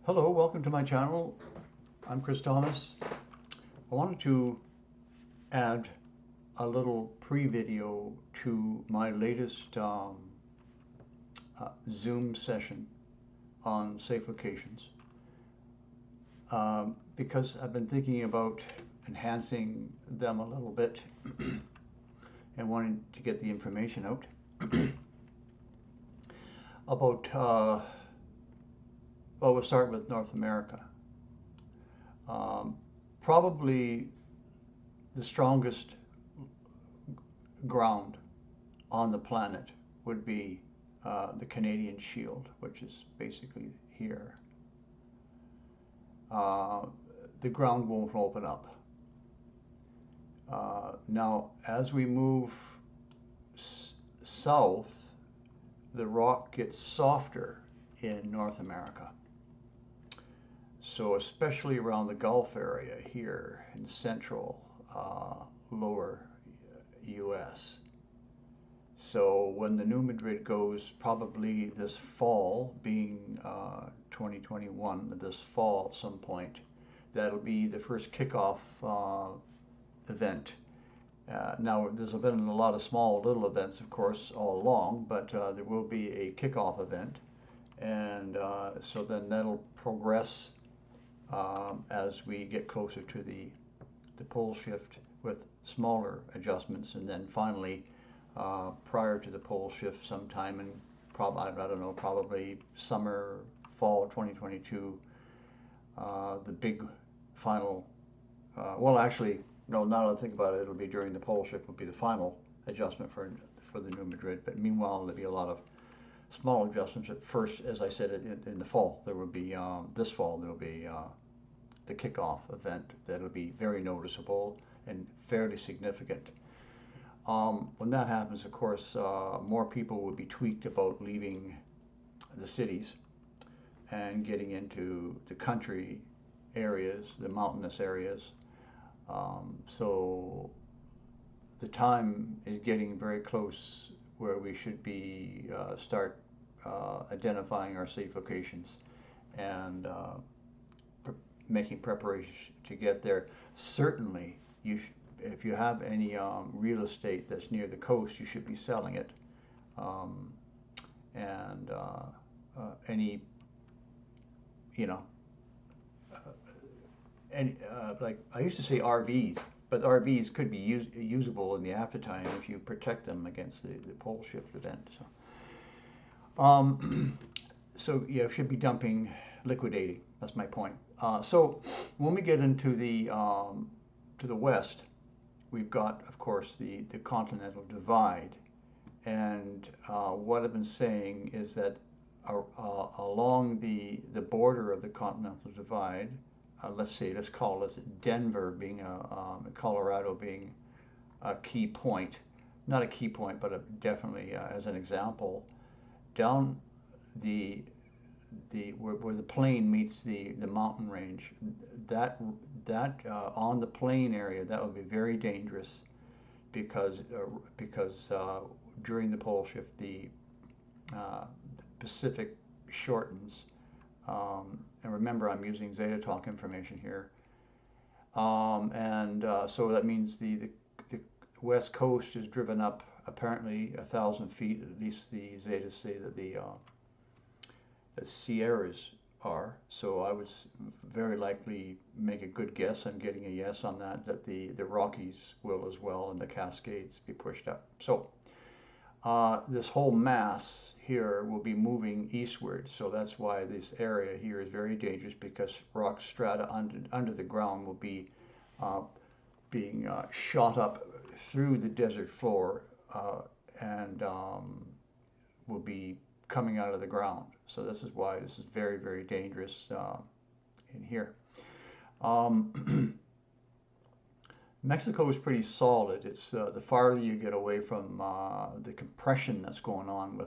Hello, welcome to my channel. I'm Chris Thomas. I wanted to add a little pre-video to my latest Zoom session on safe locations because I've been thinking about enhancing them a little bit and wanting to get the information out about, well, we'll start with North America. Um, Probably the strongest ground on the planet would be the Canadian Shield, which is basically here. Uh, the ground won't open up. Now, as we move south, the rock gets softer in North America. So especially around the Gulf area here in central, lower U.S. So when the New Madrid goes, probably this fall, being 2021, this fall at some point, that'll be the first kickoff event. Now, there's been a lot of small little events, of course, all along, but there will be a kickoff event. And so then that'll progress as we get closer to the pole shift with smaller adjustments, and then finally prior to the pole shift sometime in I don't know, probably summer, fall 2022, the big final, well actually, no, now that I think about it, it'll be during the pole shift will be the final adjustment for the New Madrid, but meanwhile there'll be a lot of small adjustments at first. As I said, in the fall there will be, this fall there will be the kickoff event that'll be very noticeable and fairly significant. When that happens, of course, more people will be tweaked about leaving the cities and getting into the country areas, the mountainous areas. So the time is getting very close where we should be start identifying our safe locations and making preparations to get there. Certainly, if you have any real estate that's near the coast, you should be selling it. And any, you know, any like I used to say RVs, but RVs could be usable in the aftertime if you protect them against the pole shift event. So yeah, should be dumping, liquidating. That's my point. So when we get into the to the west, we've got, of course, the continental divide, and what I've been saying is that along the border of the continental divide, let's call this Denver being Colorado being a key point, not a key point, but definitely as an example, down the where the plain meets the mountain range, that on the plain area, that would be very dangerous because during the pole shift the Pacific shortens, and remember I'm using Zeta Talk information here, and so that means the west coast is driven up apparently 1,000 feet, at least the Zetas say that the Sierras are. So I would very likely make a good guess. I'm getting a yes on that the Rockies will as well, and the Cascades be pushed up. So this whole mass here will be moving eastward. So that's why this area here is very dangerous, because rock strata under the ground will be being shot up through the desert floor and will be coming out of the ground. So this is why this is very, very dangerous in here. Mexico is pretty solid. It's the farther you get away from the compression that's going on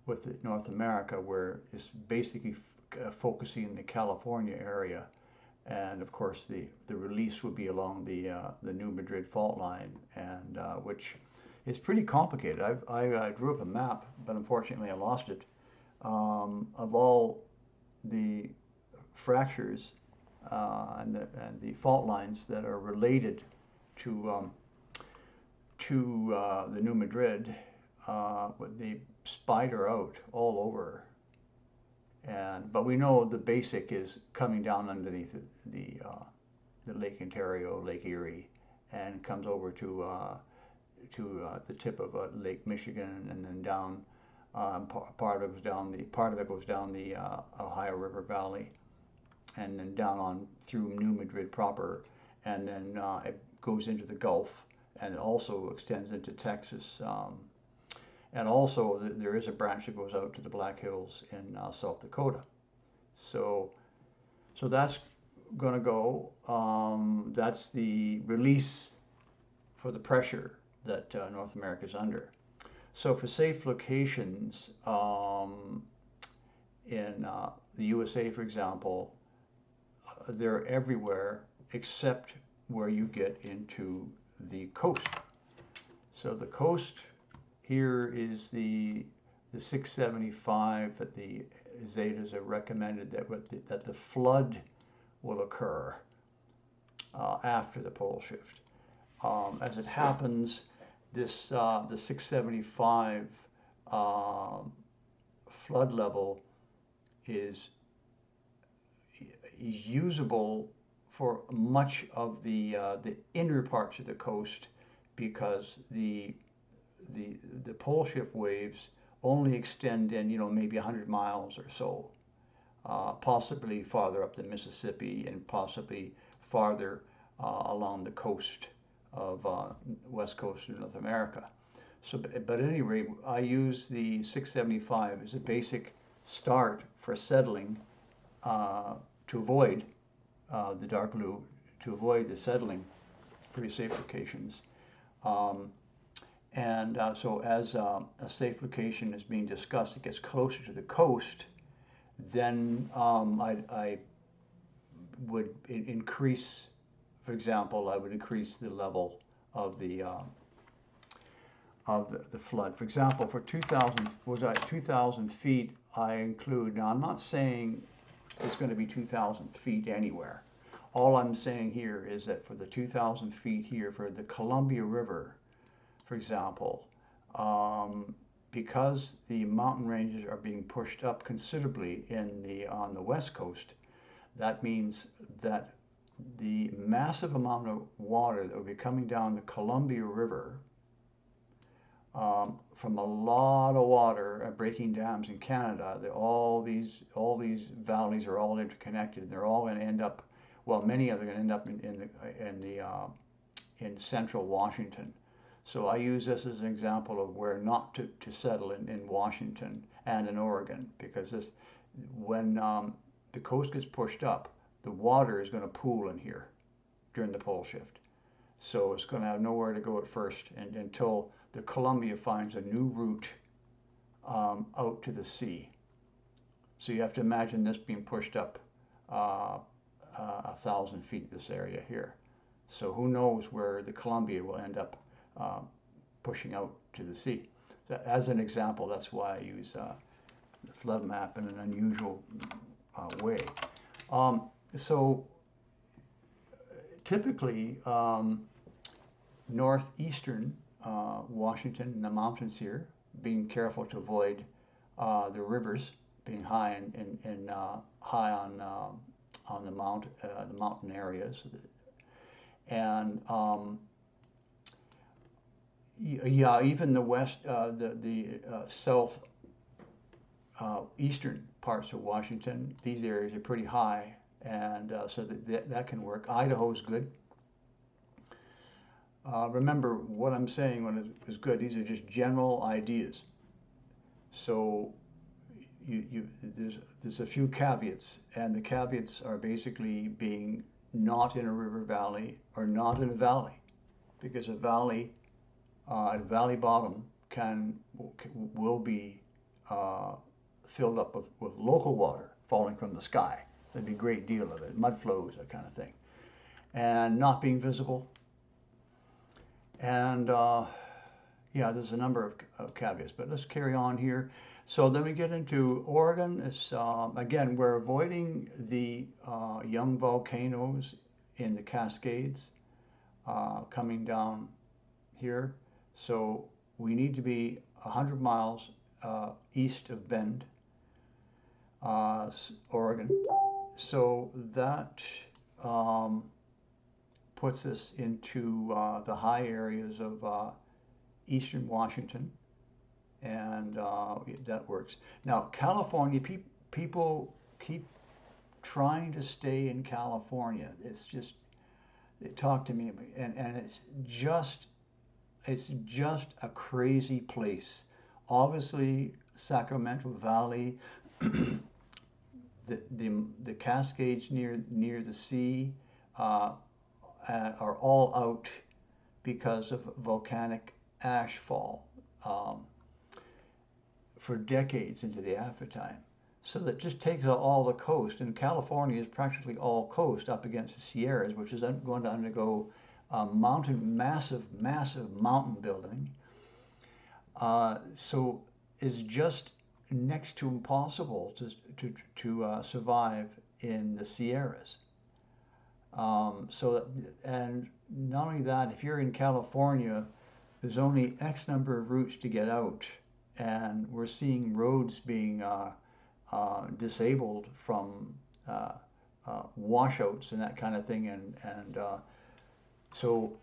with North America, where it's basically focusing in the California area, and of course the release would be along the New Madrid fault line, and which is pretty complicated. I drew up a map, but unfortunately I lost it, of all the fractures and the fault lines that are related to the New Madrid, they spider out all over. But we know the basic is coming down underneath the Lake Ontario, Lake Erie, and comes over to the tip of Lake Michigan, and then down. Part of it goes down the Ohio River Valley, and then down on through New Madrid proper, and then it goes into the Gulf, and it also extends into Texas. And also there is a branch that goes out to the Black Hills in South Dakota. So that's going to go. That's the release for the pressure that North America is under. So for safe locations in the USA, for example, they're everywhere except where you get into the coast. So the coast here is the 675 that the Zetas have recommended that the flood will occur after the pole shift. As it happens, the 675 flood level is usable for much of the inner parts of the coast, because the pole shift waves only extend in, maybe 100 miles or so, possibly farther up the Mississippi and possibly farther along the coast of west coast of North America. So, but at any rate, I use the 675 as a basic start for settling to avoid the dark blue, to avoid the settling for your safe locations. So as a safe location is being discussed, it gets closer to the coast, then I would increase, for example, I would increase the level of the flood. For example, for 2,000 feet, I include, now I'm not saying it's going to be 2,000 feet anywhere. All I'm saying here is that for the 2,000 feet here, for the Columbia River, for example, because the mountain ranges are being pushed up considerably on the west coast, that means that the massive amount of water that will be coming down the Columbia River from a lot of water breaking dams in Canada, all these valleys are all interconnected, and they're all going to end up, well, many of them are going to end up in central Washington. So I use this as an example of where not to settle in Washington and in Oregon, because when the coast gets pushed up, the water is going to pool in here during the pole shift. So it's going to have nowhere to go at first until the Columbia finds a new route out to the sea. So you have to imagine this being pushed up 1,000 feet, this area here. So who knows where the Columbia will end up pushing out to the sea. So as an example, that's why I use the flood map in an unusual way. So typically, northeastern Washington and the mountains here, being careful to avoid the rivers being high high on the mountain areas, and yeah, even the west, the south eastern parts of Washington, these areas are pretty high, and so that can work. Idaho's good. Remember what I'm saying when it is good. These are just general ideas. So there's a few caveats, and the caveats are basically being not in a river valley or not in a valley, because a valley bottom will be filled up with local water falling from the sky. There'd be a great deal of it, mud flows, that kind of thing, and not being visible. And yeah, there's a number of caveats, but let's carry on here. So then we get into Oregon. It's again, we're avoiding the young volcanoes in the Cascades coming down here. So we need to be 100 miles east of Bend, Oregon. So that um, puts us into the high areas of eastern Washington, and that works. Now, California, people keep trying to stay in California. It's just, they talk to me, and it's just a crazy place. Obviously, Sacramento Valley, the Cascades near the sea uh, are all out because of volcanic ash fall for decades into the aftertime. So that just takes all the coast, and California is practically all coast up against the Sierras, which is going to undergo massive mountain building. So it's just next to impossible to survive in the Sierras. And not only that, if you're in California, there's only X number of routes to get out, and we're seeing roads being disabled from washouts and that kind of thing, and so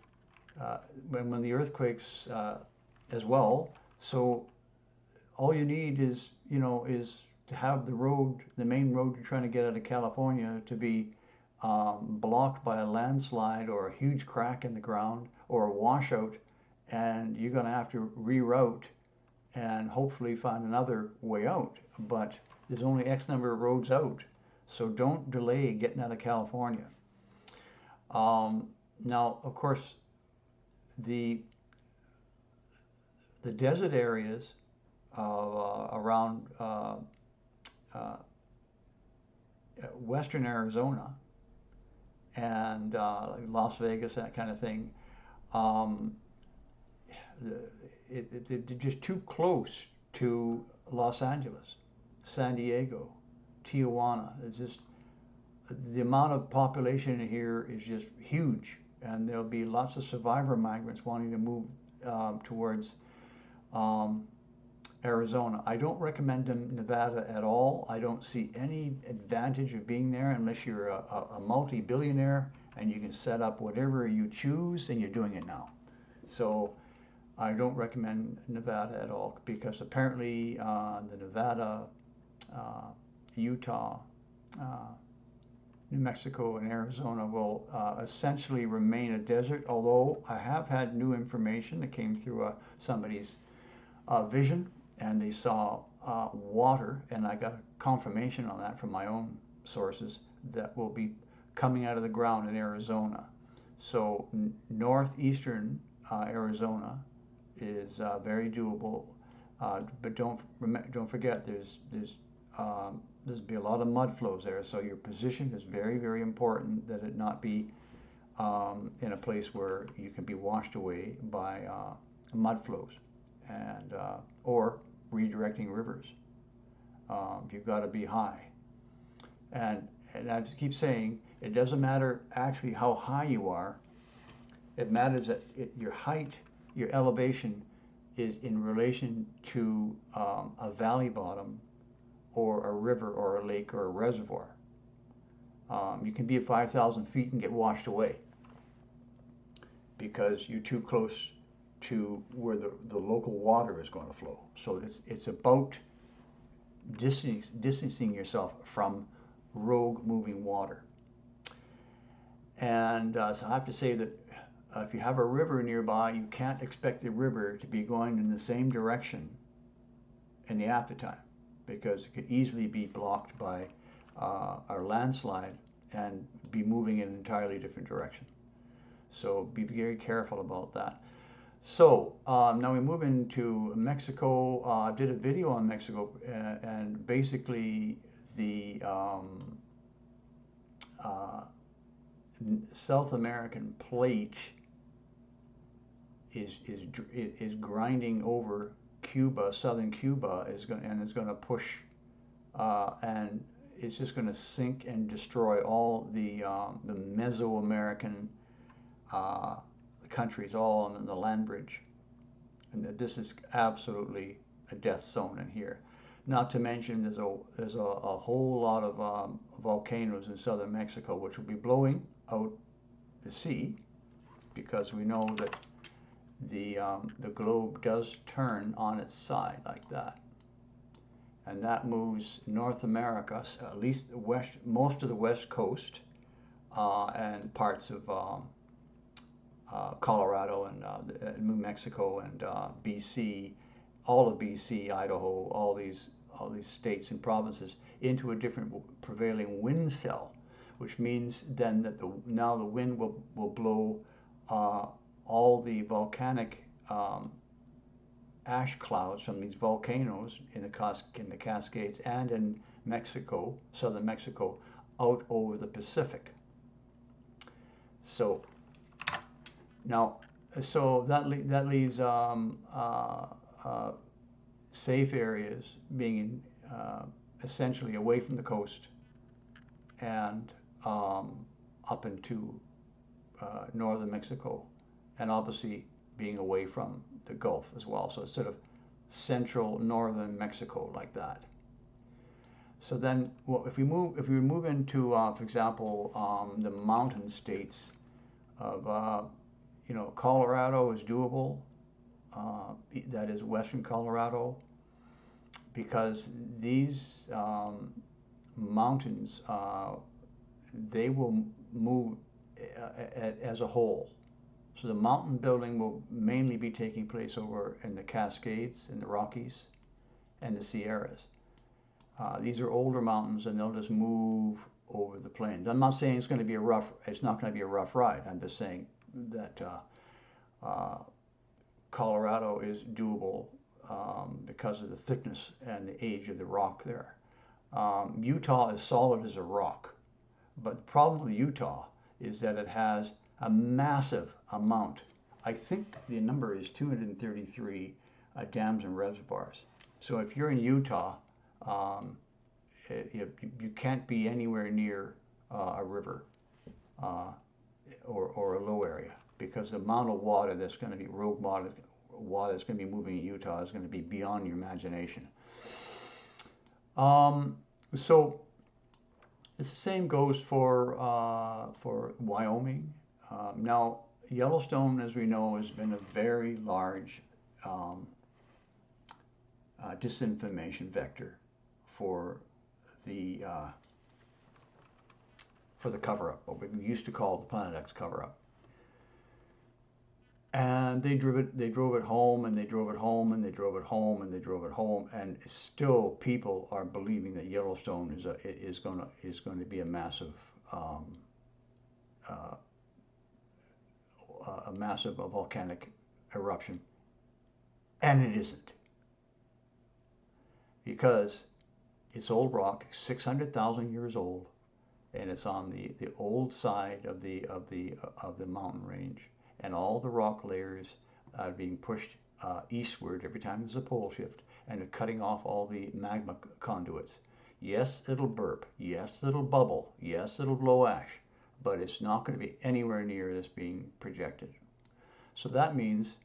when the earthquakes as well, so all you need is to have the main road you're trying to get out of California to be blocked by a landslide or a huge crack in the ground or a washout, and you're going to have to reroute and hopefully find another way out. But there's only X number of roads out, so don't delay getting out of California. Now, of course, the desert areas around western Arizona and like Las Vegas, that kind of thing, they're just too close to Los Angeles, San Diego, Tijuana. It's just the amount of population here is just huge, and there'll be lots of survivor migrants wanting to move towards Arizona. I don't recommend Nevada at all. I don't see any advantage of being there unless you're a multi-billionaire and you can set up whatever you choose, and you're doing it now. So I don't recommend Nevada at all, because apparently the Nevada, Utah, New Mexico, and Arizona will essentially remain a desert, although I have had new information that came through somebody's vision, and they saw water, and I got confirmation on that from my own sources, that will be coming out of the ground in Arizona. So northeastern Arizona is very doable, but don't forget there's be a lot of mud flows there, so your position is very important, that it not be in a place where you can be washed away by mud flows, and or redirecting rivers. You've got to be high, and I just keep saying, it doesn't matter actually how high you are. It matters that your height, your elevation, is in relation to a valley bottom or a river or a lake or a reservoir. You can be at 5,000 feet and get washed away because you're too close to where the local water is going to flow. So it's about distancing yourself from rogue moving water. And so I have to say that if you have a river nearby, you can't expect the river to be going in the same direction in the aftertime, because it could easily be blocked by a landslide and be moving in an entirely different direction. So be very careful about that. So now we move into Mexico. I did a video on Mexico, and basically the South American plate is grinding over Cuba, southern Cuba, is going to push, and it's just going to sink and destroy all the Mesoamerican countries, all on the land bridge. And that this is absolutely a death zone in here. Not to mention there's a whole lot of volcanoes in southern Mexico which will be blowing out the sea, because we know that the globe does turn on its side like that, and that moves North America, at least the west, most of the west coast, and parts of Colorado and New Mexico and BC, all of BC, Idaho, all these states and provinces into a different prevailing wind cell, which means then that now the wind will blow all the volcanic ash clouds from these volcanoes in the Cascades and in Mexico, southern Mexico, out over the Pacific. So now, that leaves safe areas being essentially away from the coast and up into northern Mexico, and obviously being away from the Gulf as well. So it's sort of central northern Mexico like that. So then, well, if we move into, for example, the mountain states of, Colorado is doable. That is western Colorado, because these mountains, they will move as a whole. So the mountain building will mainly be taking place over in the Cascades, in the Rockies, and the Sierras. These are older mountains, and they'll just move over the plains. I'm not saying it's not going to be a rough ride. I'm just saying that Colorado is doable because of the thickness and the age of the rock there. Utah is solid as a rock, but the problem with Utah is that it has a massive amount. I think the number is 233 dams and reservoirs. So if you're in Utah, you can't be anywhere near a river or a low area, because the amount of water that's going to be, road water that's going to be moving in Utah is going to be beyond your imagination. So the same goes for Wyoming. Now, Yellowstone, as we know, has been a very large disinformation vector for the cover-up, what we used to call the Planet X cover-up. And they drove it home, and they drove it home, and they drove it home, and they drove it home, and still people are believing that Yellowstone is going to be a massive volcanic eruption, and it isn't, because it's old rock, 600,000 years old, and it's on the old side of the mountain range, and all the rock layers are being pushed eastward every time there's a pole shift, and they're cutting off all the magma conduits. Yes, it'll burp. Yes, it'll bubble. Yes, it'll blow ash, but it's not going to be anywhere near this being projected. So that means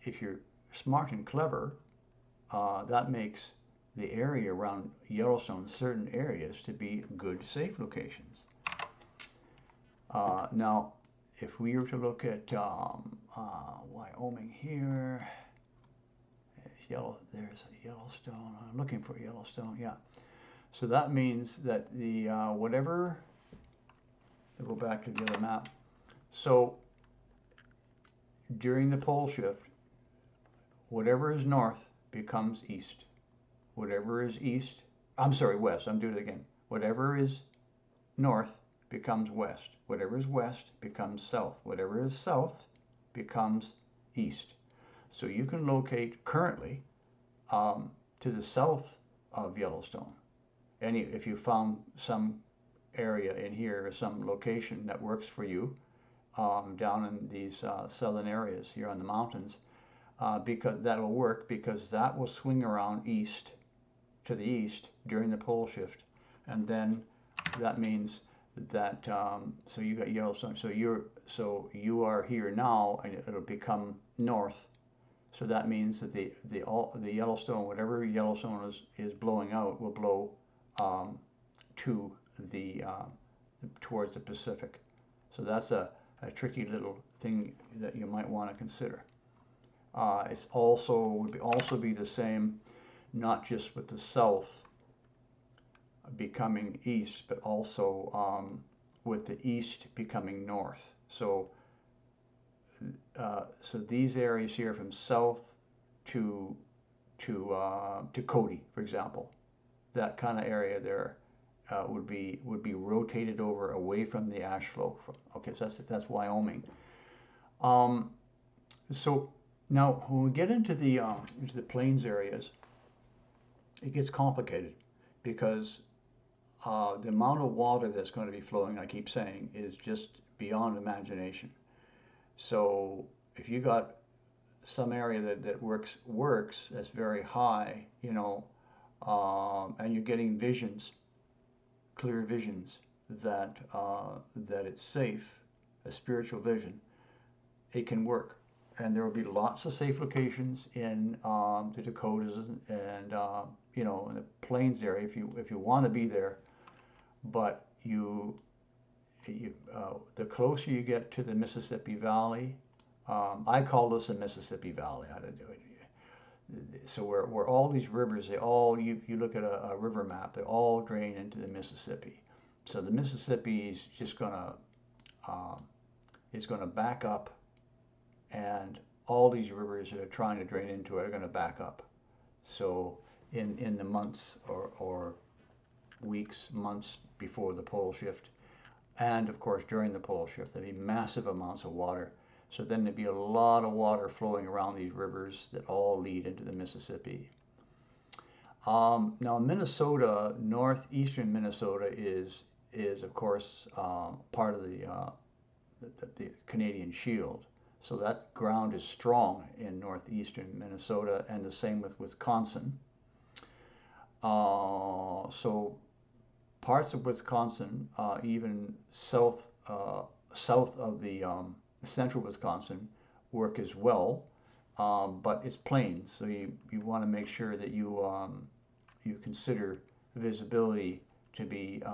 if you're smart and clever, that makes the area around Yellowstone, certain areas, to be good, safe locations. Now, if we were to look at Wyoming here, there's a Yellowstone. I'm looking for Yellowstone, yeah. So that means that the whatever, we'll go back to the other map. So during the pole shift, whatever is north becomes east. Whatever is east, west, I'm doing it again. Whatever is north becomes west. Whatever is west becomes south. Whatever is south becomes east. So you can locate currently to the south of Yellowstone. If you found some area in here, or some location that works for you down in these southern areas here on the mountains, because that will work because that will swing around east to the east during the pole shift, and then that means that so you got Yellowstone. So you are here now, and it'll become north. So that means that the Yellowstone, whatever Yellowstone is blowing out, will blow to the towards the Pacific. So that's a tricky little thing that you might want to consider. It's also would also be the same, not just with the south becoming east, but also with the east becoming north. So these areas here from south to Cody, for example, that kind of area there would be rotated over away from the ash flow. Okay, so that's Wyoming. So now when we get into the plains areas, it gets complicated because the amount of water that's going to be flowing, I keep saying, is just beyond imagination. So if you got some area that works that's very high, and you're getting visions, clear visions that it's safe, a spiritual vision, it can work. And there will be lots of safe locations in the Dakotas and in the plains area if you want to be there. But the closer you get to the Mississippi Valley, I call this the Mississippi Valley. How to do it? So where all these rivers, you look at a river map, they all drain into the Mississippi. So the Mississippi is just gonna back up, and all these rivers that are trying to drain into it are going to back up. So in the months or weeks, months before the pole shift, and of course during the pole shift, there'd be massive amounts of water. So then there'd be a lot of water flowing around these rivers that all lead into the Mississippi. Now Minnesota, northeastern Minnesota is of course part of the Canadian Shield. So that ground is strong in northeastern Minnesota, and the same with Wisconsin. So parts of Wisconsin, even south of the central Wisconsin, work as well, but it's plains. So you want to make sure that you consider visibility to be.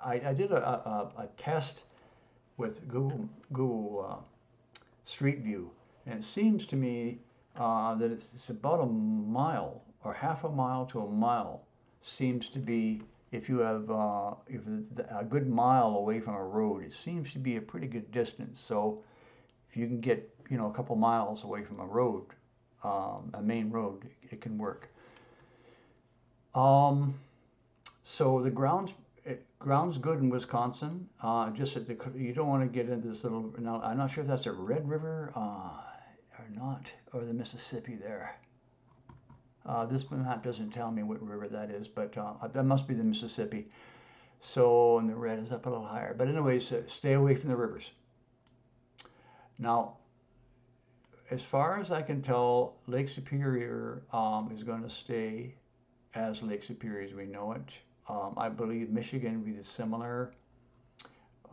I did a test with Google Street View, and it seems to me that it's about a mile or half a mile to a mile seems to be, if you have if a good mile away from a road, it seems to be a pretty good distance. So if you can get a couple miles away from a road, a main road, it can work. So the ground's good in Wisconsin. Just that you don't want to get into this little. Now I'm not sure if that's a Red River or not, or the Mississippi there. This map doesn't tell me what river that is, but that must be the Mississippi. So, and the red is up a little higher. But anyways, stay away from the rivers. Now, as far as I can tell, Lake Superior is going to stay as Lake Superior as we know it. I believe Michigan will be similar,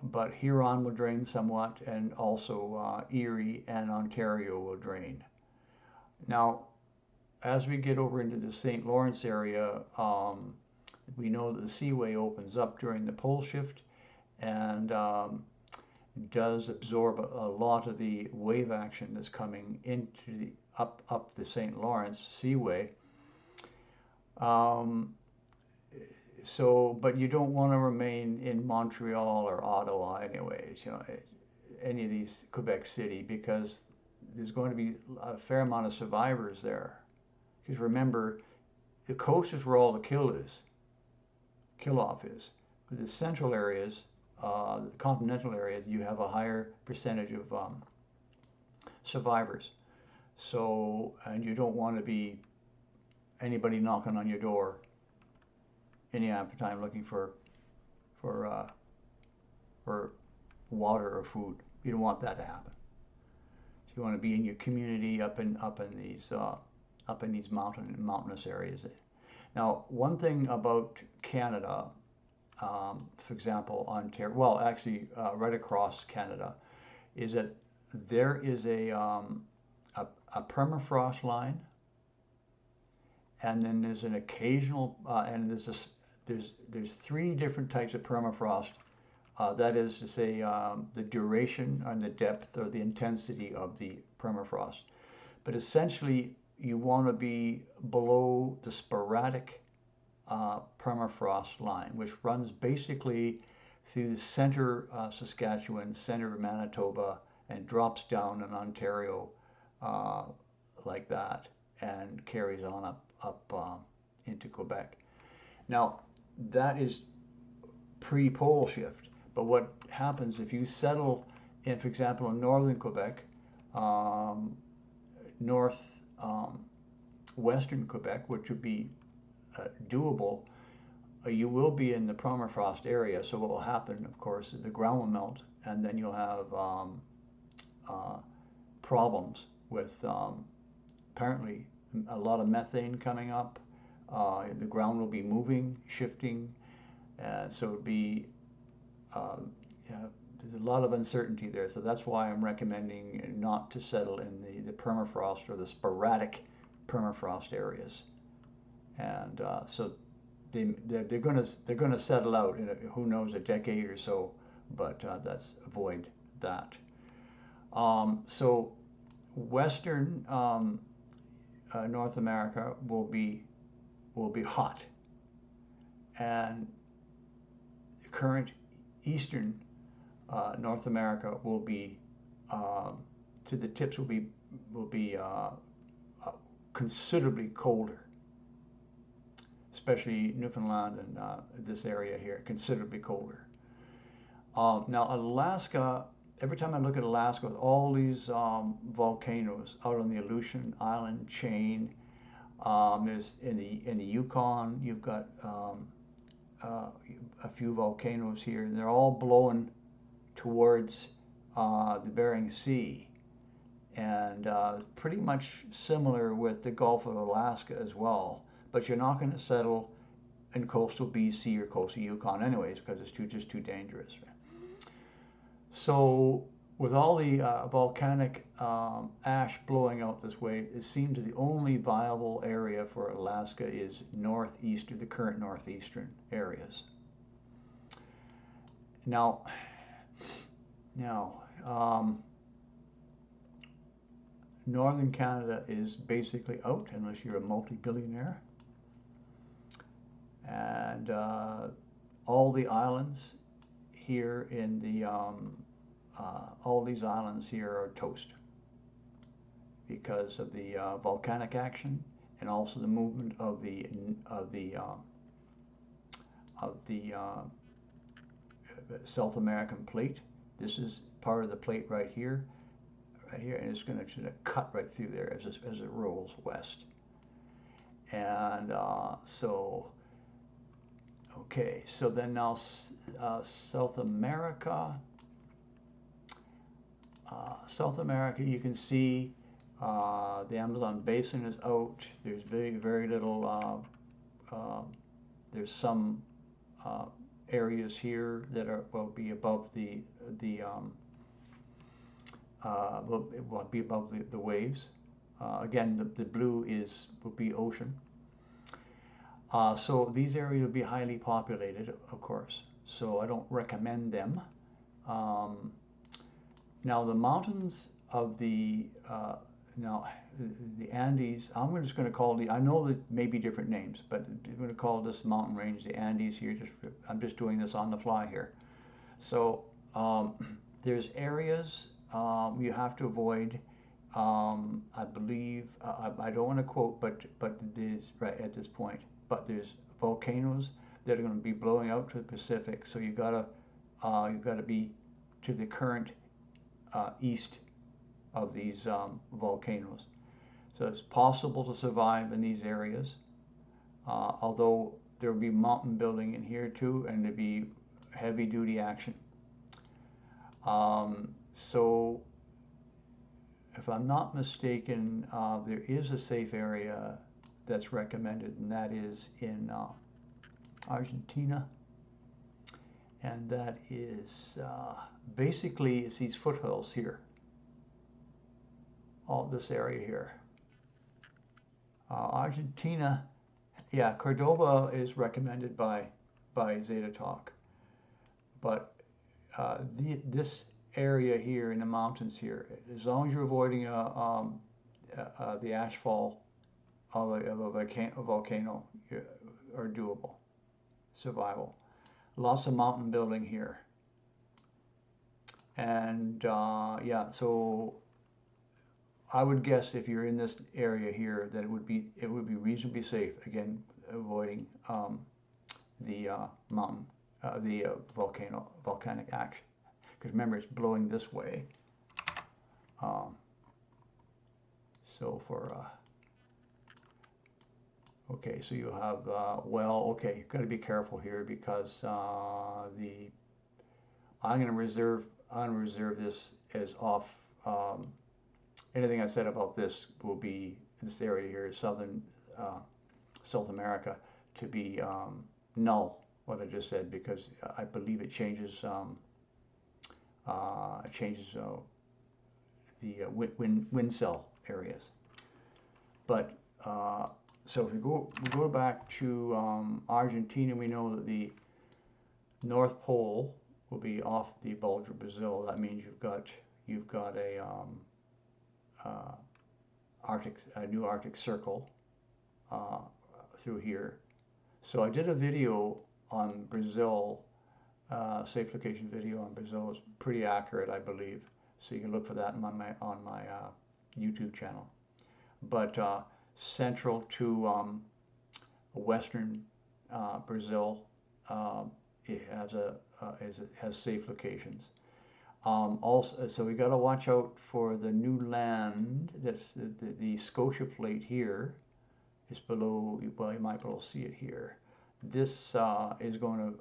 but Huron will drain somewhat, and also Erie and Ontario will drain. Now, as we get over into the St. Lawrence area, we know that the seaway opens up during the pole shift and does absorb a lot of the wave action that's coming into the up the St. Lawrence seaway. But you don't want to remain in Montreal or Ottawa anyways, any of these, Quebec City, because there's going to be a fair amount of survivors there. Because remember, the coast is where all the kill-off is. For the central areas, the continental areas, you have a higher percentage of survivors. So, and you don't want to be anybody knocking on your door any time looking for water or food. You don't want that to happen. So you want to be in your community up in these mountainous areas. Now, one thing about Canada, for example, Ontario, well, actually, right across Canada, is that there is a permafrost line, and then there's an occasional, and there's three different types of permafrost. That is to say, the duration and the depth or the intensity of the permafrost. But essentially, you want to be below the sporadic permafrost line, which runs basically through the center of Saskatchewan, center of Manitoba, and drops down in Ontario like that, and carries on up into Quebec. Now, that is pre-pole shift. But what happens if you settle in, for example, in northern Quebec, western Quebec, which would be doable, you will be in the permafrost area. So what will happen, of course, is the ground will melt, and then you'll have problems with apparently a lot of methane coming up. The ground will be moving, shifting, and so it would be there's a lot of uncertainty there. So that's why I'm recommending not to settle in the permafrost or the sporadic permafrost areas. And so they're going to settle out in who knows, a decade or so, but that's avoid that. So Western North America will be hot, and the current Eastern North America will be to the tips will be considerably colder, especially Newfoundland and this area here, considerably colder. Now Alaska, every time I look at Alaska with all these volcanoes out on the Aleutian Island chain, there's in the Yukon, you've got a few volcanoes here, and they're all blowing towards the Bering Sea, and pretty much similar with the Gulf of Alaska as well. But you're not going to settle in coastal BC or coastal Yukon anyways, because it's just too dangerous. So with all the volcanic ash blowing out this way, it seems the only viable area for Alaska is northeast, or the current northeastern areas. Now, northern Canada is basically out unless you're a multi-billionaire, and all the islands here in the all these islands here are toast because of the volcanic action, and also the movement of the South American plate. This is part of the plate right here, and it's going to cut right through there as it rolls west. And okay, so then now South America. South America, you can see the Amazon basin is out. There's very little. There's some areas here that will be above it will be above the waves. Again, the blue will be ocean. So these areas will be highly populated, of course. So I don't recommend them. Now the mountains of the Andes, I'm just going to call I know that may be different names, but I'm going to call this mountain range the Andes here. I'm just doing this on the fly here. So there's areas you have to avoid. I believe I don't want to quote, but there's right at this point. But there's volcanoes that are going to be blowing out to the Pacific. So you gotta be to the current east of these volcanoes. So it's possible to survive in these areas, although there will be mountain building in here too, and there'll be heavy duty action. So if I'm not mistaken, there is a safe area that's recommended, and that is in Argentina. And that is basically, it's these foothills here, all this area here. Argentina, yeah, Cordoba is recommended by Zeta Talk, but this area here in the mountains here, as long as you're avoiding the ashfall of a volcano, are doable. Survival. Lots of mountain building here, and yeah, so I would guess if you're in this area here that it would be reasonably safe. Again, avoiding the mountain, the volcanic action, because remember it's blowing this way. So for okay, so you have well, okay, you've got to be careful here because I'm going to reserve this as off. Anything I said about this will be, this area here, southern South America, to be null, what I just said, because I believe it changes the wind cell areas. But so if we go back to Argentina, we know that the North Pole will be off the bulge of Brazil. That means you've got a new Arctic Circle through here. So I did a video on Brazil, safe location video on Brazil. It's pretty accurate, I believe. So you can look for that on my YouTube channel. But central to western Brazil, it has safe locations. Also, so we got to watch out for the new land. That's the Scotia Plate here is below. Well, you might be able to see it here. This is going to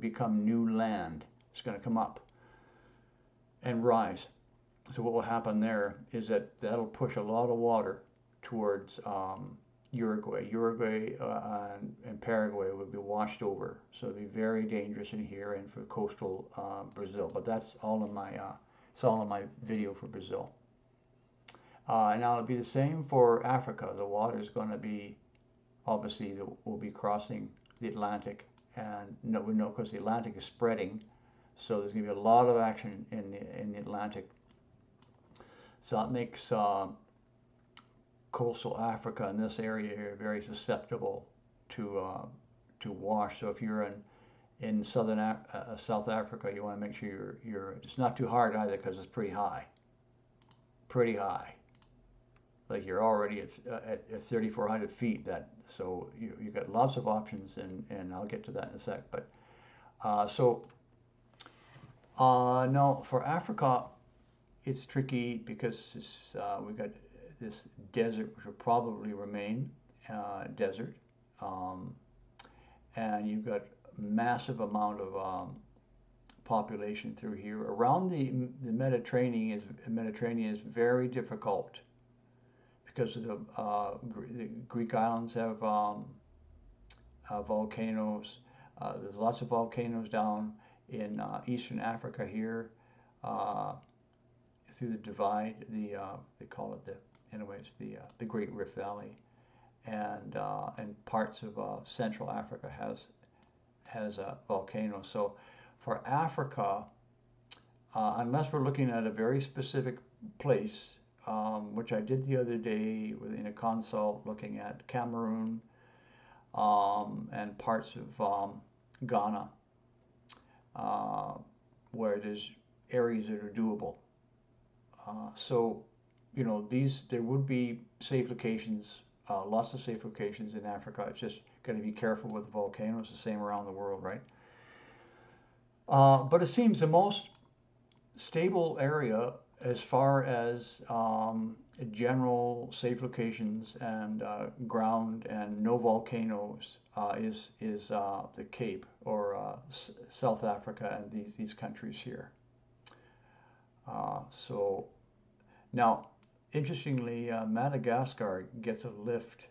become new land. It's going to come up and rise. So what will happen there is that'll push a lot of water towards Uruguay. Uruguay and Paraguay will be washed over, so it'll be very dangerous in here and for coastal Brazil. But that's all in my it's all in my video for Brazil. And now it'll be the same for Africa. The water is going to be, obviously, we'll be crossing the Atlantic, and we know because the Atlantic is spreading, so there's going to be a lot of action in the Atlantic. So that makes coastal Africa in this area here very susceptible to wash. So if you're in southern South Africa, you want to make sure you're it's not too hard either, because it's pretty high. Like you're already at 3,400 feet. So you got lots of options, and I'll get to that in a sec. But no, for Africa, it's tricky because we've got this desert, which will probably remain desert, and you've got massive amount of population through here. Around the Mediterranean is very difficult because of the Greek islands have volcanoes. There's lots of volcanoes down in eastern Africa here. Through the divide, they call it the Great Rift Valley, and parts of Central Africa has a volcano. So for Africa, unless we're looking at a very specific place, which I did the other day in a consult looking at Cameroon and parts of Ghana, where there's areas that are doable. So, there would be safe locations, lots of safe locations in Africa. It's just got to be careful with the volcanoes, the same around the world, right? But it seems the most stable area as far as general safe locations and ground and no volcanoes is the Cape, or South Africa and these countries here. So Now, interestingly, Madagascar gets a lift,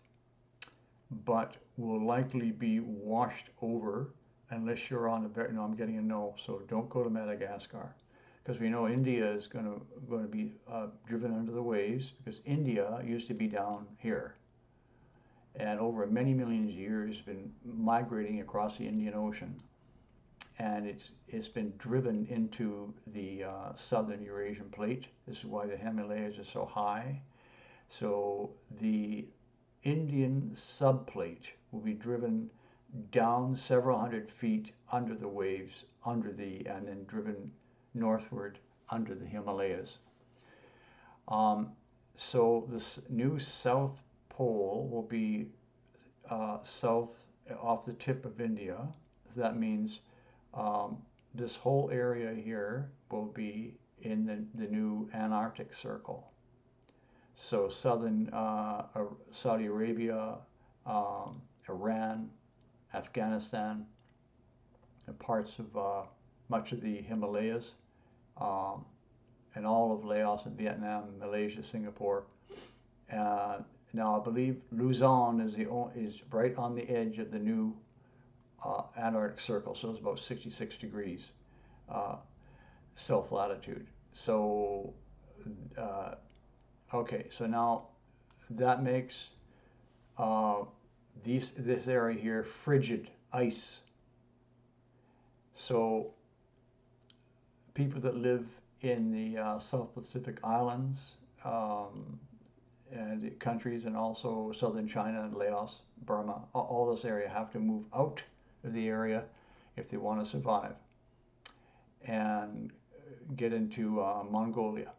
but will likely be washed over unless you're on the very, no, I'm getting a no, so don't go to Madagascar. Because we know India is going to be driven under the waves, because India used to be down here, and over many millions of years been migrating across the Indian Ocean, and it's been driven into the southern Eurasian plate. This is why the Himalayas are so high. So the Indian subplate will be driven down several hundred feet under the waves, and then driven northward under the Himalayas. So this new south pole will be south off the tip of India. That means this whole area here will be in the new Antarctic Circle. So southern Saudi Arabia, Iran, Afghanistan, and parts of much of the Himalayas, and all of Laos and Vietnam, Malaysia, Singapore. Now I believe Luzon is right on the edge of the new Antarctic Circle, so it's about 66 degrees south latitude. So okay, so now that makes this area here frigid ice. So people that live in the South Pacific Islands and countries, and also southern China and Laos, Burma, all this area have to move out of the area if they want to survive, and get into Mongolia,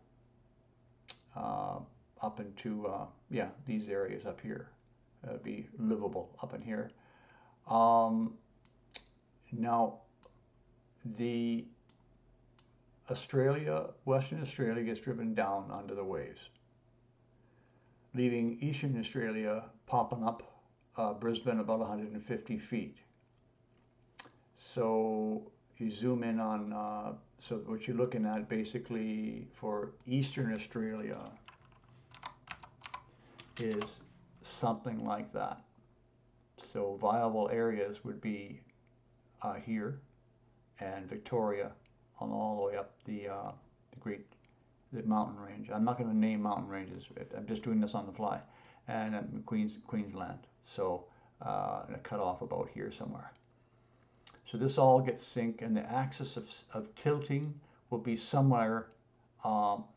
up into these areas up here, be livable up in here. Now the Western Australia gets driven down under the waves, leaving Eastern Australia popping up, Brisbane about 150 feet. So you zoom in on, so what you're looking at basically for Eastern Australia is something like that. So viable areas would be here, and Victoria, on all the way up the mountain range. I'm not going to name mountain ranges. I'm just doing this on the fly. And Queensland. So and a cut off about here somewhere. So this all gets synced, and the axis of tilting will be somewhere along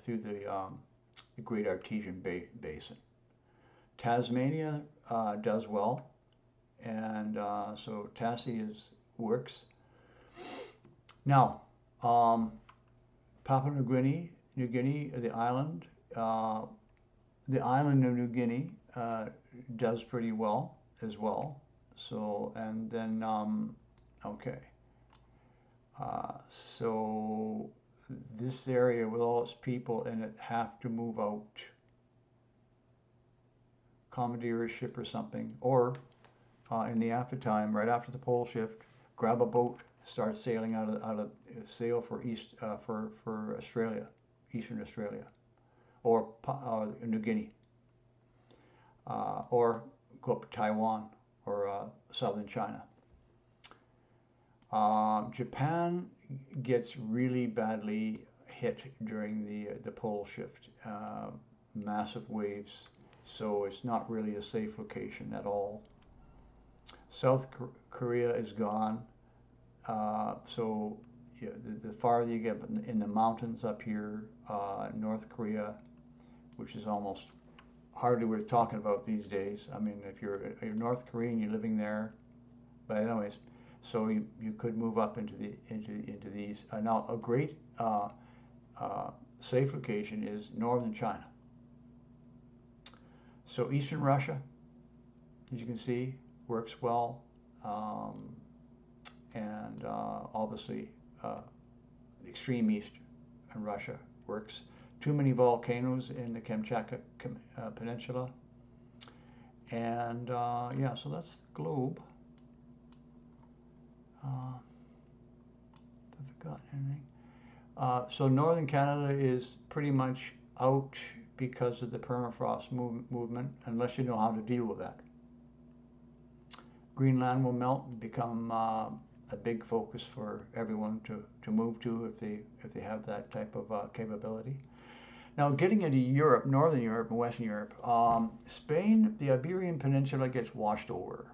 through the Great Artesian Basin. Tasmania does well, and so Tassie works. Now, Papua New Guinea, the island of New Guinea does pretty well as well. So, and then, okay. So this area with all its people in it have to move out, commandeer a ship or something, or in the after time, right after the pole shift, grab a boat, start sailing sail for for Australia, Eastern Australia, or New Guinea, or go up to Taiwan or southern China. Japan gets really badly hit during the pole shift, massive waves, so it's not really a safe location at all. South Korea is gone. So yeah, the farther you get in the mountains up here, North Korea, which is almost hardly worth talking about these days. I mean, if you're North Korean, you're living there. But anyways, so you could move up into these. Now a great safe location is northern China. So eastern Russia, as you can see, works well. And obviously the extreme east in Russia works. Too many volcanoes in the Kamchatka Peninsula. And yeah, so that's the globe. Have I forgotten anything? So northern Canada is pretty much out because of the permafrost movement, unless you know how to deal with that. Greenland will melt and become a big focus for everyone to move to if they have that type of capability. Now, getting into Europe, Northern Europe and Western Europe, Spain, the Iberian Peninsula gets washed over.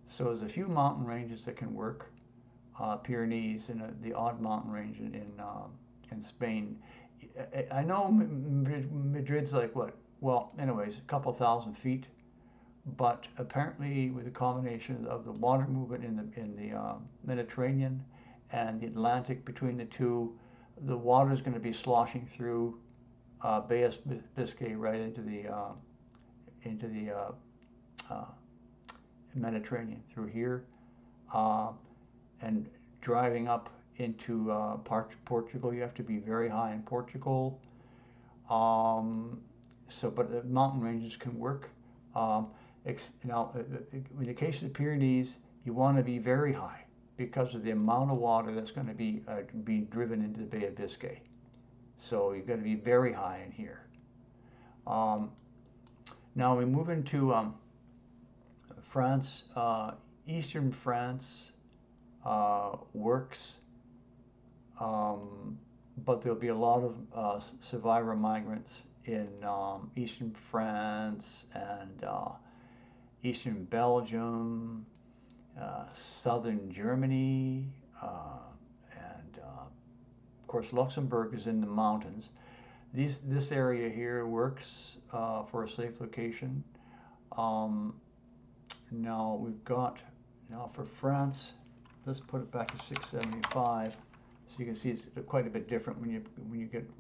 So there's a few mountain ranges that can work, Pyrenees and the odd mountain range in Spain. I know Madrid's like what? Well, anyways, a couple thousand feet, but apparently with a combination of the water movement in the Mediterranean and the Atlantic between the two, the water is going to be sloshing through Bay of Biscay right into the Mediterranean through here, and driving up into Portugal. You have to be very high in Portugal. But the mountain ranges can work. Now, in the case of the Pyrenees, you want to be very high because of the amount of water that's going to be being driven into the Bay of Biscay. So you've got to be very high in here. Now we move into France. Eastern France works, but there'll be a lot of survivor migrants in Eastern France and Eastern Belgium, Southern Germany, and of course Luxembourg is in the mountains. This area here works for a safe location. Now we've got, for France, let's put it back to 675, so you can see it's quite a bit different when you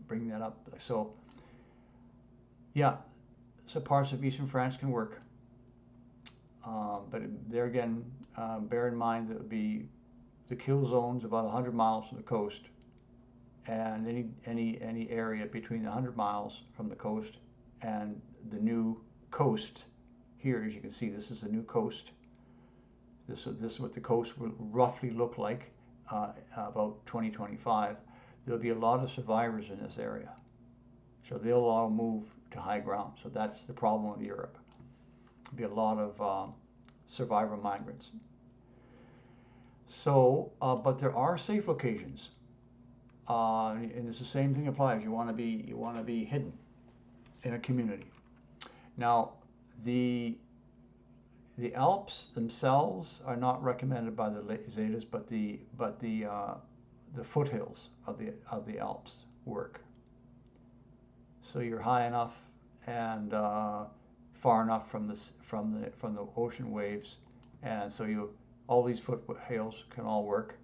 bring that up. So yeah, so parts of Eastern France can work. But there again, bear in mind that it would be the kill zone's about 100 miles from the coast, and any area between 100 miles from the coast and the new coast here, as you can see, this is the new coast. This is what the coast will roughly look like about 2025. There'll be a lot of survivors in this area, so they'll all move to high ground. So that's the problem with Europe. Be a lot of survivor migrants. So, but there are safe locations, and it's the same thing applies. You want to be hidden in a community. Now, the Alps themselves are not recommended by the Zetas, but the foothills of the Alps work. So you're high enough and far enough from the ocean waves, and so all these foothills can all work.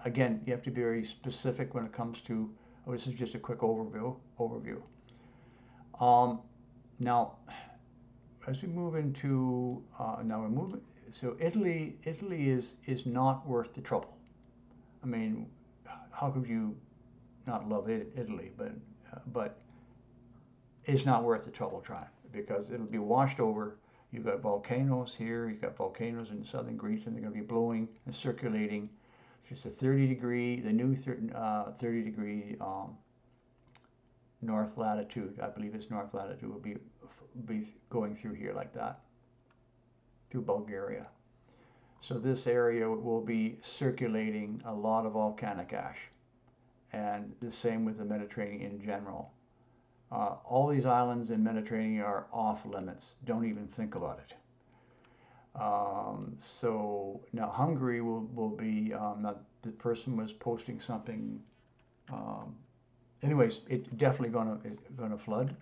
Again, you have to be very specific when it comes to. This is just a quick overview. Now, as we move into so Italy is not worth the trouble. I mean, how could you not love Italy? But it's not worth the trouble trying, because it'll be washed over. You've got volcanoes here, you've got volcanoes in southern Greece, and they're going to be blowing and circulating. So it's a 30-degree, the new 30-degree north latitude, I believe it's north latitude, will be going through here like that, through Bulgaria. So this area will be circulating a lot of volcanic ash, and the same with the Mediterranean in general. All these islands in Mediterranean are off limits. Don't even think about it. So now Hungary will be, now the person was posting something, anyways, it's definitely gonna flood.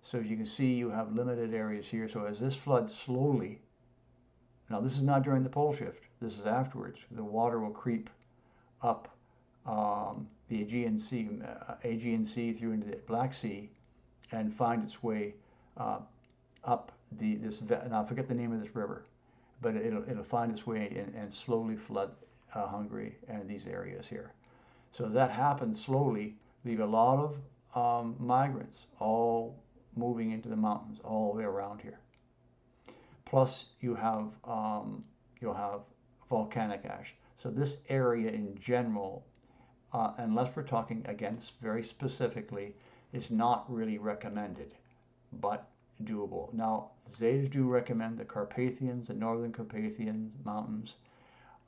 So as you can see, you have limited areas here. So as this floods slowly, now this is not during the pole shift, this is afterwards, the water will creep up the Aegean Sea through into the Black Sea, and find its way up and I forget the name of this river, but it'll find its way and slowly flood Hungary and these areas here. So that happens slowly, leave a lot of migrants all moving into the mountains all the way around here. Plus you'll have volcanic ash. So this area in general, unless we're talking again very specifically, is not really recommended, but doable. Now, Zetas do recommend the Carpathians, the Northern Carpathian Mountains,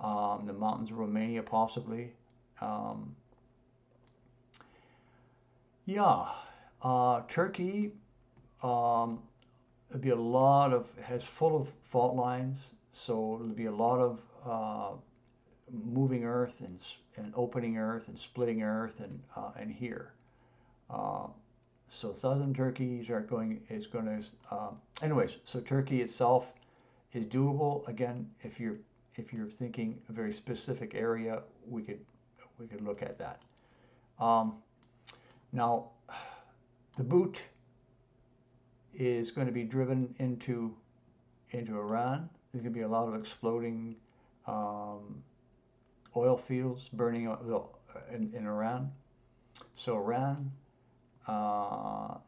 the mountains of Romania possibly. Yeah, Turkey, it'll be a lot of, has full of fault lines, so it'll be a lot of moving earth and opening earth and splitting earth and here. So southern Turkey is going to anyways. So Turkey itself is doable. Again, if you're thinking a very specific area, we could look at that. Now, the boot is going to be driven into Iran. There's going to be a lot of exploding oil fields burning in Iran. So Iran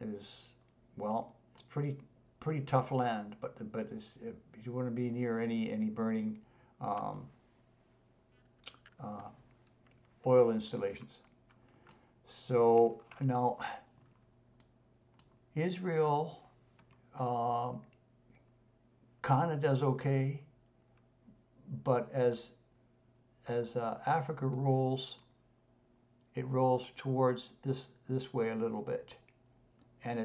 is, well, it's pretty tough land, but it's, if you want to be near any burning oil installations. So now Israel kind of does okay, but as Africa rolls, it rolls towards this way a little bit, and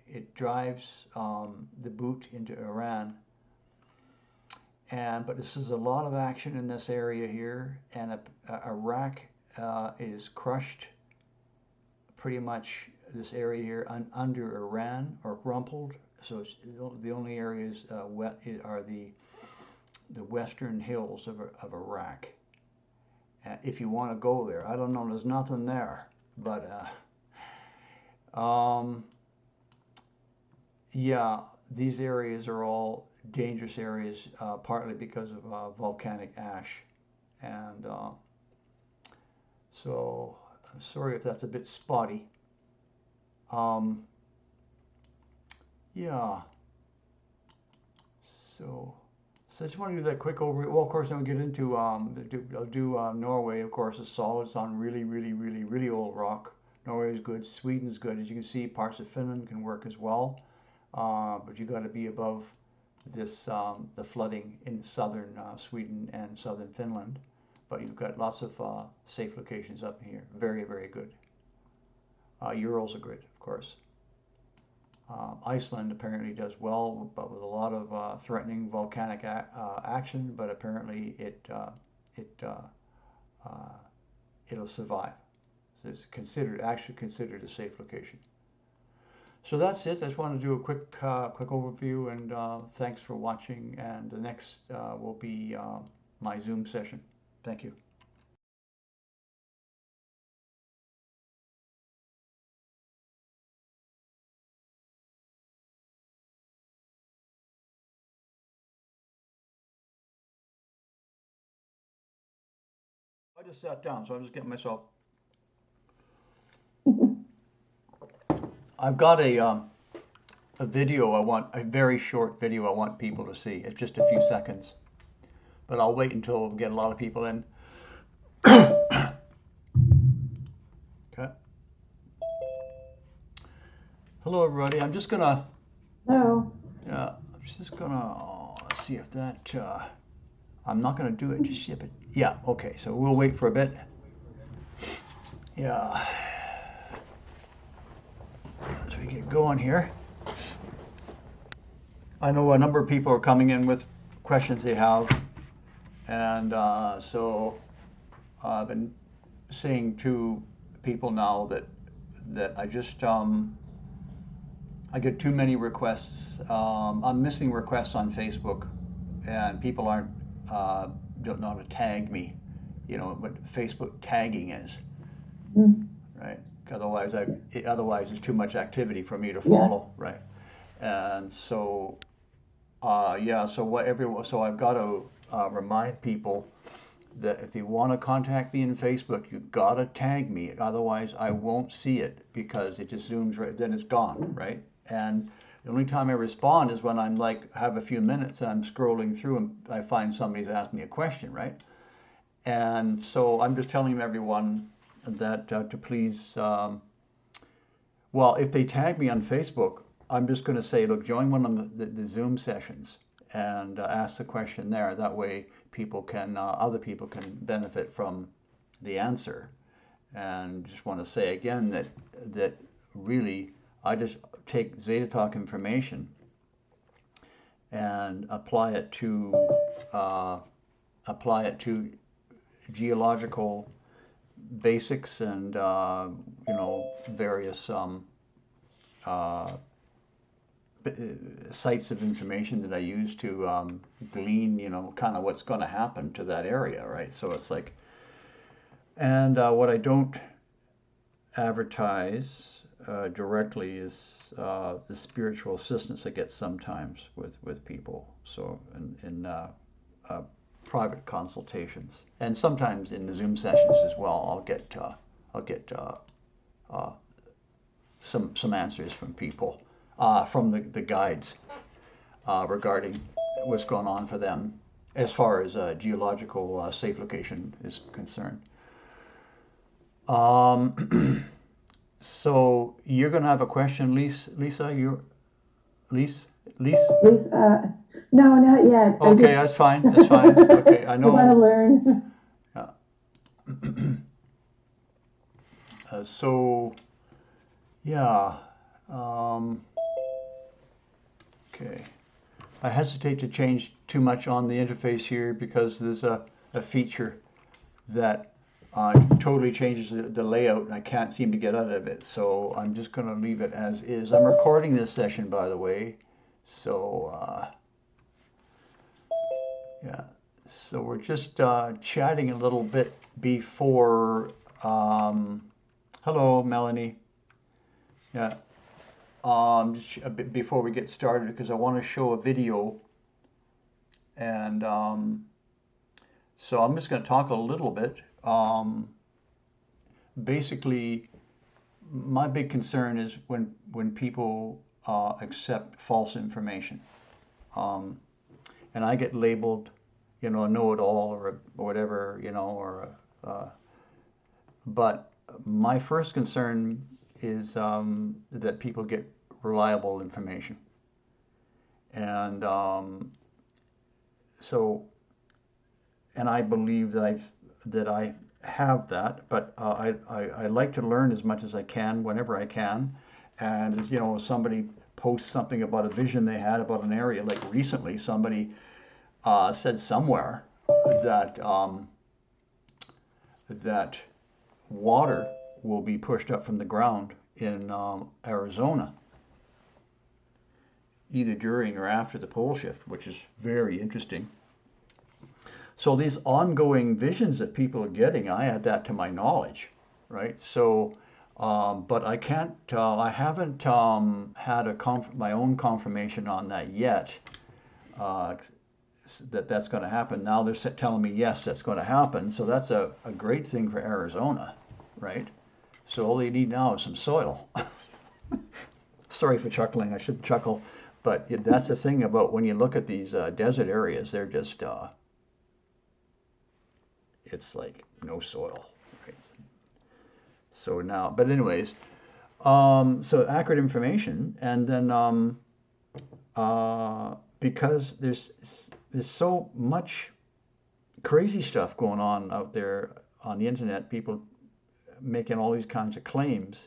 it drives the boot into Iran. But this is a lot of action in this area here, and Iraq is crushed pretty much this area here under Iran, or rumpled. So it's, the only areas are the western hills of Iraq. If you want to go there, I don't know. There's nothing there, but yeah, these areas are all dangerous areas, partly because of volcanic ash, and so I'm sorry if that's a bit spotty. Yeah. So I just want to do that quick overview. Well, of course, I'll get into I'll do Norway. Of course, is solid. It's on really old rock. Norway is good. Sweden's good. As you can see, parts of Finland can work as well, but you got to be above this the flooding in southern Sweden and southern Finland. But you've got lots of safe locations up here. Very good. Urals are good, of course. Iceland apparently does well, but with a lot of threatening volcanic action. But apparently it'll survive. So it's actually considered a safe location. So that's it. I just wanted to do a quick overview, and thanks for watching. And the next will be my Zoom session. Thank you. I just sat down, so I'm just getting myself. I've got a video a very short video I want people to see. It's just a few seconds, but I'll wait until we get a lot of people in. Okay. Hello, everybody. I'm just gonna. Hello. Yeah, I'm just gonna see if that. I'm not gonna do it just yet, but yeah. Okay, so we'll wait for a bit. Yeah. So we get going here. I know a number of people are coming in with questions they have, and so I've been saying to people now that I just I get too many requests. I'm missing requests on Facebook, and people don't know how to tag me. You know what Facebook tagging is, right? Otherwise, it's too much activity for me to follow, right? And so, yeah. So I've got to remind people that if they want to contact me in Facebook, you've got to tag me. Otherwise, I won't see it because it just zooms right. Then it's gone, right? And the only time I respond is when I'm like have a few minutes and I'm scrolling through and I find somebody's asked me a question, right? And so I'm just telling everyone that to please, well, if they tag me on Facebook, I'm just going to say, look, join one of the Zoom sessions and ask the question there. That way, other people can benefit from the answer. And just want to say again that really, I just take Zetatalk information and apply it to geological basics and various sites of information that I use to glean, kind of what's going to happen to that area, right? So it's like, and what I don't advertise directly is the spiritual assistance I get sometimes with people. So in private consultations, and sometimes in the Zoom sessions as well, I'll get some answers from people, from the guides, regarding what's going on for them as far as geological safe location is concerned. So you're going to have a question, Lisa? Lisa? No, not yet. Okay, that's fine. That's fine. Okay, I I want to know. learn. So, yeah. Okay. I hesitate to change too much on the interface here because there's a feature that totally changes the layout and I can't seem to get out of it. So I'm just going to leave it as is. I'm recording this session, by the way. So, yeah. So we're just chatting a little bit before. Hello, Melanie. Yeah. Just a bit before we get started because I want to show a video, and so I'm just going to talk a little bit. Basically, my big concern is when people accept false information, and I get labeled, a know-it-all or whatever, but my first concern is that people get reliable information, and so, and I believe that I have that, but I like to learn as much as I can whenever I can, and as somebody posts something about a vision they had about an area, like recently somebody said somewhere that that water will be pushed up from the ground in Arizona, either during or after the pole shift, which is very interesting. So these ongoing visions that people are getting, I add that to my knowledge, right? So, but I can't, I haven't had my own confirmation on that yet, that's going to happen. Now they're telling me, yes, that's going to happen. So that's a great thing for Arizona, right? So all they need now is some soil. Sorry for chuckling. I shouldn't chuckle. But that's the thing about when you look at these desert areas, they're just, it's like no soil, right? So now, but anyways, so accurate information, and then because there's so much crazy stuff going on out there on the internet, people making all these kinds of claims,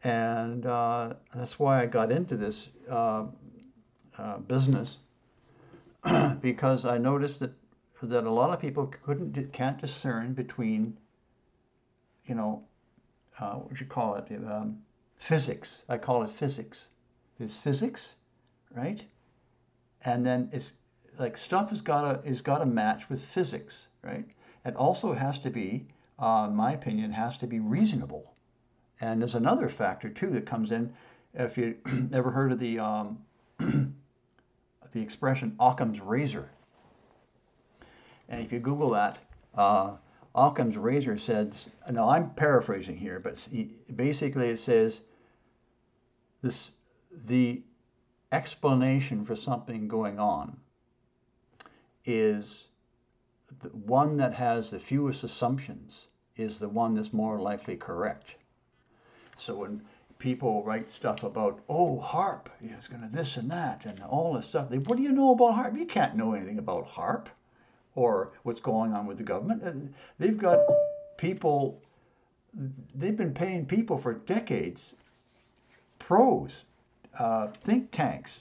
and that's why I got into this business because I noticed that a lot of people can't discern between, what would you call it? Physics. I call it physics. There's physics, right? And then it's like stuff has got to match with physics, right? It also has to be, in my opinion, has to be reasonable. And there's another factor too that comes in. If you ever heard of the the expression Occam's razor, and if you Google that, Occam's razor said, now I'm paraphrasing here, but basically it says this: the explanation for something going on is the one that has the fewest assumptions is the one that's more likely correct. So when people write stuff about, oh, HARP, it's going to this and that, and all this stuff, what do you know about HARP? You can't know anything about HARP or what's going on with the government. They've got people, they've been paying people for decades, pros, think tanks,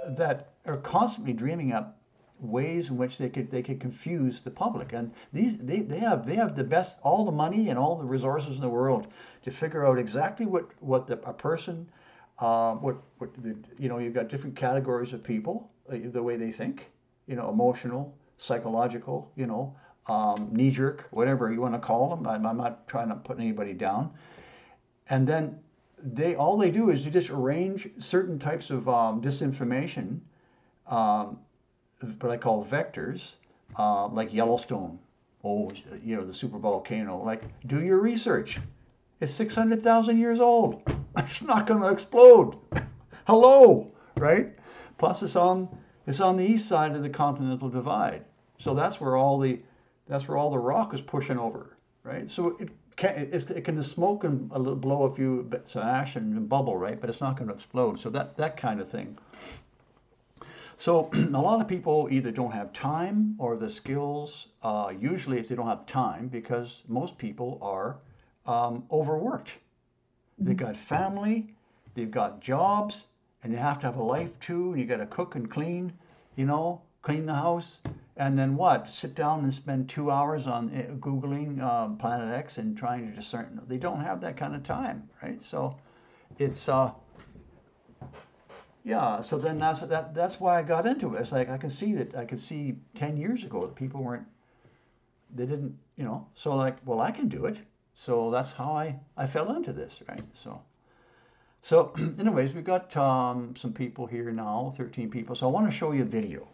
that are constantly dreaming up ways in which they could confuse the public. And they have the best, all the money and all the resources in the world to figure out exactly what a person, you've got different categories of people, the way they think, emotional, psychological, knee jerk, whatever you want to call them. I'm not trying to put anybody down. And then all they do is you just arrange certain types of disinformation, what I call vectors, like Yellowstone, the super volcano. Like, do your research. It's 600,000 years old. It's not going to explode. Hello, right? Plus, it's on the east side of the continental divide, so that's where all the rock is pushing over, right? So it can smoke and blow a few bits of ash and bubble, right? But it's not going to explode. So that kind of thing. So a lot of people either don't have time or the skills. Usually, if they don't have time, because most people are overworked. They've got family, they've got jobs, and you have to have a life too. And you got to cook and clean, clean the house, and then what? Sit down and spend 2 hours on Googling Planet X and trying to discern. They don't have that kind of time, right? So it's yeah. So then that's why I got into it. It's like I could see 10 years ago that people they didn't, So like, well, I can do it. So that's how I fell into this, right? So anyways, we've got some people here now, 13 people. So I want to show you a video.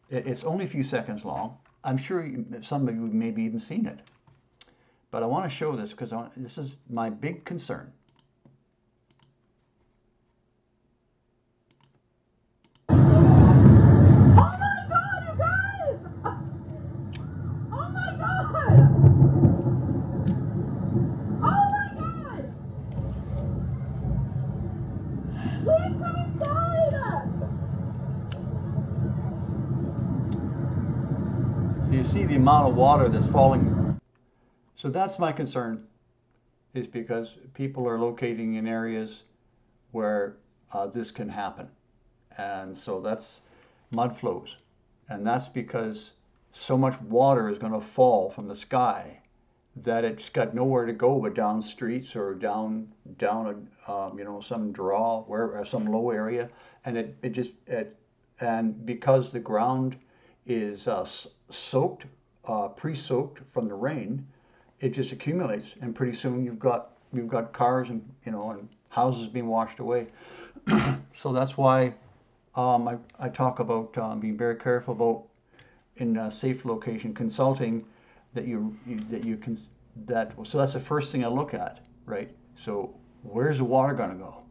It's only a few seconds long. I'm sure some of you maybe even seen it. But I want to show this because this is my big concern. You see the amount of water that's falling. So that's my concern, is because people are locating in areas where this can happen. And so that's mud flows. And that's because so much water is going to fall from the sky that it's got nowhere to go but down streets or down some draw, some low area. And and because the ground is soaked, pre-soaked from the rain, it just accumulates, and pretty soon you've got cars and and houses being washed away. So that's why I talk about being very careful about in a safe location consulting so that's the first thing I look at, right? So where's the water going to go?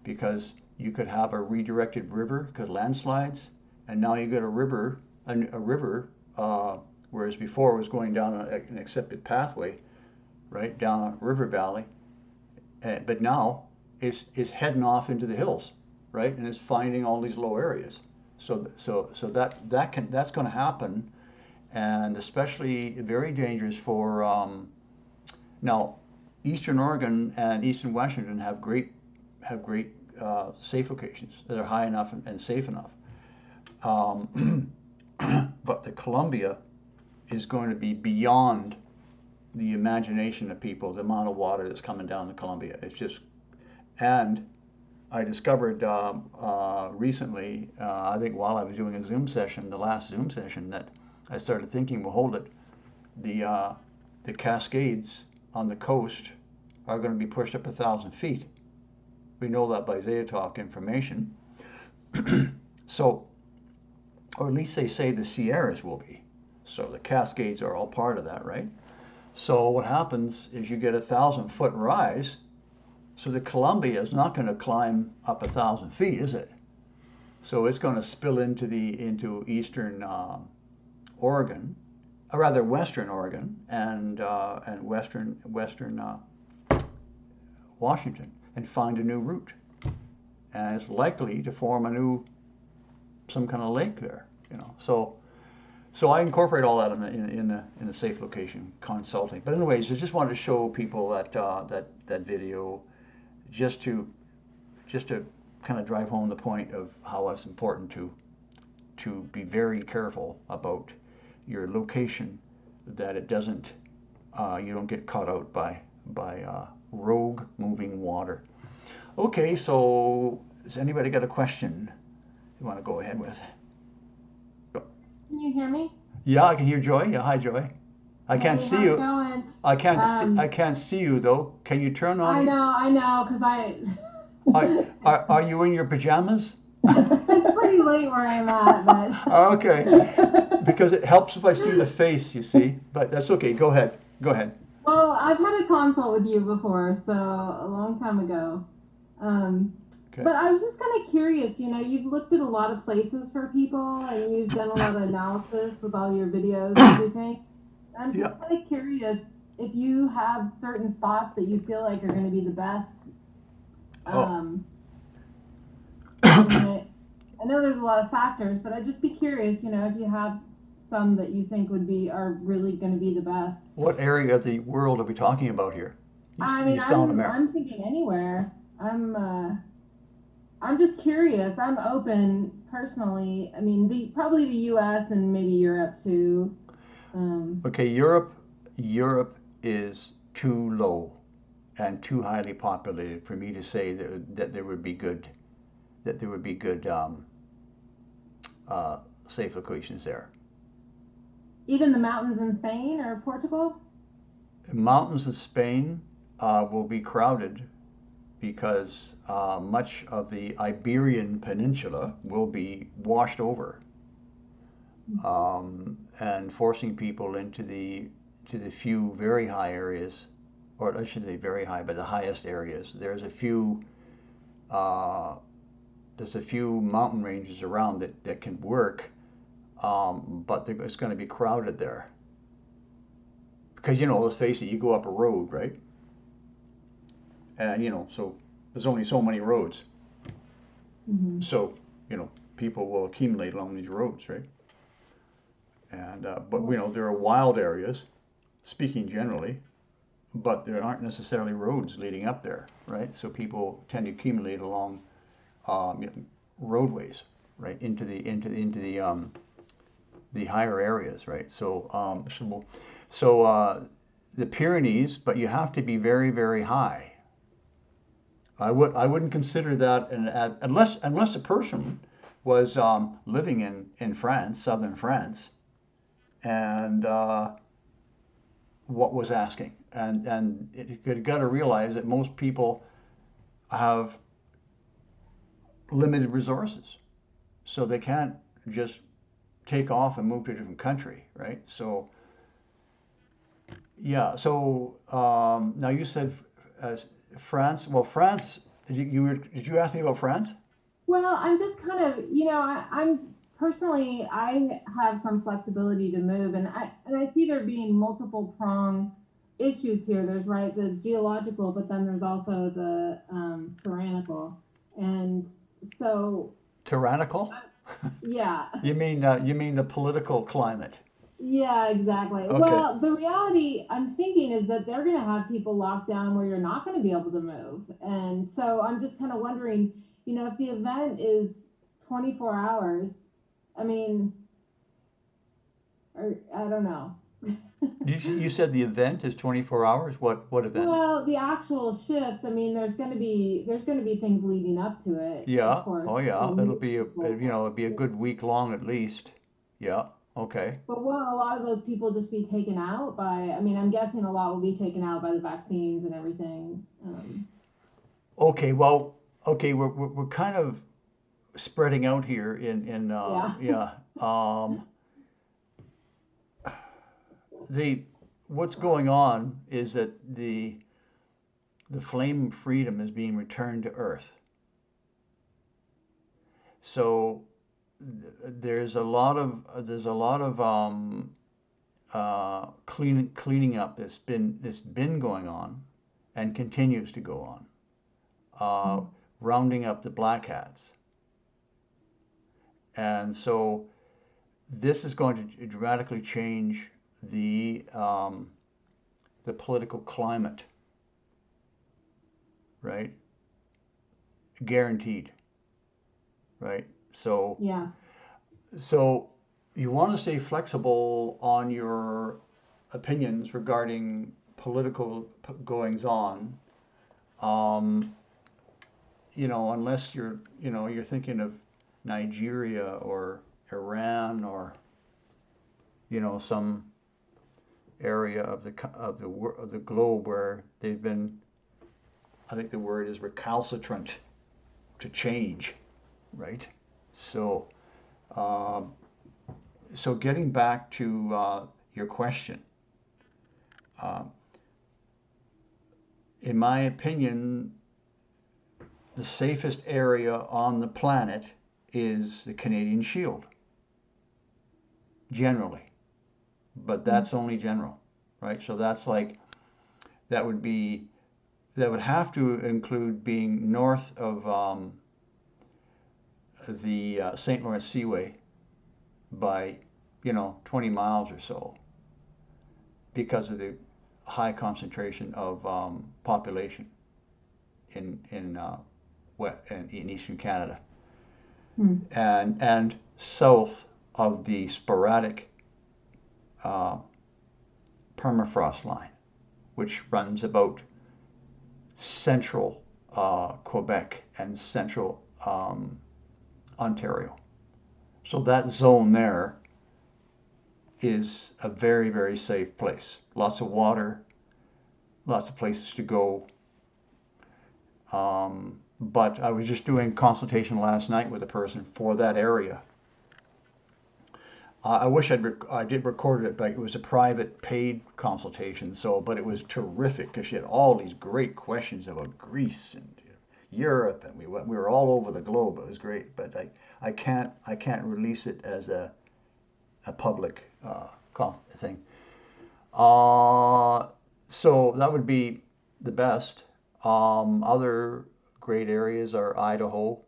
Because you could have a redirected river, because landslides, and now you got a river, whereas before it was going down an accepted pathway, right, down a river valley, but now it's heading off into the hills, right, and it's finding all these low areas. So that's going to happen, and especially very dangerous for now. Eastern Oregon and Eastern Washington have great safe locations that are high enough and safe enough. But the Columbia is going to be beyond the imagination of people, the amount of water that's coming down the Columbia. It's just, and I discovered recently, I think while I was doing a Zoom session, the last Zoom session, that I started thinking, well, hold it, the Cascades on the coast are going to be pushed up 1,000 feet. We know that by Zeotalk information. So, or at least they say the Sierras will be. So the Cascades are all part of that, right? So what happens is you get 1,000-foot rise. So the Columbia is not going to climb up 1,000 feet, is it? So it's going to spill into eastern Oregon, or rather Western Oregon and Western Washington, and find a new route, and it's likely to form some kind of lake there. So I incorporate all that in the safe location consulting. But anyways, I just wanted to show people that video, just to kind of drive home the point of how it's important to be very careful about your location, that it doesn't you don't get caught out by rogue moving water. Okay, so has anybody got a question you want to go ahead with? Can you hear me? Yeah, I can hear Joy. Yeah, hi Joy. I can't Hey, see how's it you. going? I can't see you though. Can you turn on? I know, because Are you in your pajamas? it's pretty late where I'm at, Okay, but because it helps if I see the face, you see. But that's okay. Go ahead. Go ahead. well, I've had a consult with you before, so a long time ago. Um, Okay. but I was just kind of curious. You've looked at a lot of places for people, and you've done a lot of analysis with all your videos and everything. I'm Yeah. just kind of curious if you have certain spots that you feel like are going to be the best. Oh. Um, I mean, I know there's a lot of factors, but I'd just be curious, if you have some that you think are really going to be the best. What area of the world are we talking about here? I You mean, sound I'm American. I'm thinking anywhere. I'm just curious. I'm open personally. I mean, probably the U.S. and maybe Europe too. Um, Okay, Europe is too low and too highly populated for me to say that there would be good uh, safe locations there. Even the mountains in Spain or Portugal. Mountains of Spain will be crowded because much of the Iberian Peninsula will be washed over, and forcing people into the few very high areas, or I shouldn't say very high, but the highest areas. Uh, there's a few mountain ranges around that can work, but it's going to be crowded there. Because, let's face it, you go up a road, right? And, so there's only so many roads. Mm-hmm. So, people will accumulate along these roads, right? And, but, there are wild areas, speaking generally, but there aren't necessarily roads leading up there, right? So people tend to accumulate along roadways, right, into the higher areas, right? So the Pyrenees, but you have to be very, very high. I wouldn't consider that unless a person was living in France, southern France, and what was asking, and you got to realize that most people have limited resources, so they can't just take off and move to a different country, right? So yeah. So now you said uh, France. Well, France. Did you ask me about France? Well, I'm just kind of, I'm personally, I have some flexibility to move, and I see there being multiple prong issues here. There's the geological, but then there's also the tyrannical, and so Tyrannical? yeah, You mean the political climate? yeah, exactly. Okay. Well, the reality I'm thinking is that they're going to have people locked down where you're not going to be able to move, and so I'm just kind of wondering, if the event is 24 hours, I mean, or I don't know. You said the event is 24 hours. What event? Well, the actual shift, I mean, there's going to be things leading up to it, of Yeah. course, Oh to yeah. It'll move be people. it'll be a good week long at least. Yeah. Okay. But won't a lot of those people just be taken out by? I mean, I'm guessing a lot will be taken out by the vaccines and everything. Okay. Well. Okay. We're kind of spreading out here in Yeah. yeah. The What's going on is that the flame of freedom is being returned to Earth. So there's a lot of cleaning up that's been going on and continues to go on, rounding up the black hats. And so this is going to dramatically change the political climate, right? Guaranteed, right? So Yeah. so you want to stay flexible on your opinions regarding political goings on. Um, unless you're thinking of Nigeria or Iran or some area of the globe where they've been, I think the word is recalcitrant to change, right? So, um, so getting back to your question, uh, in my opinion, the safest area on the planet is the Canadian Shield, generally. But that's only general, right? So that would be that would have to include being north of the St. Lawrence Seaway by 20 miles or so because of the high concentration of population in eastern Canada, and south of the sporadic uh, permafrost line, which runs about central Quebec and central Ontario. So that zone there is a very, very safe place. Lots of water, lots of places to go. But I was just doing consultation last night with a person for that area. I wish I did record it, but it was a private paid consultation. But it was terrific because she had all these great questions about Greece and Europe, and we were all over the globe. It was great, but I can't release it as a public thing. So that would be the best. Other great areas are Idaho,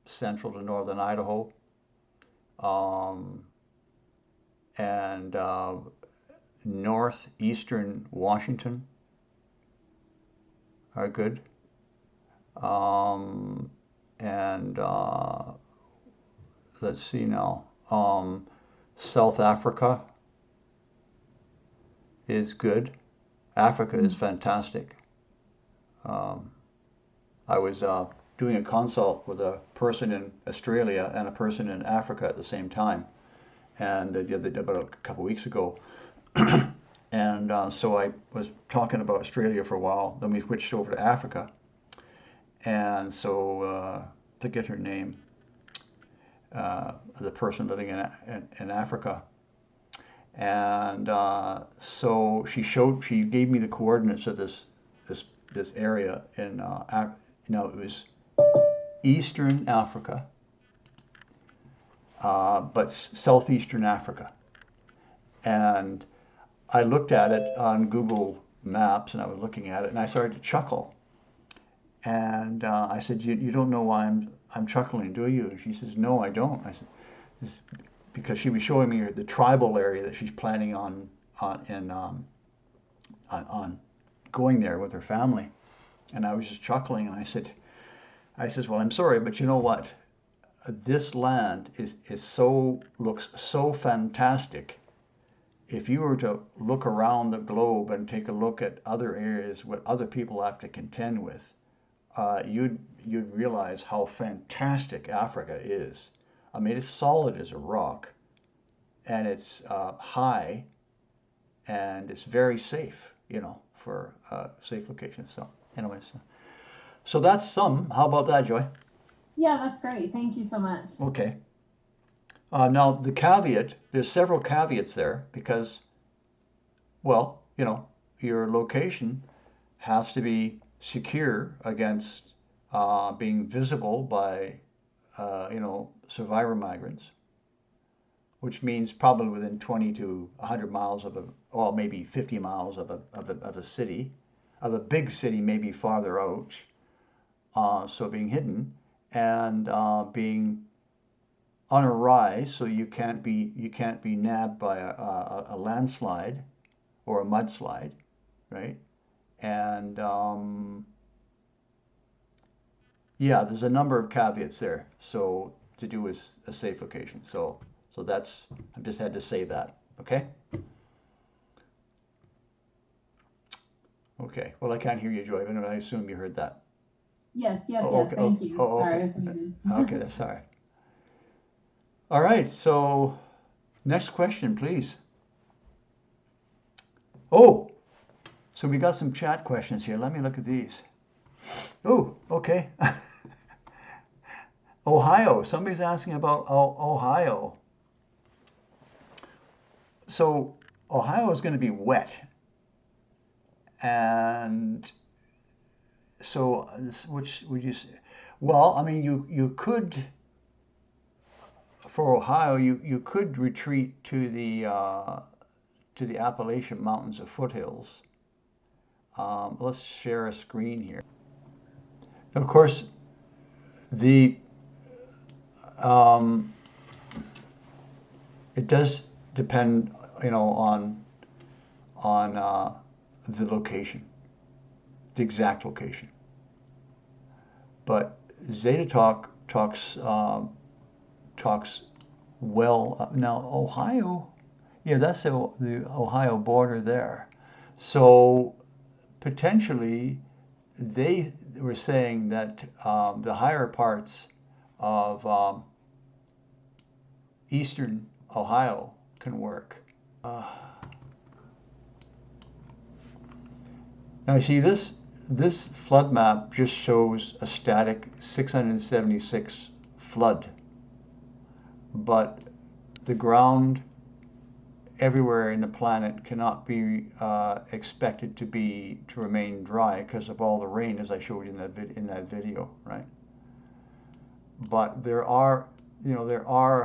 central to northern Idaho, and northeastern Washington are good. And let's see now. South Africa is good. Africa is fantastic. I was doing a consult with a person in Australia and a person in Africa at the same time, and about a couple of weeks ago. And so I was talking about Australia for a while. Then we switched over to Africa, and so forget her name. The person living in Africa, and so she gave me the coordinates of this area in it was Eastern Africa, but southeastern Africa, and I looked at it on Google Maps, and I was looking at it, and I started to chuckle, and I said, "You don't know why I'm chuckling, do you?" And she says, "No, I don't." I said, "This," because she was showing me the tribal area that she's planning on going there with her family, and I was just chuckling, and I said, "Well, I'm sorry, but you know what? This land looks so fantastic. If you were to look around the globe and take a look at other areas what other people have to contend with, you'd realize how fantastic Africa is. I mean, it's solid as a rock, and it's high, and it's very safe, for safe locations." So, anyways, so that's some. How about that, Joy? Yeah, that's great. Thank you so much. Okay. Now the caveat, there's several caveats there because, well, your location has to be secure against being visible by, survivor migrants. which means probably within 20 to 100 miles of a, or maybe 50 miles of a city, of a big city, maybe farther out. So being hidden and being on a rise, so you can't be nabbed by a landslide or a mudslide, right? And yeah, there's a number of caveats there. So to do with a safe location. So that's, I just had to say that. Okay. Okay. Well, I can't hear you, Joy, but I assume you heard that. Yes, Oh, yes. okay. Thank you. Oh, Sorry, I okay. was muted. Okay, that's all right. All right. So next question, please. Oh, so we got some chat questions here. Let me look at these. Oh, okay. Ohio. Somebody's asking about Ohio. So Ohio is going to be wet. And so, which would you say? Well, I mean, you could, for Ohio, you could retreat to the Appalachian Mountains of foothills. Let's share a screen here. Of course, the it does depend, on the location, the exact location. But Zeta talks well. Now Ohio, yeah, that's the Ohio border there. So potentially, they were saying that the higher parts of eastern Ohio can work. Now you see this flood map just shows a static 676 flood, but the ground everywhere in the planet cannot be expected to remain dry because of all the rain, as I showed you in that video, right? But there are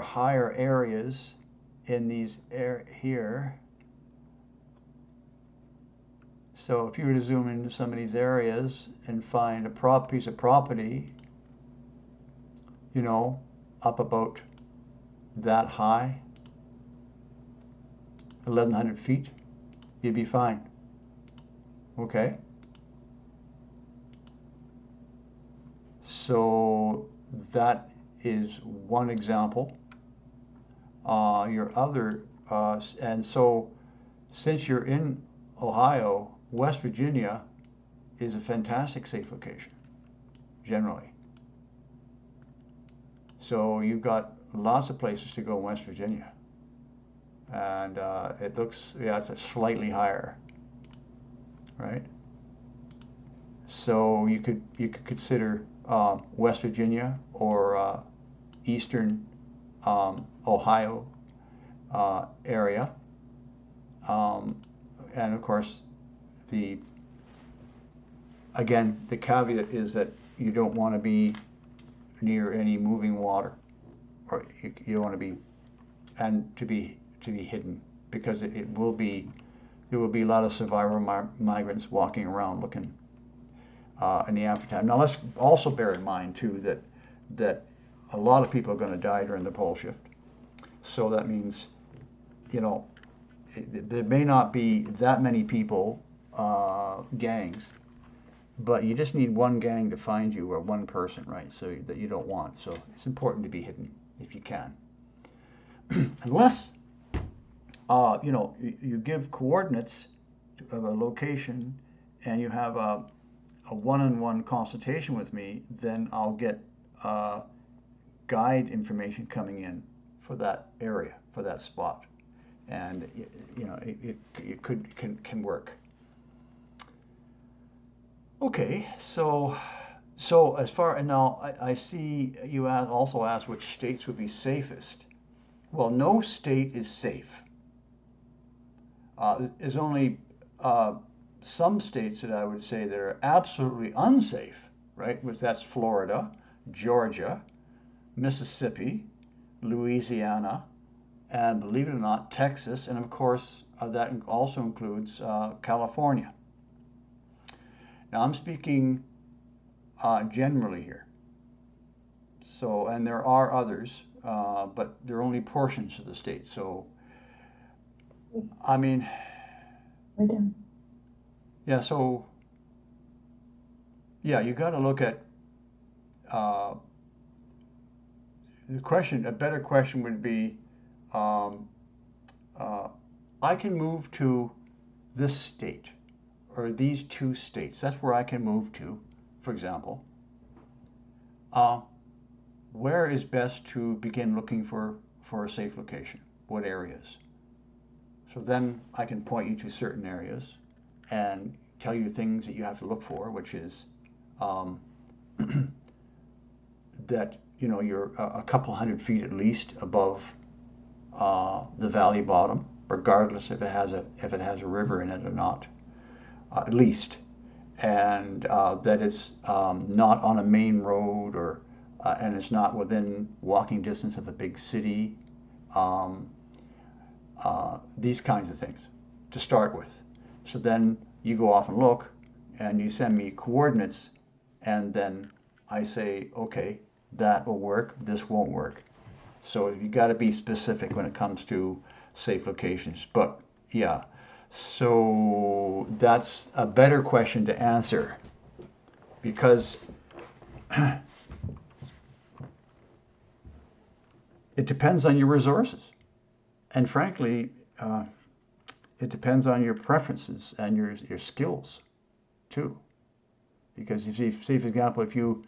higher areas in these here. So if you were to zoom into some of these areas and find a piece of property, up about that high, 1,100 feet, you'd be fine. Okay? So that is one example. And so since you're in Ohio, West Virginia is a fantastic safe location, generally. So you've got lots of places to go in West Virginia. And it looks, it's slightly higher, right? So you could consider West Virginia or eastern Ohio area, and of course the caveat is that you don't want to be near any moving water, or you don't want to be, and to be hidden, because there will be a lot of survivor migrants walking around looking in the aftertime. Now let's also bear in mind too that a lot of people are going to die during the pole shift. So that means, there may not be that many people, gangs, but you just need one gang to find you, or one person, right? So that you don't want. So it's important to be hidden if you can. Unless, you give coordinates of a location and you have a one-on-one consultation with me, then I'll get guide information coming in for that area, for that spot. And it can work. Okay, so as far, and now I see you also asked which states would be safest. Well, no state is safe. There's only some states that I would say that are absolutely unsafe, right? Which that's Florida, Georgia, Mississippi, Louisiana, and believe it or not, Texas, and of course, that also includes California. Now, I'm speaking generally here. So, and there are others, but they're only portions of the state. So, I mean, yeah, so, yeah, you got to look at uh, the question. A better question would be um, uh, I can move to this state or these two states. That's where I can move to, for example. Uh, where is best to begin looking for a safe location? What areas? So then I can point you to certain areas and tell you things that you have to look for, which is um, that you're a couple 100 feet at least above the valley bottom, regardless if it has a river in it or not, at least, and that it's not on a main road and it's not within walking distance of a big city. Um, these kinds of things to start with. So then you go off and look and you send me coordinates, and then I say, okay, that will work, this won't work. So you got to be specific when it comes to safe locations. But yeah, so that's a better question to answer because it depends on your resources. And frankly, it depends on your preferences and your skills too. Because you see, say for example, if you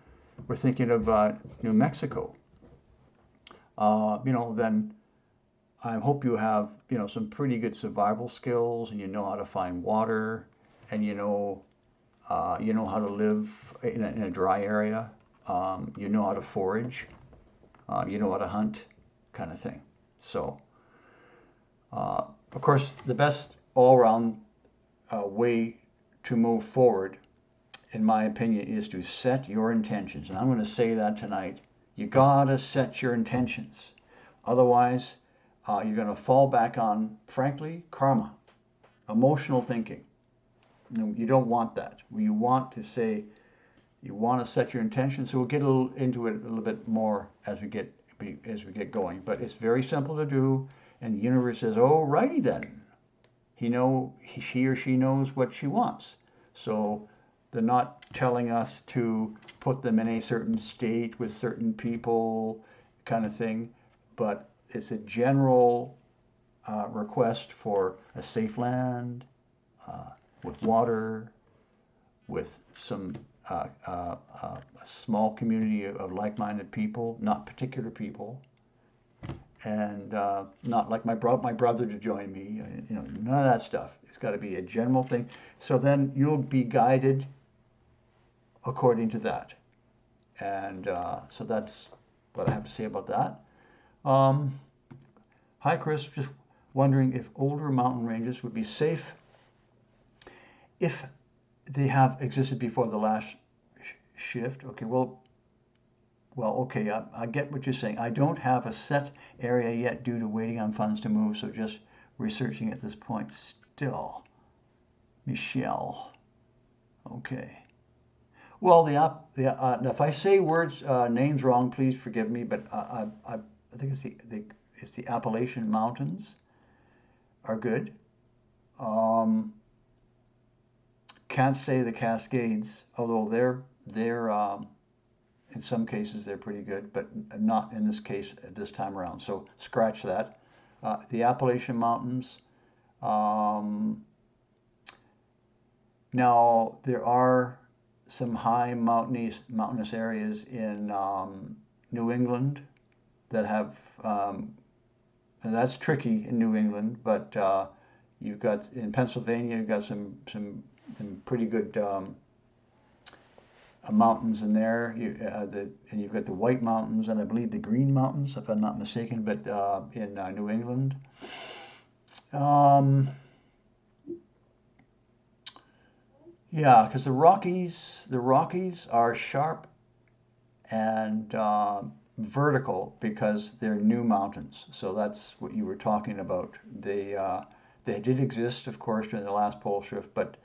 were thinking of New Mexico, then I hope you have some pretty good survival skills, and you know how to find water, and you know how to live in a dry area. You know how to forage. You know how to hunt, kind of thing. So. Of course, the best all-round way to move forward, in my opinion, is to set your intentions. And I'm going to say that tonight. You gotta set your intentions. Otherwise, you're going to fall back on, frankly, karma, emotional thinking. You don't want that. You want to set your intentions. So we'll get into it a little bit more as we get going. But it's very simple to do. And the universe says, "Oh, righty then." He or she knows what she wants. So they're not telling us to put them in a certain state with certain people, kind of thing. But it's a general request for a safe land with water, with some a small community of like-minded people, not particular people. And not like my brother to join me, none of that stuff. It's got to be a general thing. So then you'll be guided according to that. And so that's what I have to say about that. Hi, Chris. Just wondering if older mountain ranges would be safe if they have existed before the last shift. Okay, okay, I get what you're saying. I don't have a set area yet due to waiting on funds to move, so just researching at this point still. Michelle. Okay. Well, if I say names wrong, please forgive me, but I think it's the Appalachian Mountains are good. Can't say the Cascades, although they're in some cases, they're pretty good, but not in this case this time around. So scratch that. The Appalachian Mountains. Now, there are some high mountainous areas in New England that have, and that's tricky in New England, but you've got, in Pennsylvania, you've got some pretty good mountains in there, and you've got the White Mountains and I believe the Green Mountains, if I'm not mistaken, but in New England. Yeah, because the Rockies are sharp and vertical because they're new mountains. So that's what you were talking about. They did exist, of course, during the last pole shift, but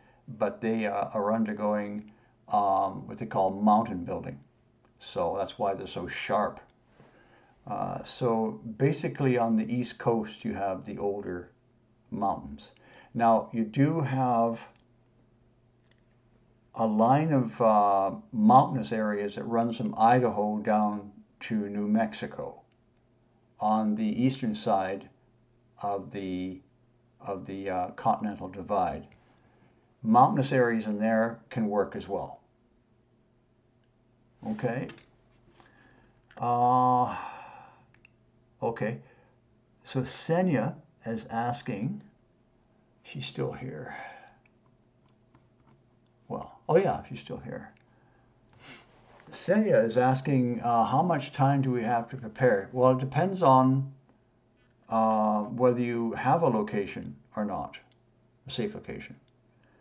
they are undergoing what they call mountain building. So that's why they're so sharp. So basically, on the east coast, you have the older mountains. Now you do have a line of mountainous areas that runs from Idaho down to New Mexico on the eastern side of the continental divide. Mountainous areas in there can work as well. Okay. Okay. So Senya is asking, she's still here. Well, oh yeah, she's still here. Senya is asking, how much time do we have to prepare? Well, it depends on whether you have a location or not, a safe location.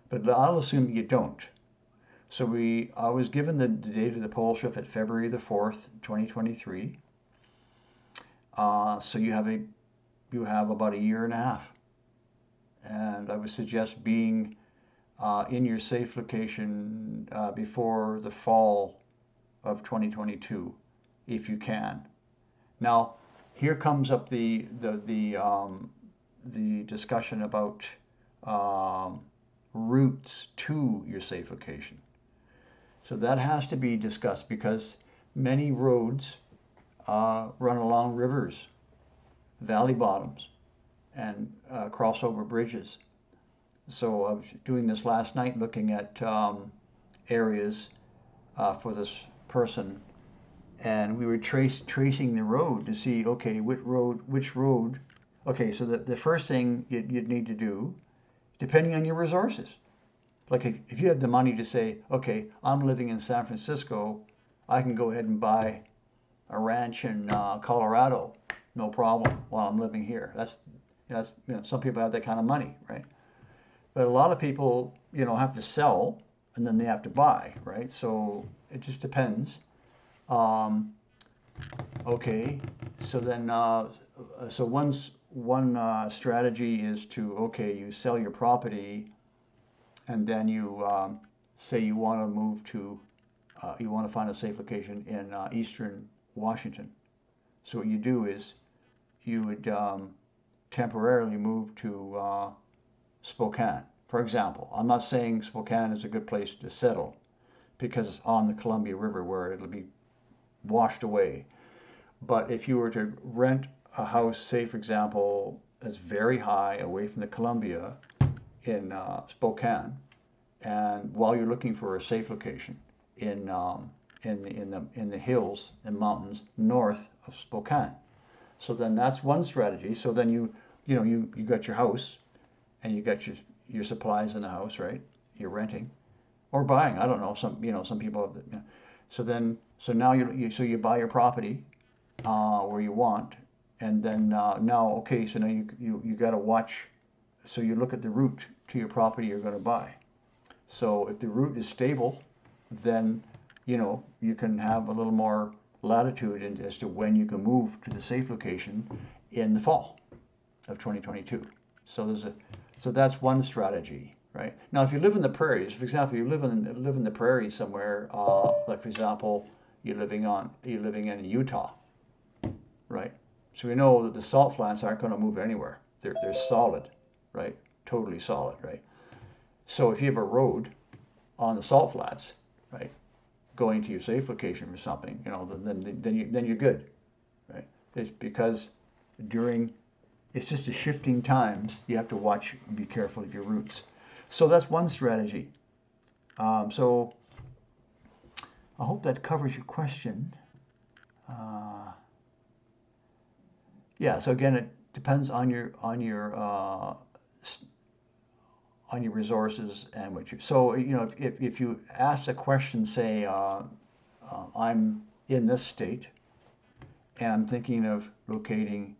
But I'll assume you don't. So I was given the date of the pole shift at February the 4th, 2023. So you have about a year and a half. And I would suggest being in your safe location before the fall of 2022, if you can. Now, here comes up the discussion about routes to your safe location. So that has to be discussed because many roads run along rivers, valley bottoms, and crossover bridges. So I was doing this last night, looking at areas for this person, and we were tracing the road to see, okay, which road. Okay, so the first thing you'd need to do, depending on your resources, like if you have the money to say, okay, I'm living in San Francisco, I can go ahead and buy a ranch in Colorado, no problem, while I'm living here. That's some people have that kind of money, right? But a lot of people, have to sell and then they have to buy, right? So it just depends. Okay, so then, so one strategy is to, you sell your property and then you say you want to move to, you want to find a safe location in eastern Washington. So what you do is you would temporarily move to Spokane. For example, I'm not saying Spokane is a good place to settle because it's on the Columbia River where it'll be washed away. But if you were to rent a house, say for example, that's very high away from the Columbia in Spokane, and while you're looking for a safe location in the hills and mountains north of Spokane, so then that's one strategy. So then you got your house, and you got your supplies in the house, right? You're renting or buying. I don't know. Some people have the. So now you buy your property where you want, and then now you got to watch. So you look at the route to your property you're going to buy. So if the route is stable, then you can have a little more latitude as to when you can move to the safe location in the fall of 2022. So that's one strategy, right? Now, if you live in the prairies, for example, you live in the prairies somewhere, like for example, you're living in Utah, right? So we know that the salt flats aren't going to move anywhere. They're solid, right? Totally solid, right? So if you have a road on the salt flats, right, going to your safe location or something, then you're good, right? It's because it's just a shifting times. You have to watch and be careful of your routes. So that's one strategy. So I hope that covers your question. Yeah. So again, it depends on your resources and what you. So if you ask a question, say I'm in this state and I'm thinking of locating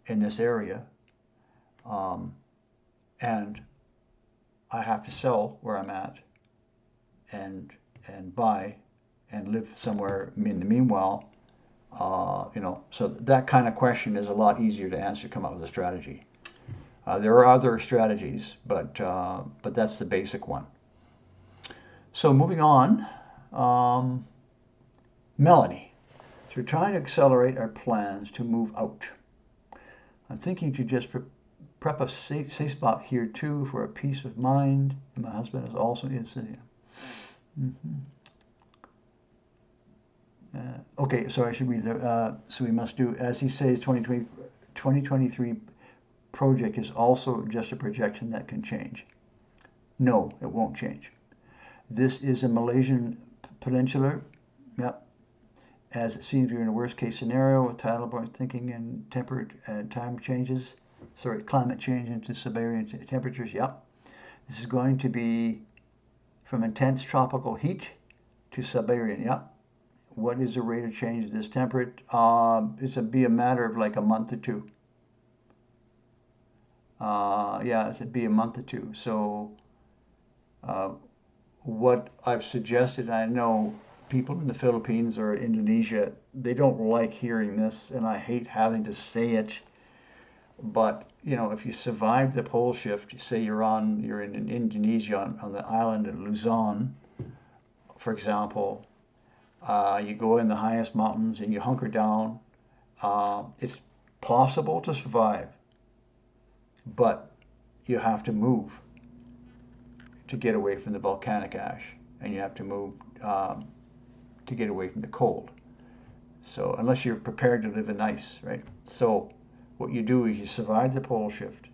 in this area, and I have to sell where I'm at and buy and live somewhere in the meanwhile, So that kind of question is a lot easier to answer, come up with a strategy. There are other strategies, but that's the basic one. So moving on, Melanie. So we're trying to accelerate our plans to move out. I'm thinking to just prep a safe spot here too for a peace of mind. And my husband is also in Sydney. Okay, so I should read it. So we must do, as he says, 2023 project is also just a projection that can change. No, it won't change. This is a Malaysian peninsula. Yep. As it seems we're in a worst case scenario with tidal point thinking and climate change into Siberian temperatures. Yep. This is going to be from intense tropical heat to Siberian. Yep. What is the rate of change of this temperature? It'd be a matter of like a month or two. It'd be a month or two. So what I've suggested, I know people in the Philippines or Indonesia, they don't like hearing this, and I hate having to say it. But if you survive the pole shift, say you're in Indonesia on the island of Luzon, for example, you go in the highest mountains and you hunker down. It's possible to survive, but you have to move to get away from the volcanic ash, and you have to move to get away from the cold. So unless you're prepared to live in ice, right? So what you do is you survive the pole shift,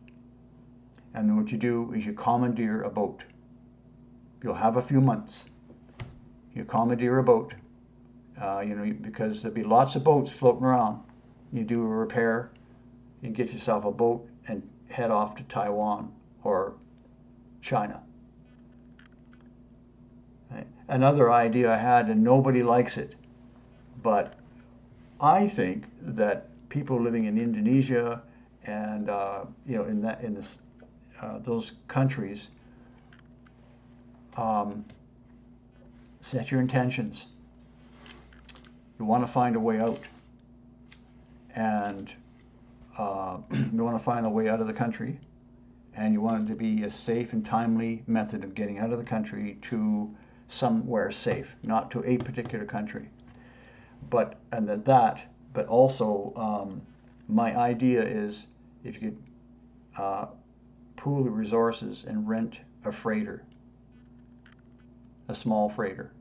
and then what you do is you commandeer a boat. You'll have a few months. You commandeer a boat, because there'll be lots of boats floating around. You do a repair, you get yourself a boat and head off to Taiwan or China. Right? Another idea I had, and nobody likes it, but I think that people living in Indonesia and those countries, set your intentions. You want to find a way out, and you want to find a way out of the country, and you want it to be a safe and timely method of getting out of the country to somewhere safe, not to a particular country. But also my idea is if you could pool the resources and rent a freighter, a small freighter.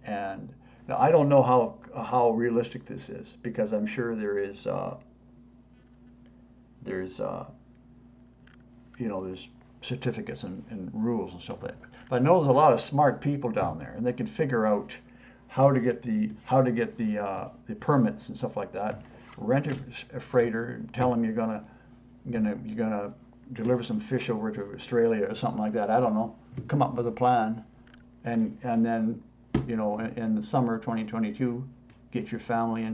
And now I don't know how realistic this is, because I'm sure there's certificates and rules and stuff like that. But I know there's a lot of smart people down there, and they can figure out how to get the permits and stuff like that. Rent a freighter and tell them you're gonna deliver some fish over to Australia or something like that. I don't know. Come up with a plan, and then in the summer of 2022, get your family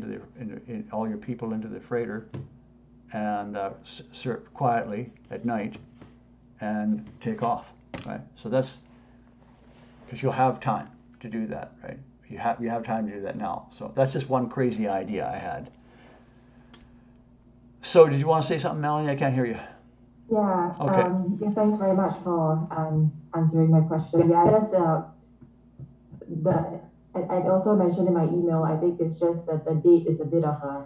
all your people into the freighter, and quietly at night, and take off. Right. So that's because you'll have time to do that. Right. You have time to do that now. So that's just one crazy idea I had. So did you want to say something, Melanie? I can't hear you. Yeah. Okay. Thanks very much for answering my question. Yeah, I also mentioned in my email, I think it's just that the date is a bit of a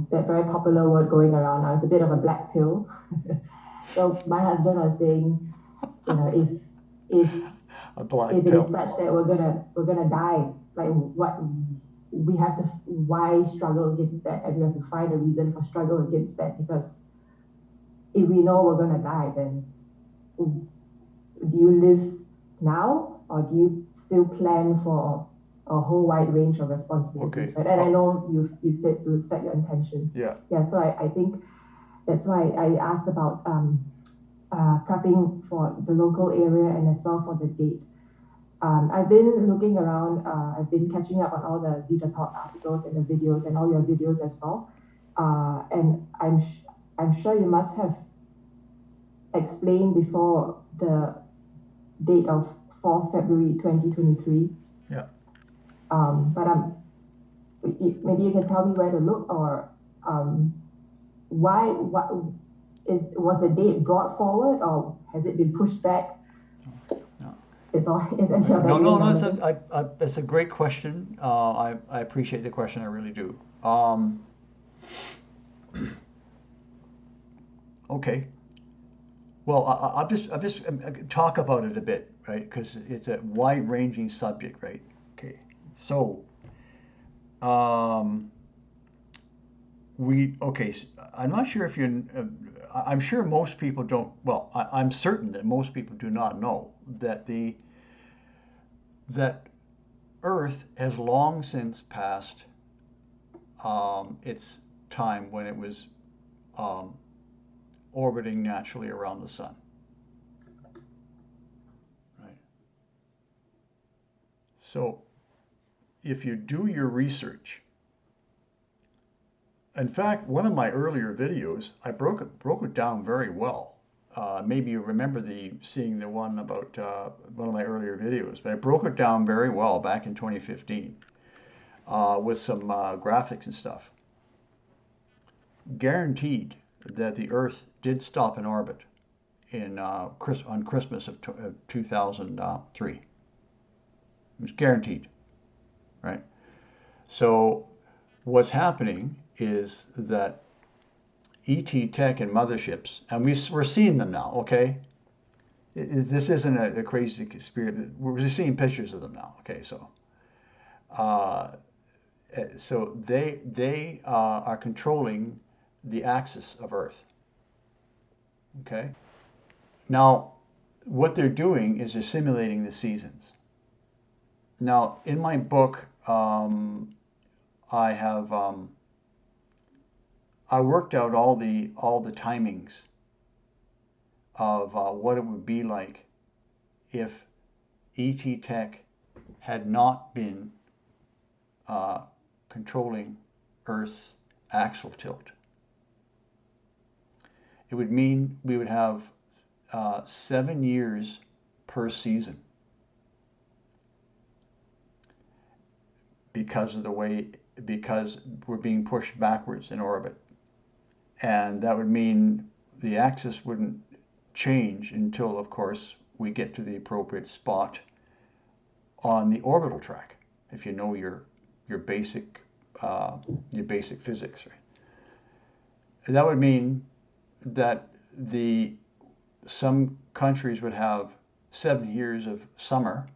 that very popular word going around now. It's a bit of a black pill. So my husband was saying, if A black it pill. is such that we're gonna die, like why struggle against that, and we have to find a reason for struggle against that, because if we know we're gonna die, then do you live now, or do you still plan for a whole wide range of responsibilities? Okay. Right? And I know you said to set your intentions. Yeah. So I think that's why I asked about prepping for the local area and as well for the date. I've been looking around, I've been catching up on all the Zeta Talk articles and the videos and all your videos as well. And I'm sure you must have explained before the date of 4th February 2023. Yeah. But maybe you can tell me where to look, or why? What was the date brought forward, or has it been pushed back? No. Is any of that No, even no, no. relevant? It's a great question. I appreciate the question. I really do. Okay. Well, I'll just talk about it a bit, right? Because it's a wide-ranging subject, right? Okay. So, um, I'm not sure if you. I'm sure most people don't. Well, I'm certain that most people do not know that Earth has long since passed its time when it was um, orbiting naturally around the sun. Right. So if you do your research, in fact, one of my earlier videos, I broke it down very well. Maybe you remember seeing the one about one of my earlier videos, but I broke it down very well back in 2015 with some graphics and stuff. Guaranteed that the Earth did stop in orbit on Christmas of 2003. It was guaranteed, right? So what's happening is that ET tech and motherships, and we're seeing them now, okay? This isn't a crazy conspiracy. We're just seeing pictures of them now, okay? Uh, so they are controlling the axis of Earth, okay? Now, what they're doing is they're simulating the seasons. Now, in my book, I have I worked out all the timings of what it would be like if ET Tech had not been controlling Earth's axial tilt. It would mean we would have 7 years per season because we're being pushed backwards in orbit. And that would mean the axis wouldn't change until, of course, we get to the appropriate spot on the orbital track, if you know your basic physics, right? And that would mean that some countries would have 7 years of summer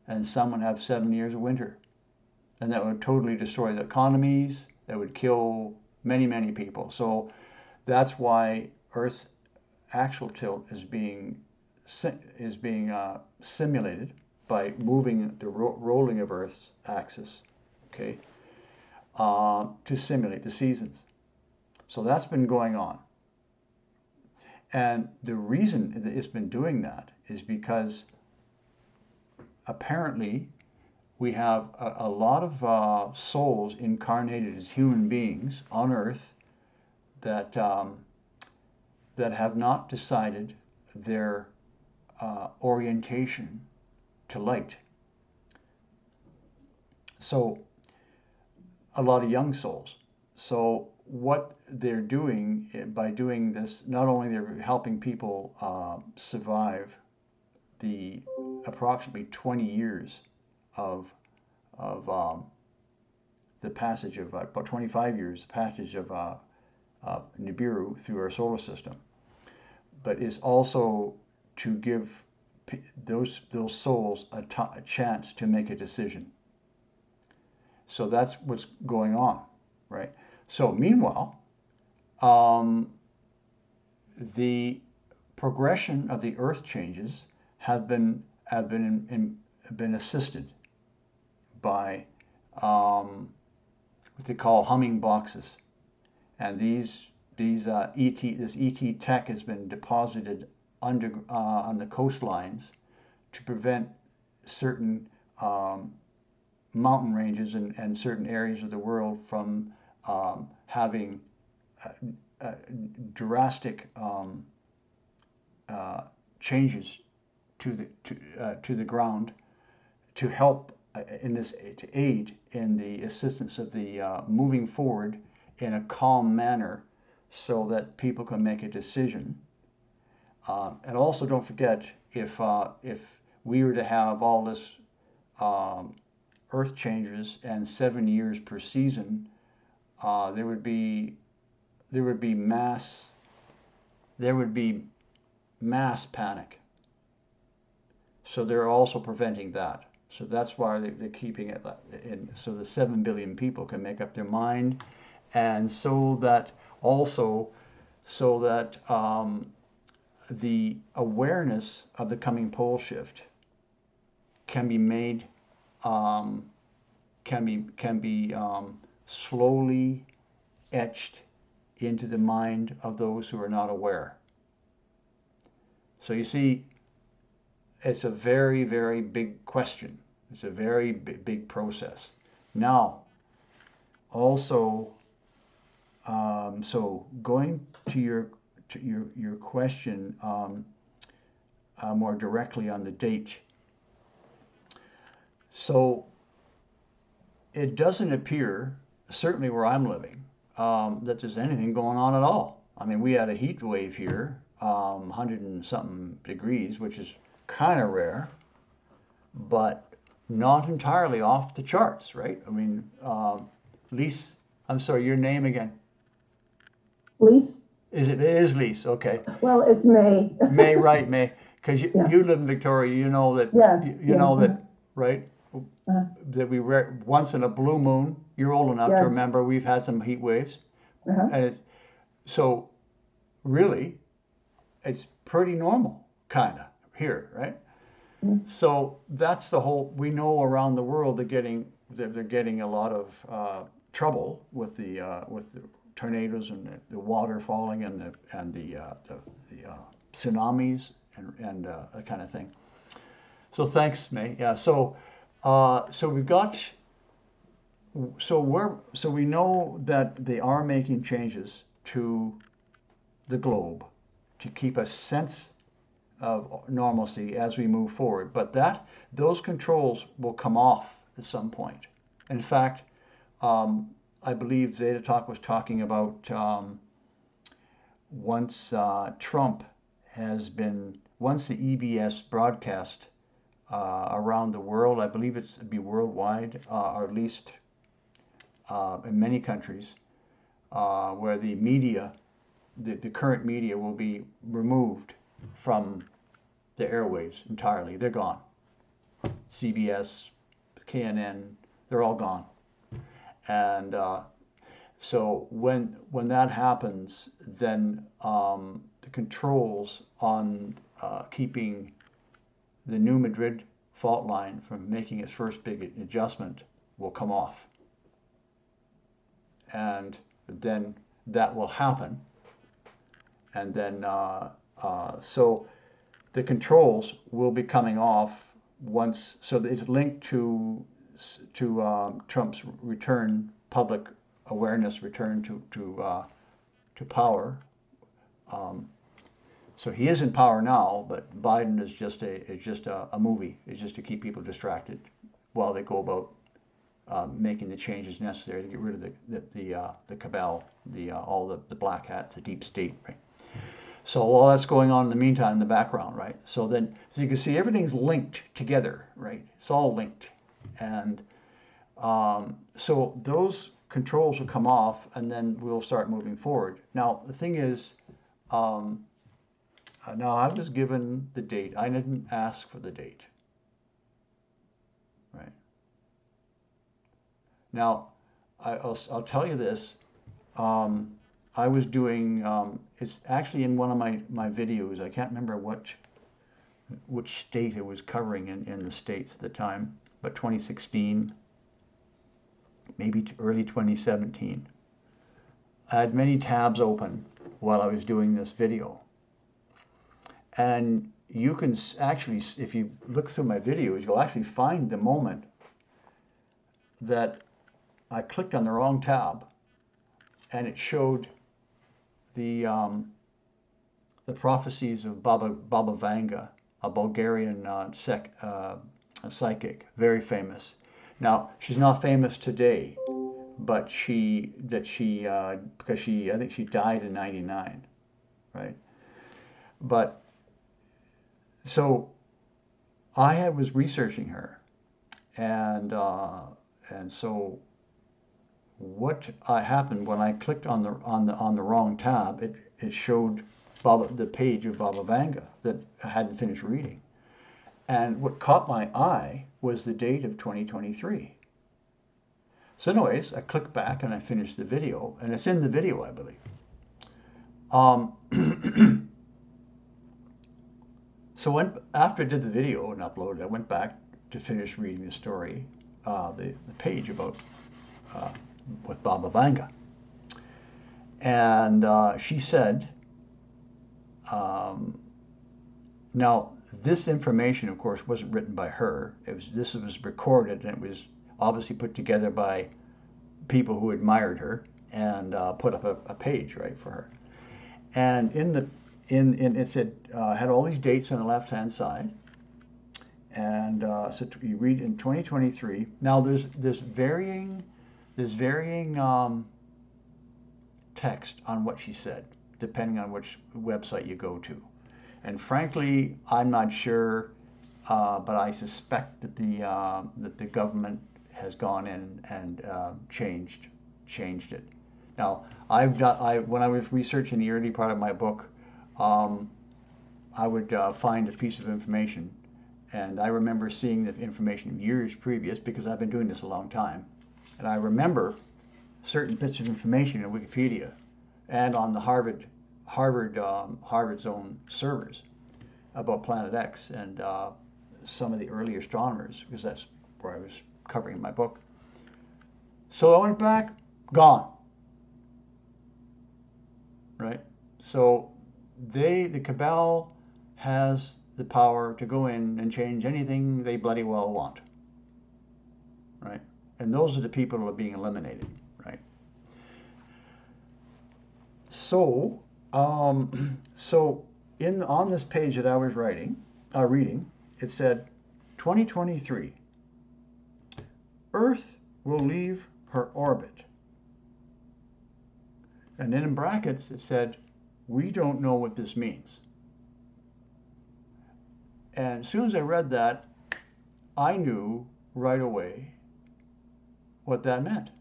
and some would have 7 years of winter. And that would totally destroy the economies. That would kill many, many people. So that's why Earth's axial tilt is being simulated by moving the rolling of Earth's axis, okay, to simulate the seasons. So that's been going on. And the reason that it's been doing that is because apparently we have a lot of souls incarnated as human beings on Earth that have not decided their orientation to light. So a lot of young souls. So what they're doing by doing this, not only they're helping people survive the approximately 20 years of the passage of about 25 years, the passage of Nibiru through our solar system, but is also to give those souls a chance to make a decision. So that's what's going on, right? So meanwhile, the progression of the Earth changes have been assisted by what they call humming boxes, and this ET tech has been deposited on the coastlines to prevent certain mountain ranges and certain areas of the world from having drastic changes to the ground to help to aid in the assistance of the moving forward in a calm manner so that people can make a decision. And also don't forget, if we were to have all this earth changes and 7 years per season, there would be mass panic. So they're also preventing that. So that's why they're keeping it in, so the 7 billion people can make up their mind, and so that the awareness of the coming pole shift can be made, slowly etched into the mind of those who are not aware. So you see, it's a very, very big question. It's a very big process. Now, also, so going to your question more directly on the date. So it doesn't appear, certainly where I'm living, that there's anything going on at all. I mean, we had a heat wave here, 100 and something degrees, which is kind of rare, but not entirely off the charts, right? I mean, Lise, I'm sorry, your name again? Lise? It is Lise, okay. Well, it's May. May, right, May. Because Yeah. you live in Victoria, you know that, Yes, you know yes. that, right? Uh-huh. That once in a blue moon, you're old enough to Yes. remember, we've had some heat waves. Uh-huh. And so really, it's pretty normal, kind of, here, right? Mm. So that's the whole, we know around the world they're getting a lot of trouble with the tornadoes and the water falling and the tsunamis and that kind of thing. So thanks, May. Yeah. So we've got. So we know that they are making changes to the globe to keep a sense of normalcy as we move forward. But those controls will come off at some point. In fact, I believe Zeta Talk was talking about once the EBS broadcast around the world, I believe it'd be worldwide, or at least in many countries, where the media, the current media will be removed from the airwaves entirely. They're gone. CBS, KNN, they're all gone. And so when that happens, then the controls on keeping the New Madrid fault line from making its first big adjustment will come off. And then that will happen. And then, so the controls will be coming off once, so it's linked to Trump's public awareness return to power. So he is in power now, but Biden is just a movie. It's just to keep people distracted while they go about making the changes necessary to get rid of the cabal, all the black hats, the deep state, right? So all that's going on in the meantime in the background, right? So you can see everything's linked together, right? It's all linked, and so those controls will come off, and then we'll start moving forward. Now the thing is, now I was given the date. I didn't ask for the date, right? Now I'll tell you this. I was doing, it's actually in one of my videos. I can't remember which state it was covering in the States at the time, but 2016, maybe early 2017. I had many tabs open while I was doing this video. And you can actually, if you look through my videos, you'll actually find the moment that I clicked on the wrong tab and it showed the prophecies of Baba Vanga, a Bulgarian psychic, very famous. Now, she's not famous today, but because I think she died in 99, right? But so was researching her, and so what happened when I clicked on the wrong tab, it showed the page of Baba Vanga that I hadn't finished reading. And what caught my eye was the date of 2023. So anyways, I clicked back and I finished the video, and it's in the video, I believe. So after I did the video and uploaded, I went back to finish reading the story, the page about with Baba Vanga. And she said, now this information, of course, wasn't written by her. This was recorded, and it was obviously put together by people who admired her and put up a page, right, for her. And it said had all these dates on the left-hand side. And so you read in 2023. Now there's varying text on what she said, depending on which website you go to. And frankly, I'm not sure, but I suspect that the government has gone in and changed it. Now, when I was researching the early part of my book, I would find a piece of information, and I remember seeing the information years previous because I've been doing this a long time, and I remember certain bits of information in Wikipedia and on the Harvard's own servers about Planet X and some of the early astronomers, because that's where I was covering in my book. So I went back, gone. Right? So the cabal has the power to go in and change anything they bloody well want. Right? And those are the people who are being eliminated. Right? So, on this page that I was reading, it said, 2023, Earth will leave her orbit. And then in brackets it said, we don't know what this means. And as soon as I read that, I knew right away what that meant.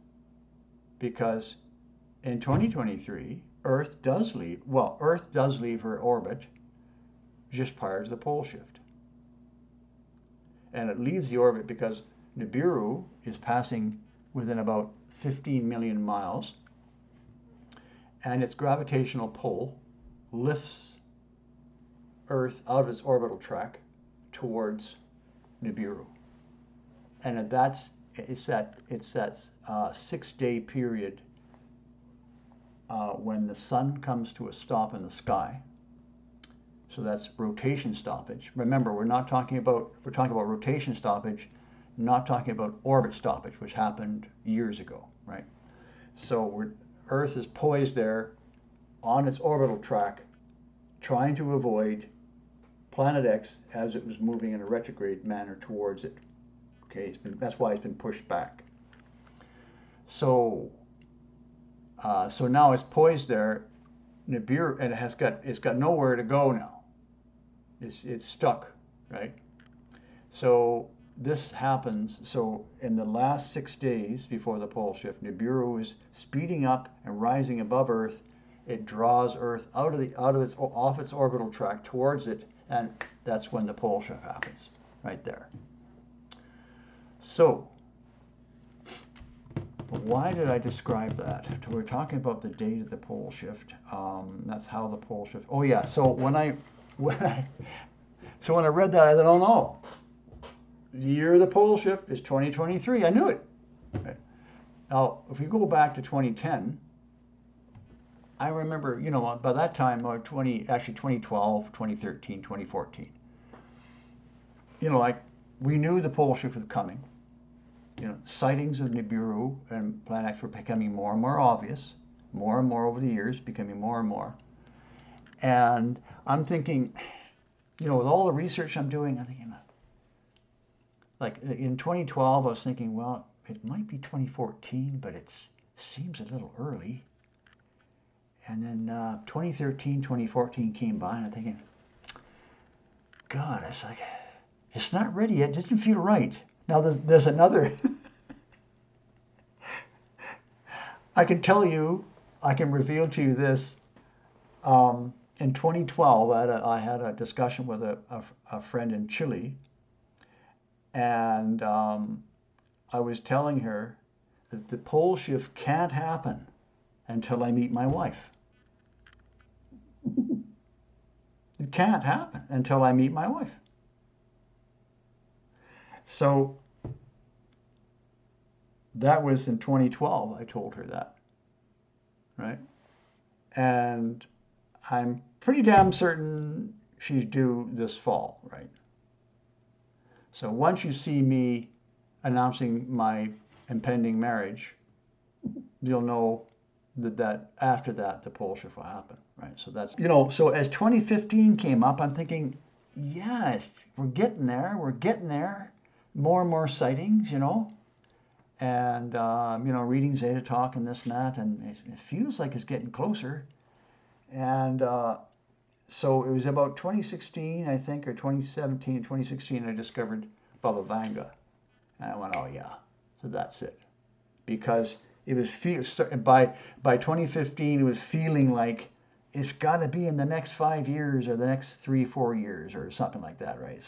Because in 2023, Earth does leave her orbit just prior to the pole shift. And it leaves the orbit because Nibiru is passing within about 15 million miles, and its gravitational pull lifts Earth out of its orbital track towards Nibiru. And it's that 6-day period when the sun comes to a stop in the sky. So that's rotation stoppage. Remember, we're talking about rotation stoppage, not talking about orbit stoppage, which happened years ago, right? So Earth is poised there on its orbital track, trying to avoid Planet X as it was moving in a retrograde manner towards it. Okay, that's why it's been pushed back. So now it's poised there, Nibiru, and it's got nowhere to go now. It's stuck, right? So this happens. So in the last 6 days before the pole shift, Nibiru is speeding up and rising above Earth. It draws Earth off its orbital track towards it, and that's when the pole shift happens, right there. So why did I describe that? We're talking about the date of the pole shift. That's how the pole shift. Oh yeah. So when I read that, I thought, oh no, the year of the pole shift is 2023. I knew it. Okay. Now, if you go back to 2010, I remember, by that time, 2012, 2013, 2014. We knew the pole shift was coming. Sightings of Nibiru and Planet X were becoming more and more obvious, more and more over the years, becoming more and more. And I'm thinking, with all the research I'm doing, I'm thinking, like in 2012, I was thinking, well, it might be 2014, but it seems a little early. And then 2013, 2014 came by, and I'm thinking, God, it's like, it's not ready yet. It doesn't feel right. Now there's another. I can tell you, I can reveal to you this. In 2012, I had a discussion with a friend in Chile, and I was telling her that the pole shift can't happen until I meet my wife. It can't happen until I meet my wife. So that was in 2012, I told her that, right? And I'm pretty damn certain she's due this fall, right? So once you see me announcing my impending marriage, you'll know that after that, the pole shift will happen, right? So that's, so as 2015 came up, I'm thinking, yes, we're getting there. More and more sightings, and, reading Zeta Talk and this and that, and it feels like it's getting closer. And so it was about 2016, I think, or 2017, 2016, I discovered Baba Vanga. And I went, oh yeah, so that's it. Because it was by 2015, it was feeling like it's got to be in the next 5 years or the next 3-4 years or something like that, right?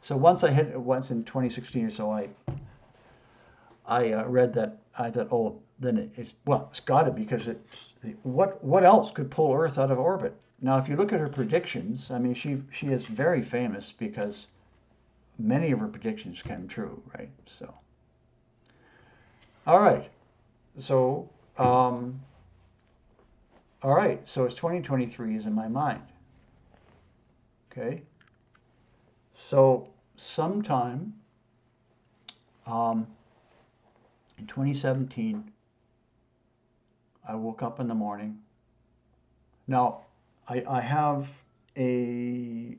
So once in 2016 or so, I read that. I thought, oh, then it's got to, because what else could pull Earth out of orbit? Now, if you look at her predictions, I mean, she is very famous because many of her predictions came true, right? So, all right. So, all right. So it's 2023 is in my mind. Okay. So sometime in 2017, I woke up in the morning. Now, I have a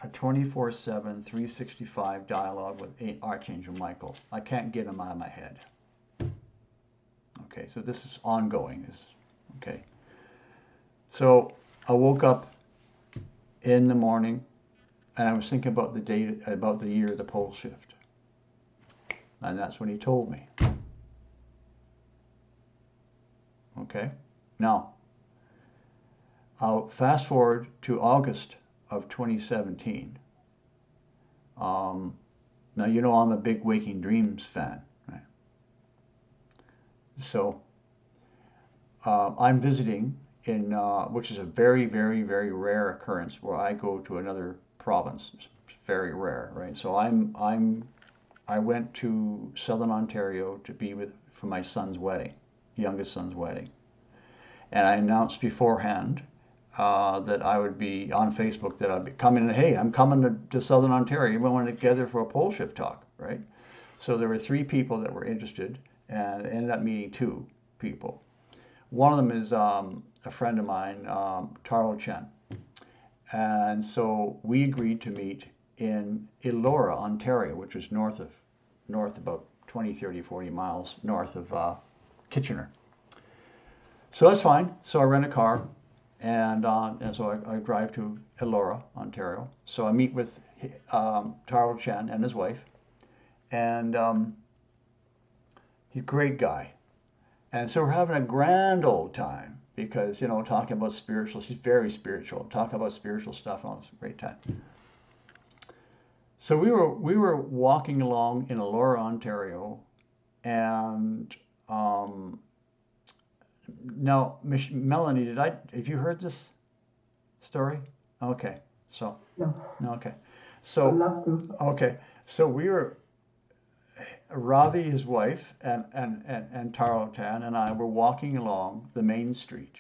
24/7, 365 dialogue with Archangel Michael. I can't get him out of my head. Okay, so this is ongoing. Okay. So I woke up in the morning, and I was thinking about the year of the pole shift, and that's when he told me. Okay. Now, I'll fast forward to August of 2017. Now, I'm a big Waking Dreams fan, right? So I'm visiting in, which is a very, very, very rare occurrence, where I go to another province. It's very rare, right? So I went to Southern Ontario to be for my son's wedding, youngest son's wedding. And I announced beforehand that I would be on Facebook, that I'd be coming. Hey, I'm coming to Southern Ontario. We want to get together for a pole shift talk, right? So there were 3 people that were interested, and ended up meeting 2 people. One of them is a friend of mine, Taro Chen. And so we agreed to meet in Elora, Ontario, which is north about 20, 30, 40 miles north of Kitchener. So that's fine. So I rent a car, and so I drive to Elora, Ontario. So I meet with Taro Chen and his wife, and he's a great guy. And so we're having a grand old time, because, talking about spiritual, she's very spiritual, talking about spiritual stuff, and all this, great time. So we were walking along in Elora, Ontario, and now, Melanie, have you heard this story? Okay, so No, okay, I'd so love to. okay, so we were, Ravi, his wife, and Taro Tan and I were walking along the main street,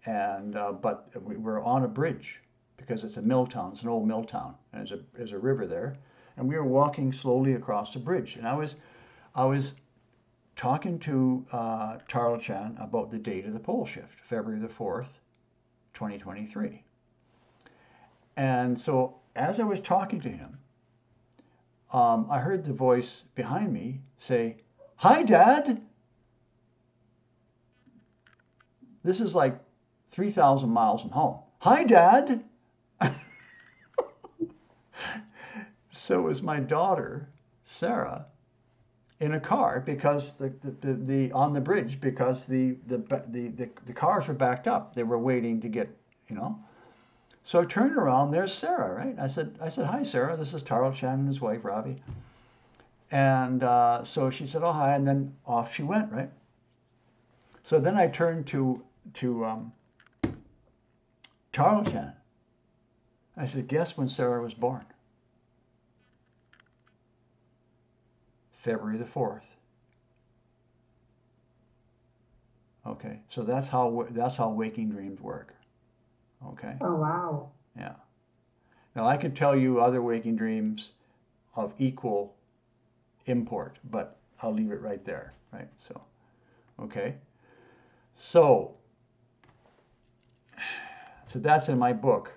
and but we were on a bridge, because it's a mill town. It's an old mill town, and there's a river there, and we were walking slowly across the bridge, and I was talking to Taro Chan about the date of the pole shift, February the 4th, 2023. And so as I was talking to him, I heard the voice behind me say, "Hi, Dad." This is like 3,000 miles from home. "Hi, Dad." So it was my daughter, Sarah, in a car because the on the bridge because the cars were backed up. They were waiting to get, you know. So I turned around. There's Sarah, right? I said, "Hi, Sarah. This is Taro Chan and his wife, Ravi." And so she said, "Oh, hi," and then off she went, right? So then I turned to Taro Chan. I said, "Guess when Sarah was born?" February the 4th. Okay, so that's how waking dreams work. Okay, Oh, wow. yeah. Now I could tell you other waking dreams of equal import, but I'll leave it right there, right? So, okay. So that's in my book.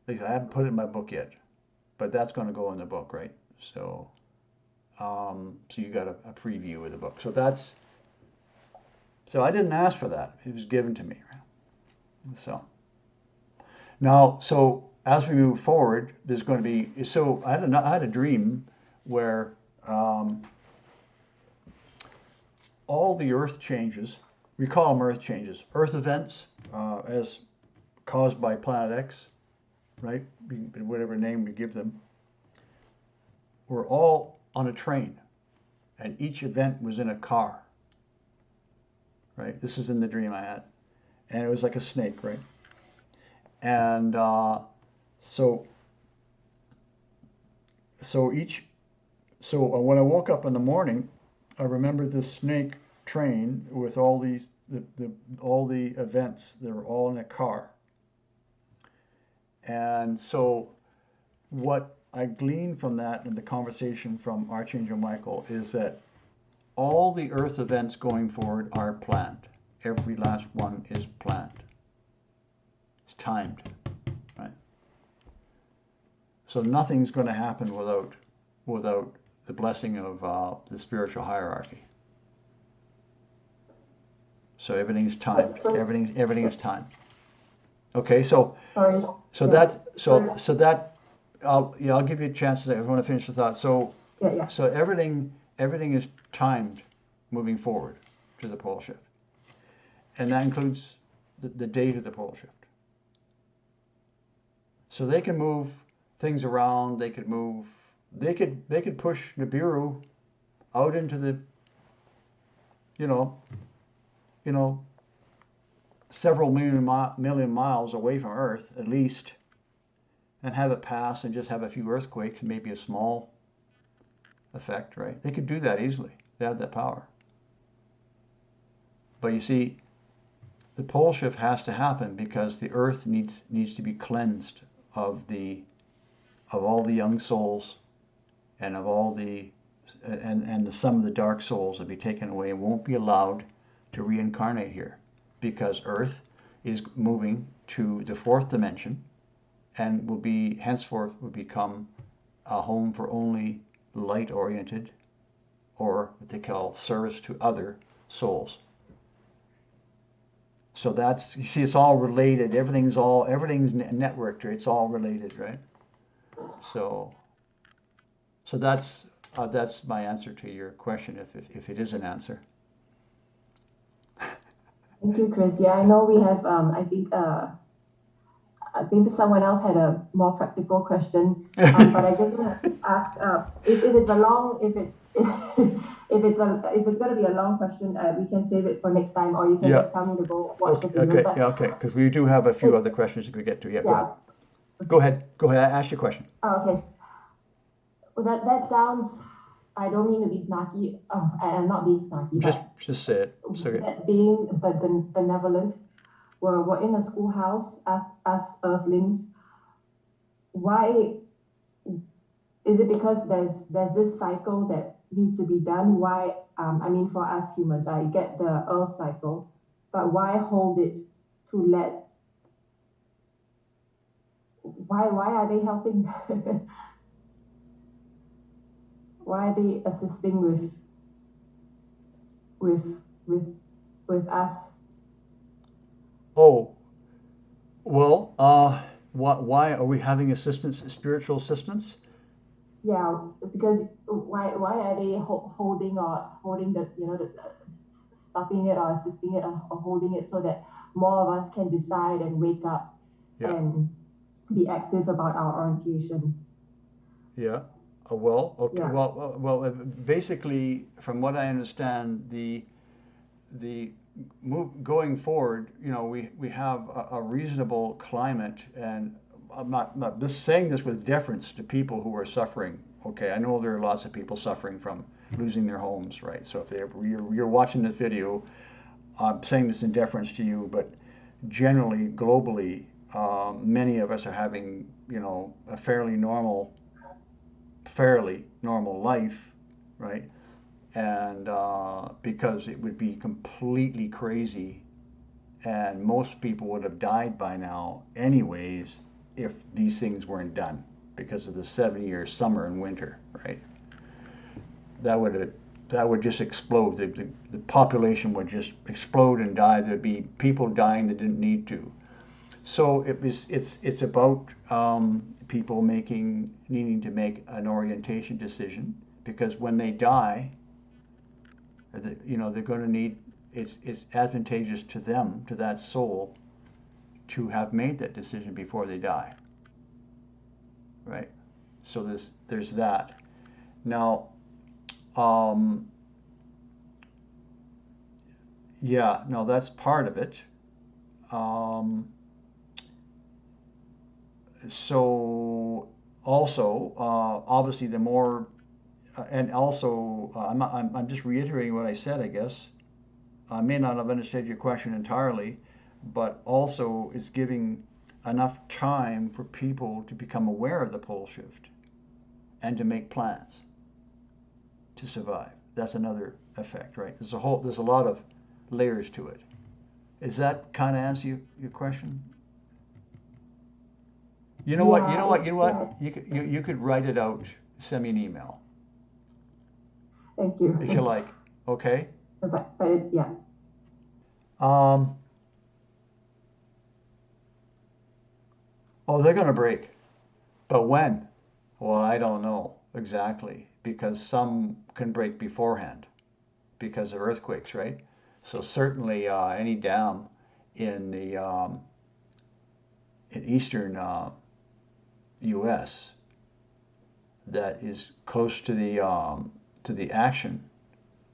At least I haven't put it in my book yet, but that's going to go in the book, right? So, so you got a preview of the book. So I didn't ask for that. It was given to me. Right? So now, so as we move forward, there's going to be. So I had a dream where all the Earth changes. We call them Earth changes, Earth events, as caused by Planet X, right? Whatever name we give them. We're all on a train, and each event was in a car. Right? This is in the dream I had, and it was like a snake, right? And so when I woke up in the morning, I remembered this snake train with all these all the events. They were all in a car, and so what I gleaned from that in the conversation from Archangel Michael is that all the Earth events going forward are planned. Every last one is planned. It's timed, right? So nothing's going to happen without the blessing of the spiritual hierarchy. So everything's timed. Everything is timed. Okay, so Sorry. I'll give you a chance to. I want to finish the thought. So Yeah. so everything is timed moving forward to the pole shift, and that includes the date of the pole shift. So they can move things around. They could push Nibiru out into the you know several million miles away from Earth at least, and have it pass and just have a few earthquakes, maybe a small effect, right? They could do that easily. They have that power. But you see, the pole shift has to happen because the Earth needs to be cleansed of all the young souls and of all the some of the dark souls will be taken away and won't be allowed to reincarnate here, because Earth is moving to the fourth dimension and henceforth will become a home for only light-oriented, or what they call service to other souls. So that's, you see, it's all related. Everything's networked. It's all related, right? So that's my answer to your question, if it is an answer. Thank you, Chris. Yeah, I know we have. I think someone else had a more practical question, but I just want to ask if it is a long, if it's going to be a long question, we can save it for next time, or you can just tell me to go watch the video. Okay, okay, because we do have a few other questions we could get to. Yeah, go ahead. Ask your question. Oh, okay. Well, that sounds. I don't mean to be snarky. Oh, I'm not being snarky. Just say it. Okay. That's being benevolent. We're in a schoolhouse as Earthlings. Why is it because there's this cycle that needs to be done? Why? I mean, for us humans, I get the Earth cycle, but why hold it to let? Why are they helping? why are they assisting with with with us? Oh, well, why are we having assistance, spiritual assistance? Yeah, because why are they holding the stopping it or assisting it or holding it so that more of us can decide and wake up Yeah, and be active about our orientation? yeah. Well, okay. Yeah. Basically, from what I understand, the move going forward, we have a reasonable climate, and I'm not just saying this with deference to people who are suffering. Okay, I know there are lots of people suffering from losing their homes, right? So if you're watching this video, I'm saying this in deference to you, but generally, globally, many of us are having, a fairly normal life, right? And because it would be completely crazy, and most people would have died by now, anyways, if these things weren't done because of the 7 year summer and winter, right? That would just explode. The population would just explode and die. There'd be people dying that didn't need to. So it's about people needing to make an orientation decision, because when they die, they're going to need. It's advantageous to them, to that soul, to have made that decision before they die. Right. So there's that. Now, yeah, no, that's part of it. So also, obviously, the more, and also, I'm just reiterating what I said, I guess. I may not have understood your question entirely, but also it's giving enough time for people to become aware of the pole shift and to make plans to survive. That's another effect, right? There's a lot of layers to it. Does that kind of answer your question? You know what? You know Yeah, what? You know what? yeah. You could write it out. Send me an email Thank you. if you like. Okay. But it's, yeah. Um. Oh, they're gonna break, but when? Well, I don't know exactly, because some can break beforehand because of earthquakes, right? So certainly any dam in the in eastern U.S. that is close to the action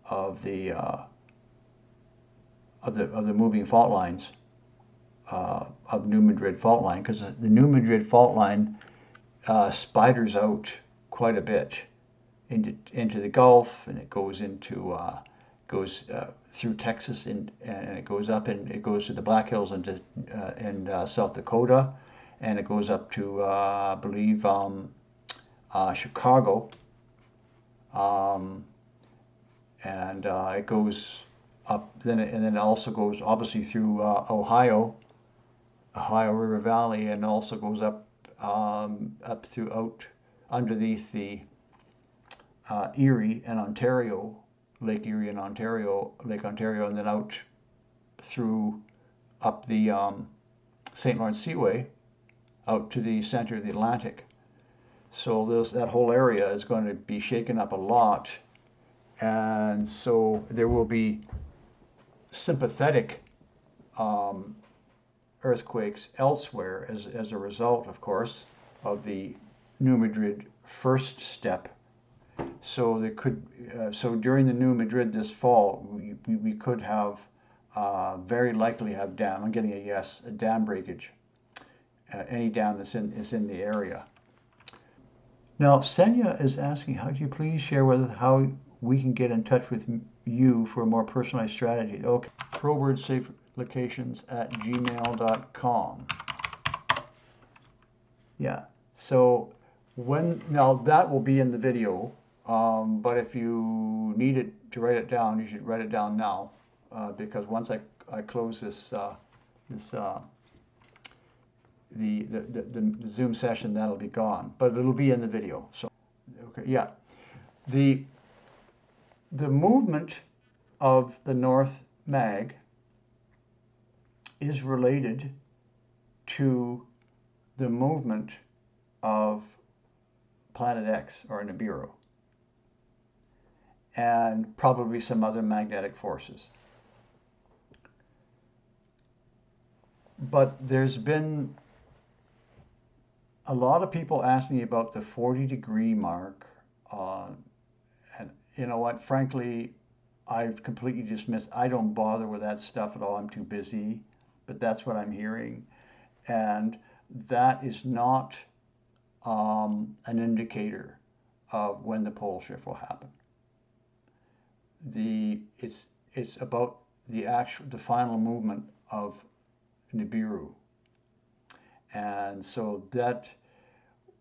of the moving fault lines of New Madrid fault line, because the New Madrid fault line spiders out quite a bit into the Gulf, and it goes through Texas, and it goes up, and it goes to the Black Hills into and South Dakota, and it goes up to I believe Chicago, um, and it goes up and then it also goes obviously through Ohio River Valley, and also goes up up through out underneath the Erie and Ontario, Lake Erie and Lake Ontario, and then out through up the St. Lawrence Seaway out to the center of the Atlantic. So that whole area is going to be shaken up a lot, and so there will be sympathetic earthquakes elsewhere as a result, of course, of the New Madrid first step. So so during the New Madrid this fall, we could have very likely have dam. I'm getting a yes, a dam breakage. Any dam that's in the area. Now, Senya is asking, how do you please share how we can get in touch with you for a more personalized strategy? Okay, prowordsafelocations@gmail.com. Yeah, so now that will be in the video, but if you need it to write it down, you should write it down now, because once I close the Zoom session, that'll be gone, but it'll be in the video. So, okay, yeah. The movement of the North Mag is related to the movement of Planet X or Nibiru, and probably some other magnetic forces. But there's been a lot of people asking me about the 40-degree mark, and you know what, frankly, I've completely dismissed. I don't bother with that stuff at all. I'm too busy, but that's what I'm hearing. And that is not an indicator of when the pole shift will happen. It's about the final movement of Nibiru. And so that,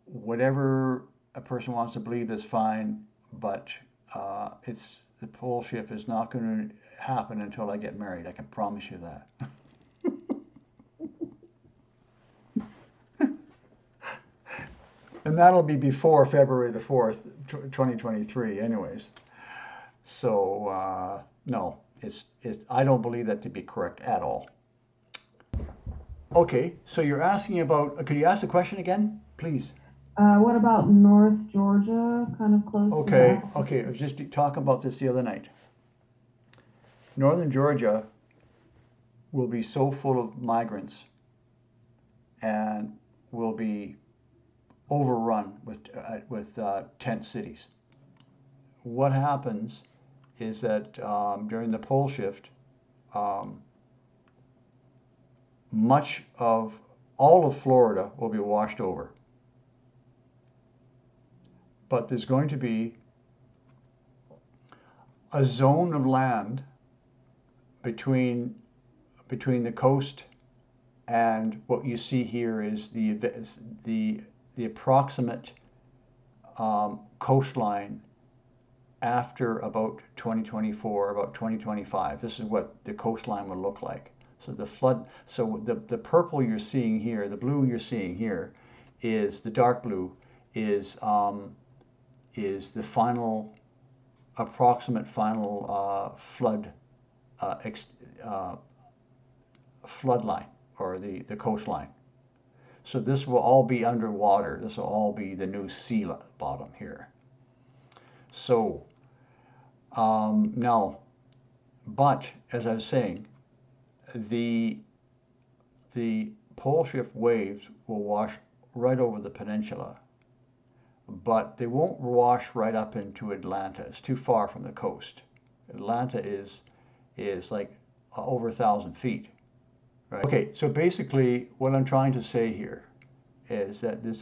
whatever a person wants to believe is fine, but the pole shift is not going to happen until I get married. I can promise you that. And that'll be before February the 4th, 2023 anyways. So, no, I don't believe that to be correct at all. Okay, so you're asking about, could you ask the question again, please? What about North Georgia, kind of close to that? Okay, I was just talking about this the other night. Northern Georgia will be so full of migrants and will be overrun with tent cities. What happens is that during the pole shift, much of all of Florida will be washed over. But there's going to be a zone of land between the coast and what you see here is the approximate coastline after about 2024, about 2025. This is what the coastline will look like. So the purple you're seeing here, the blue you're seeing here, is the dark blue is the final approximate final floodline or the coastline. So this will all be underwater. This will all be the new sea bottom here. So now, but as I was saying, the pole shift waves will wash right over the peninsula, but they won't wash right up into Atlanta. It's too far from the coast. Atlanta is like over 1,000 feet. Right? Okay, so basically what I'm trying to say here is that I'm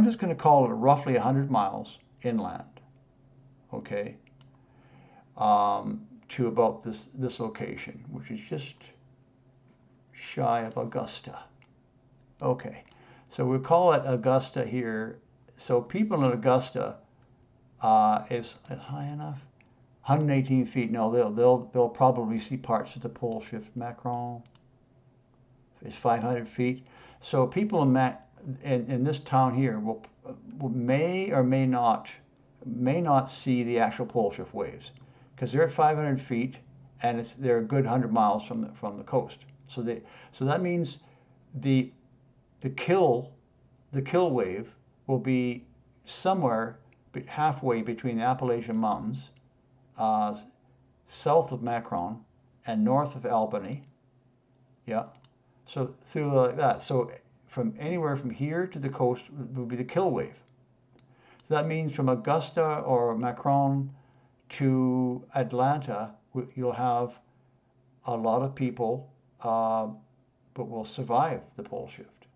just going to call it roughly 100 miles inland, okay, to about this location, which is just shy of Augusta. Okay, so we'll call it Augusta here. So people in Augusta is it high enough? 118 feet. No, they'll probably see parts of the pole shift. Macron is 500 feet. So people in this town here may or may not see the actual pole shift waves because they're at 500 feet and they're a good 100 miles from the coast. So that means the kill wave will be somewhere halfway between the Appalachian Mountains, south of Macron and north of Albany. Yeah, so through like that. So from anywhere from here to the coast would be the kill wave. So that means from Augusta or Macron to Atlanta, you'll have a lot of people, but will survive the pole shift.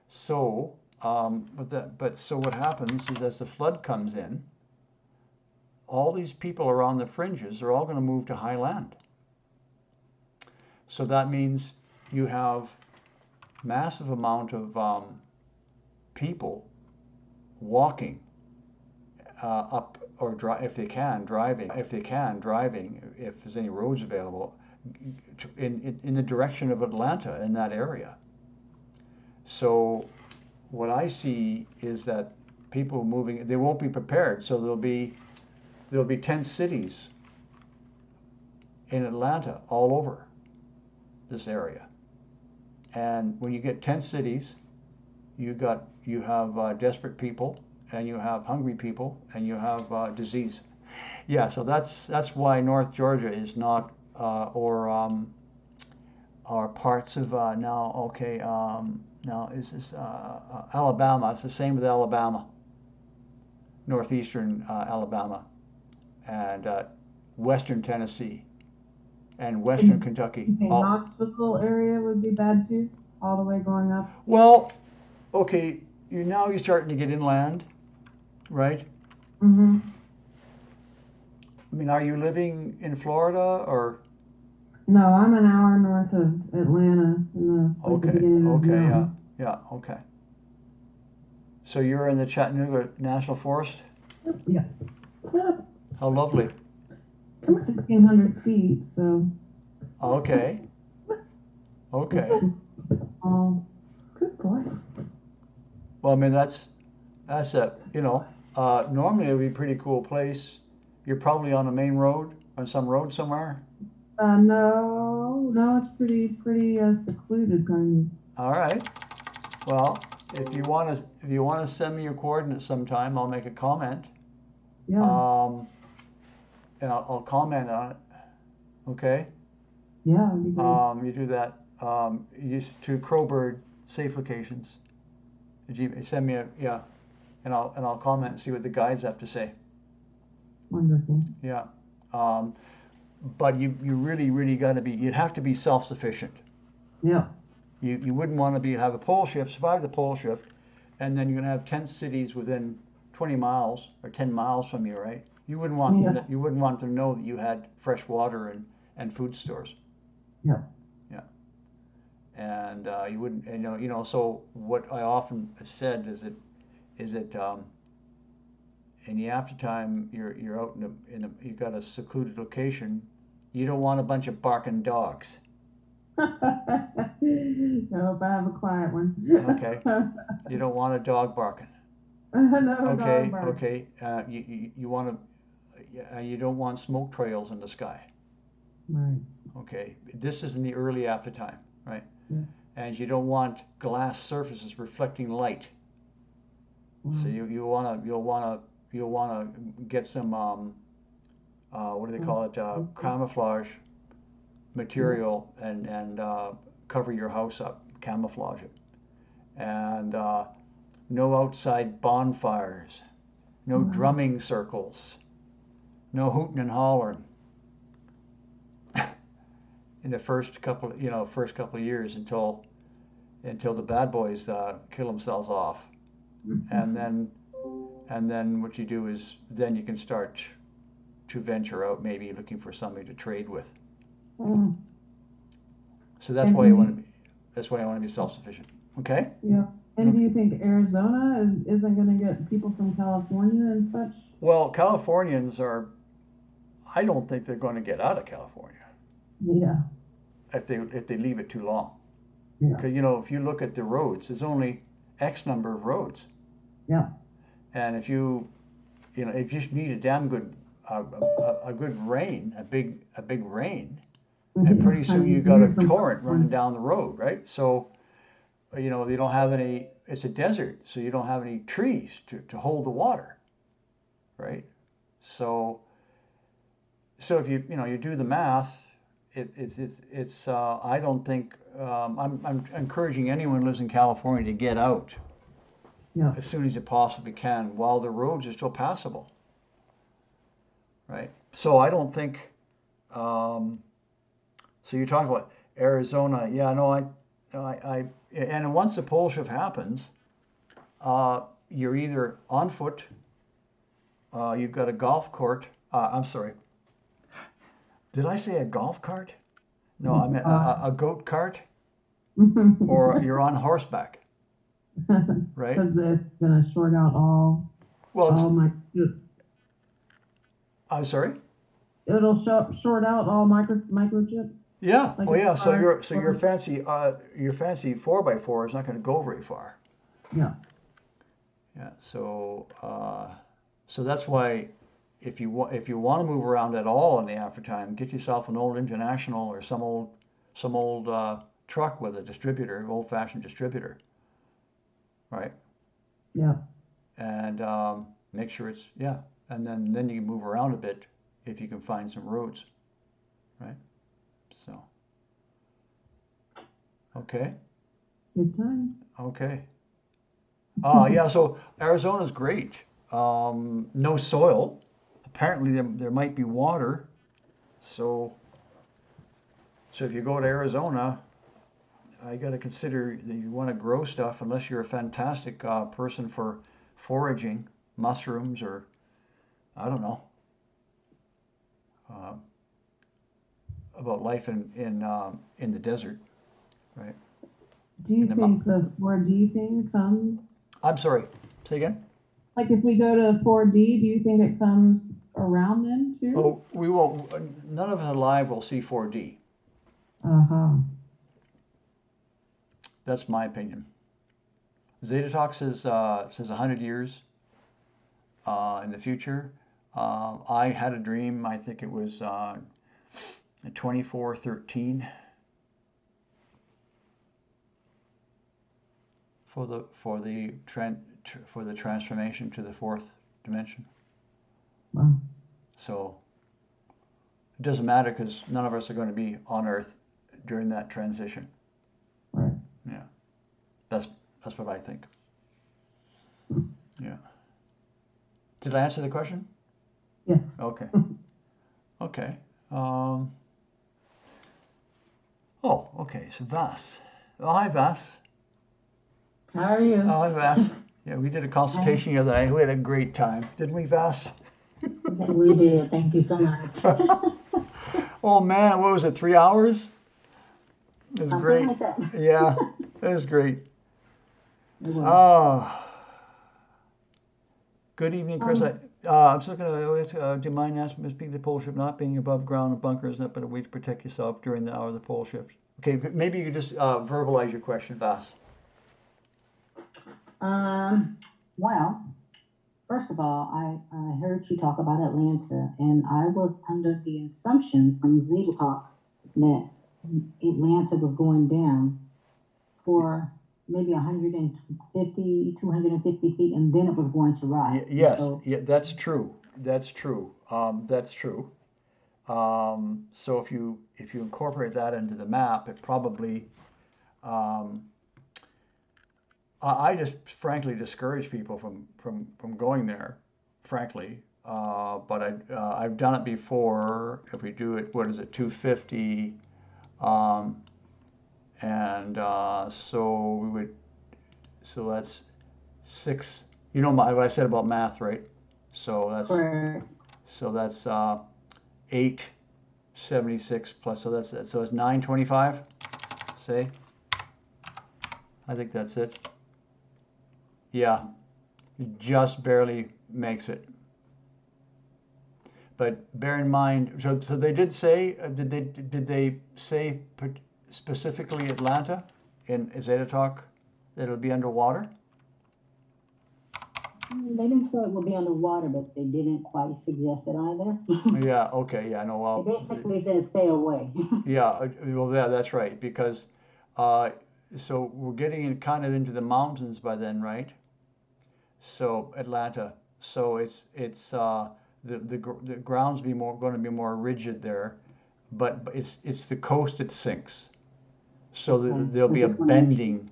So, so what happens is as the flood comes in, all these people around the fringes are all going to move to high land. So that means you have massive amount of people walking up or if they can driving if there's any roads available in the direction of Atlanta in that area. So what I see is that people moving. They won't be prepared, so there'll be tent cities in Atlanta all over this area. And when you get tent cities, you have desperate people, and you have hungry people, and you have disease. Yeah, so that's why North Georgia is not, or parts of now. Okay, now is this Alabama? It's the same with Alabama, northeastern Alabama, and western Tennessee, and western Kentucky. You think Knoxville area would be bad too, all the way going up? Well, okay, you're starting to get inland, right? Mm-hmm. I mean, are you living in Florida or? No, I'm an hour north of Atlanta in the, like the beginning of the mountain. Yeah, okay. So you're in the Chattanooga National Forest? Yeah. How lovely. It's 1,500 feet, so. Okay. Okay. Good boy. Well, I mean, that's normally it would be a pretty cool place. You're probably on a main road, on some road somewhere? No, it's pretty secluded kind All right. Well, if you want to send me your coordinates sometime, I'll make a comment. of. Yeah. And I'll comment on it. Okay. Yeah, it'd be great. You do that. Used to Crowbird Safe Locations. Did you send me and I'll comment and see what the guides have to say. Wonderful. Yeah. But you really got to be. You'd have to be self-sufficient. Yeah. You wouldn't want to have a pole shift, survive the pole shift, and then you're gonna have tent cities within 20 miles or 10 miles from you, right? You wouldn't want to know that you had fresh water and food stores. Yeah. Yeah. And you wouldn't, So what I often said is that in the aftertime you're out you've got a secluded location. You don't want a bunch of barking dogs. I hope I have a quiet one. Okay. You don't want a dog barking. No, Okay. dog bark. Okay. You want to. You don't want smoke trails in the sky. Right. Okay. This is in the early aftertime, right? Yeah. And you don't want glass surfaces reflecting light. So you'll want to get some what do they call it, camouflage material and cover your house up, camouflage it, and no outside bonfires, no drumming circles, no hooting and hollering in the first couple of years until the bad boys kill themselves off. And then what you do is then you can start to venture out, maybe looking for somebody to trade with. So that's why you want to be self-sufficient. Okay? Yeah. And do you think Arizona isn't going to get people from California and such? Well, Californians I don't think they're going to get out of California. Yeah. If they leave it too long. Yeah. Because if you look at the roads, there's only X number of roads. Yeah. And if you just need a damn good a good rain, a big rain, and pretty soon you got a torrent running down the road, right? So they don't have any. It's a desert, so you don't have any trees to hold the water, right? So if you do the math, it's I don't think I'm encouraging anyone who lives in California to get out. Yeah. As soon as you possibly can, while the roads are still passable. Right. So I don't think. So you're talking about Arizona. Yeah. No. I. And once the pole shift happens, you're either on foot. You've got a golf court. I'm sorry. Did I say a golf cart? No, I meant a goat cart. Or you're on horseback. Right? Because it's going to short out all microchips. I'm sorry? It'll short out all microchips. Yeah. Like Yeah. So your or- fancy 4x4 is not going to go very far. Yeah. Yeah, so so that's why if you want to move around at all in the after time, get yourself an old International or some old truck with a distributor, old-fashioned distributor, right? Yeah. And make sure it's and then you can move around a bit if you can find some roads, right? So okay. Good times. Okay. Yeah, so Arizona's great. No soil. Apparently there might be water. So if you go to Arizona, I got to consider that you want to grow stuff unless you're a fantastic person for foraging mushrooms or I don't know uh, about life in the desert, right? Do you think the 4D thing comes? I'm sorry. Say again. Like if we go to 4D, do you think it comes around then too? Oh, we will. None of us alive will see 4D. Uh-huh. That's my opinion. Zeta says 100 years in the future. I had a dream. I think it was 2413 for the transformation to the fourth dimension. Wow. So it doesn't matter because none of us are going to be on Earth during that transition. Right. Yeah, that's what I think. Yeah. Did I answer the question? Yes. Okay. Okay. Okay. So Vas. Oh, hi, Vas. How are you? Oh, hi, Vas. Yeah, we did a consultation the other night. We had a great time, didn't we, Vas? We did. Thank you so much. Oh man, what was it? 3 hours? It was Something great. like that. Yeah, it was great. It was. Oh, good evening, Chris. I'm just going to do you mind asking me to speak the pole shift not being above ground in bunkers, not but a way to protect yourself during the hour of the pole shift? Okay, maybe you could just verbalize your question, Vas. Well, first of all, I heard you talk about Atlanta, and I was under the assumption from Zeta Talk that Atlanta was going down for maybe 150, 250 feet, and then it was going to rise. Yes, So, yeah, that's true. That's true. That's true. So if you incorporate that into the map, it probably I just frankly discourage people from going there, frankly. But I've done it before. If we do it, what is it, 250? And so we would. So that's 6. You know what I said about math, right? So that's for 876 plus. So it's 925. Say. I think that's it. Yeah, just barely makes it. But bear in mind, so they did say, did they say specifically Atlanta in Zeta Talk that it'll be underwater? they didn't say it would be underwater, but they didn't quite suggest it either. Yeah. Okay. Yeah. No. Well. They basically said stay away. Yeah. Well, yeah. That's right. Because, so we're getting in kind of into the mountains by then, right? So Atlanta. So it's the ground's going to be more rigid there, but it's the coast that sinks. So there'll be a bending.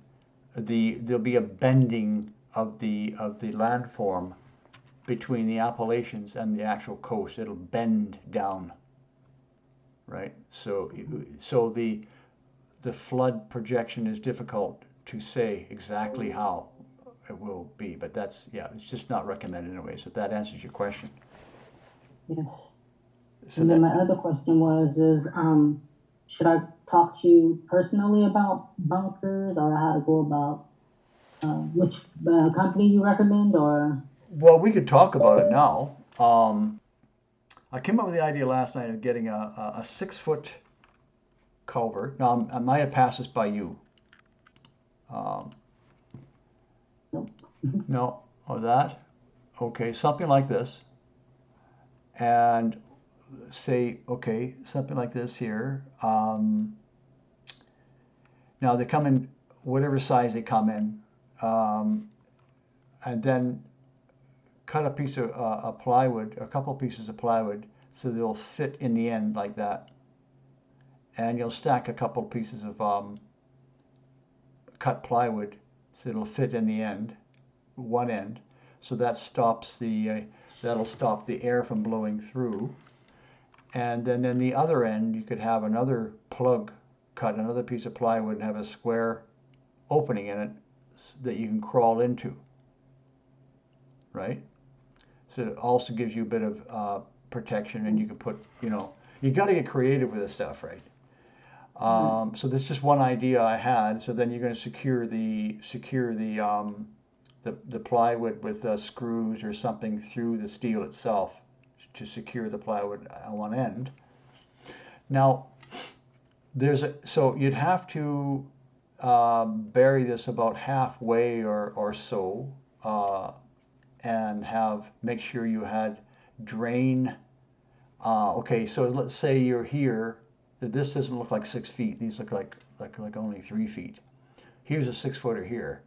There'll be a bending of the landform between the Appalachians and the actual coast. It'll bend down. Right. So the flood projection is difficult to say exactly how it will be, but it's just not recommended anyway. So if that answers your question. Yes. So and then my other question was, should I talk to you personally about bunkers or how to go about which company you recommend or? Well, we could talk about it now. I came up with the idea last night of getting a 6-foot culvert. Now, I might have passed this by you. Nope. No? or that. Okay, something like this. And say, okay, something like this here. Now they come in whatever size they come in. And then cut a piece of plywood, a couple pieces of plywood, so they'll fit in the end like that. And you'll stack a couple pieces of cut plywood, so it'll fit in the end, one end. So that stops the that'll stop the air from blowing through. And then in the other end, you could have another plug, cut another piece of plywood and have a square opening in it that you can crawl into. Right? So it also gives you a bit of protection, and you can put, you got to get creative with this stuff, right? So that's just one idea I had. So then you're going to secure the plywood with screws or something through the steel itself to secure the plywood on one end. Now, so you'd have to bury this about halfway or so. And make sure you had drain. Okay, so let's say you're here. This doesn't look like 6 feet. These look like only 3 feet. Here's a 6-footer here.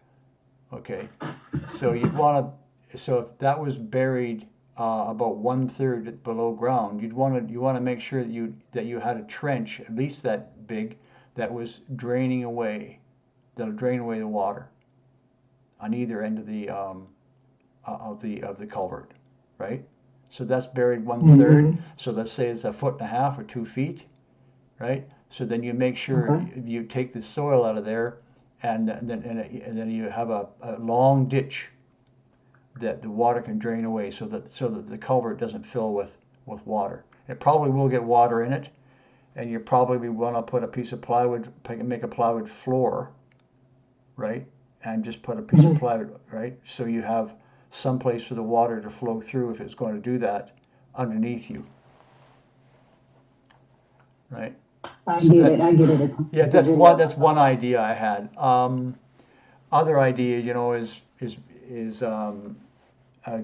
Okay, so you'd want to. So if that was buried about 1/3 below ground, you want to make sure that you had a trench at least that big that was draining away. That'll drain away the water on either end of the culvert, right? So that's buried 1/3. So let's say it's 1.5 feet or 2 feet, right? So then you make sure you take the soil out of there, and then you have a long ditch that the water can drain away, so that the culvert doesn't fill with water. It probably will get water in it, and you probably want to put a piece of plywood, make a plywood floor, right? And just put a piece of plywood, right? So you have some place for the water to flow through if it's going to do that underneath you, right? I get it. Yeah, that's one idea I had. Other idea, is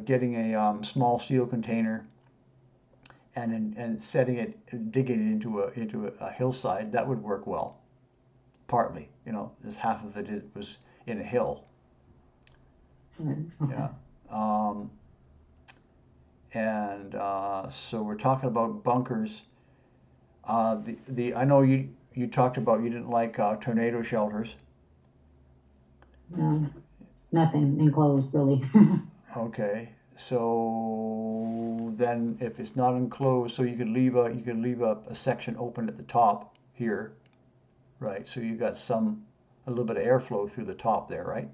getting a small steel container and setting it, digging it into a hillside. That would work well. Partly, as half of it was in a hill. Yeah. So we're talking about bunkers. I know you talked about you didn't like tornado shelters. No, nothing enclosed really. Okay, so then if it's not enclosed, so you could leave a section open at the top here, right? So you got a little bit of airflow through the top there, right?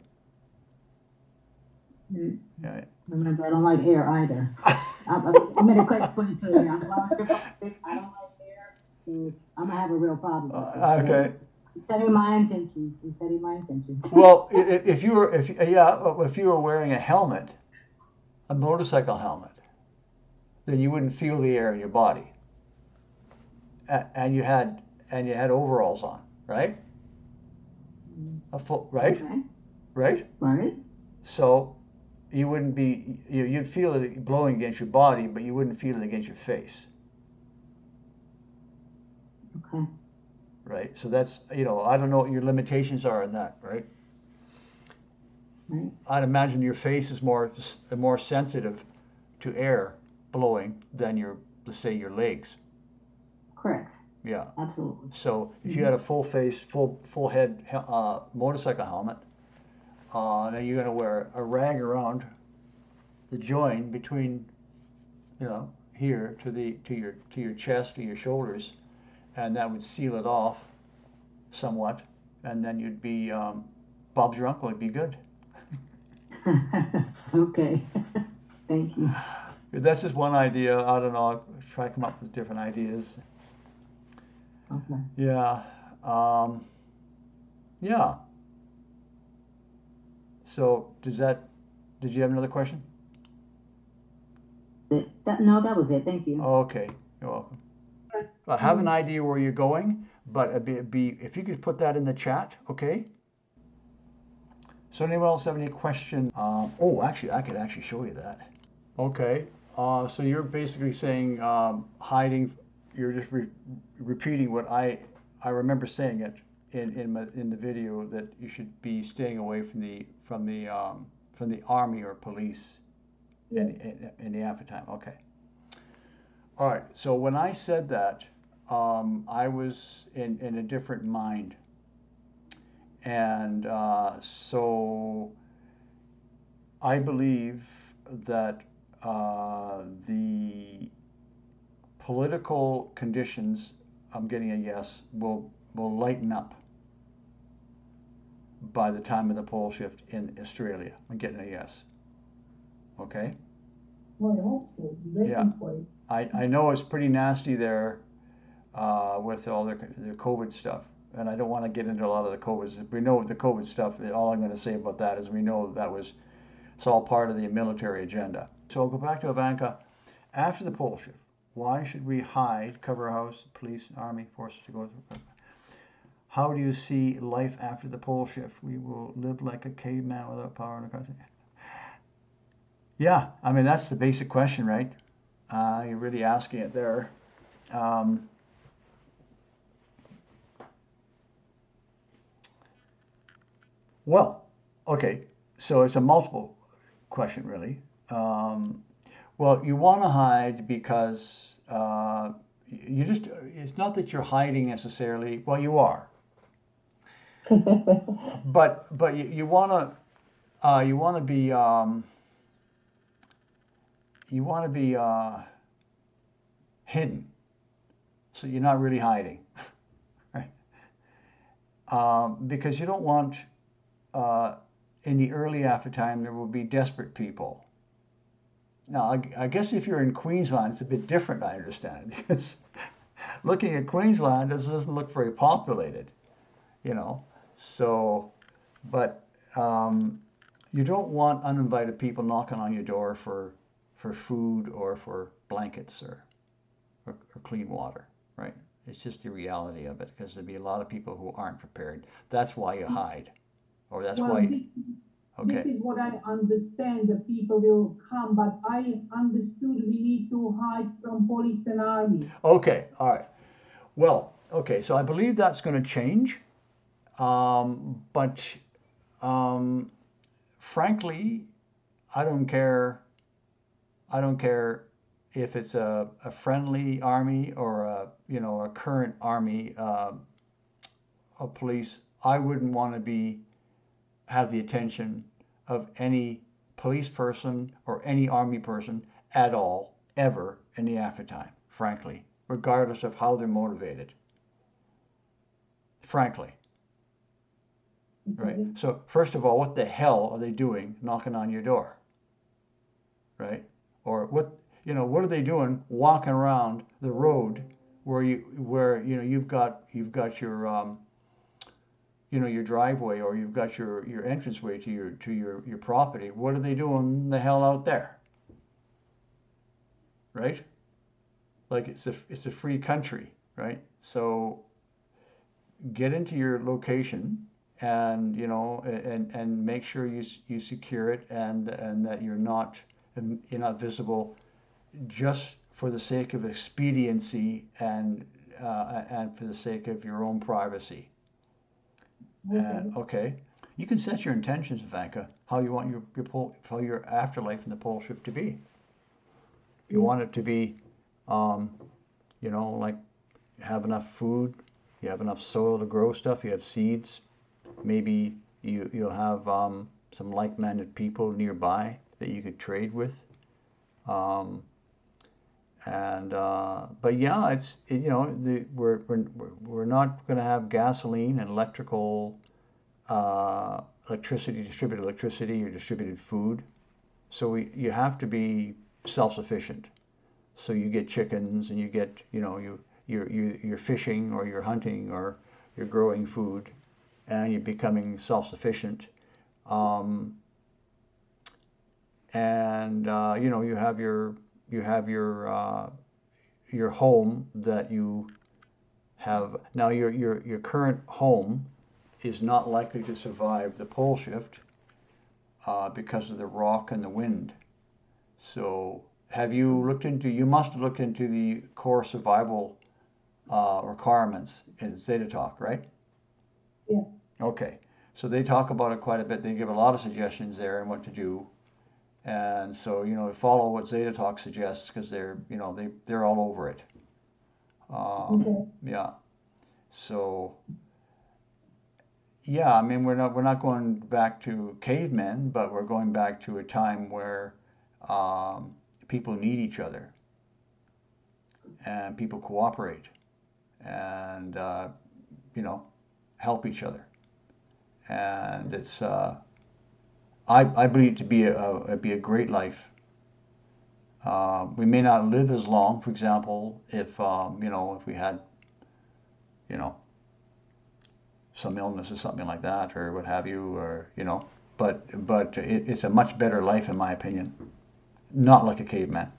Yeah. Remember, I don't like air either. I'm in a catch-22 here. I don't like air, so I'm gonna have a real problem. Okay. Setting my intentions. Well, if you were wearing a helmet, a motorcycle helmet, then you wouldn't feel the air in your body. And you had overalls on, right? Right? Okay. Right? Right. So you wouldn't be, you'd feel it blowing against your body, but you wouldn't feel it against your face. Okay. Right? So that's, I don't know what your limitations are in that, right? Right. I'd imagine your face is more sensitive to air blowing than let's say your legs. Correct. Yeah. Absolutely. So if you had a full face, full head motorcycle helmet, then you're going to wear a rag around the joint between, here to your chest, to your shoulders, and that would seal it off somewhat, and then you'd be Bob's your uncle. It'd be good. Okay. Thank you. That's just one idea. I don't know. I'll try to come up with different ideas. Okay. Yeah. Yeah. So did you have another question? No, that was it. Thank you. Okay. You're welcome. I have an idea where you're going, but if you could put that in the chat, okay? So anyone else have any questions? Actually, I could actually show you that. Okay. So you're basically saying hiding. You're just repeating what I remember saying it in the video, that you should be staying away from the army or police in the after time. Okay. All right. So when I said that, I was in a different mind, and so I believe that the political conditions, I'm getting a yes, will lighten up by the time of the pole shift in Australia. I'm getting a yes. Okay? Well, I hope so. Yeah. I know it's pretty nasty there with all their COVID stuff. And I don't want to get into a lot of the COVID. We know the COVID stuff, all I'm going to say about that is we know it's all part of the military agenda. So I'll go back to Ivanka. After the pole shift, why should we hide, cover house, police, army, forces to go through? How do you see life after the pole shift? We will live like a caveman without power and a. Yeah, I mean, that's the basic question, right? You're really asking it there. Well, okay, so it's a multiple question, really. Well, you want to hide because it's not that you're hiding necessarily. Well, you are. But you want to be hidden, so you're not really hiding, right? Because you don't want in the early after time there will be desperate people. Now, I guess if you're in Queensland, it's a bit different, I understand, because looking at Queensland, it doesn't look very populated, you know. So, but you don't want uninvited people knocking on your door for food or for blankets or clean water, right? It's just the reality of it, because there'd be a lot of people who aren't prepared. That's why you hide, or that's why. Okay. This is what I understand. The people will come, but I understood we need to hide from police and army. Okay, all right. Well, okay, so I believe that's going to change. But frankly, I don't care. I don't care if it's a friendly army or a current army of police. I wouldn't want to have the attention of any police person or any army person at all, ever, in the aftertime, frankly, regardless of how they're motivated. Frankly. Right? So, first of all, what the hell are they doing knocking on your door? Right? Or what are they doing walking around the road where you've got your your driveway, or you've got your entranceway to your property. What are they doing the hell out there? Right? Like it's a free country, right? So get into your location and and make sure you secure it, and that you're not visible just for the sake of expediency and for the sake of your own privacy. Okay. You can set your intentions, Ivanka, how you want your afterlife in the pole shift to be. If you want it to be, like have enough food, you have enough soil to grow stuff, you have seeds, maybe you'll have some like-minded people nearby that you could trade with. But yeah, we're not going to have gasoline and distributed electricity or distributed food. So you have to be self-sufficient. So you get chickens, and you get you're fishing, or you're hunting, or you're growing food, and you're becoming self-sufficient. You have your home that you have now. Your current home is not likely to survive the pole shift, because of the rock and the wind. So have you looked into, you must have looked into the core survival requirements in Zeta Talk, right? Yeah. Okay. So they talk about it quite a bit. They give a lot of suggestions there and what to do. And so, follow what Zeta Talk suggests because they're all over it. Okay. Yeah. So, yeah, I mean, we're not going back to cavemen, but we're going back to a time where people need each other and people cooperate and help each other. And it's I believe it to be a great life. We may not live as long, for example, if we had some illness or something like that, or what have you, or but it's a much better life in my opinion. Not like a caveman.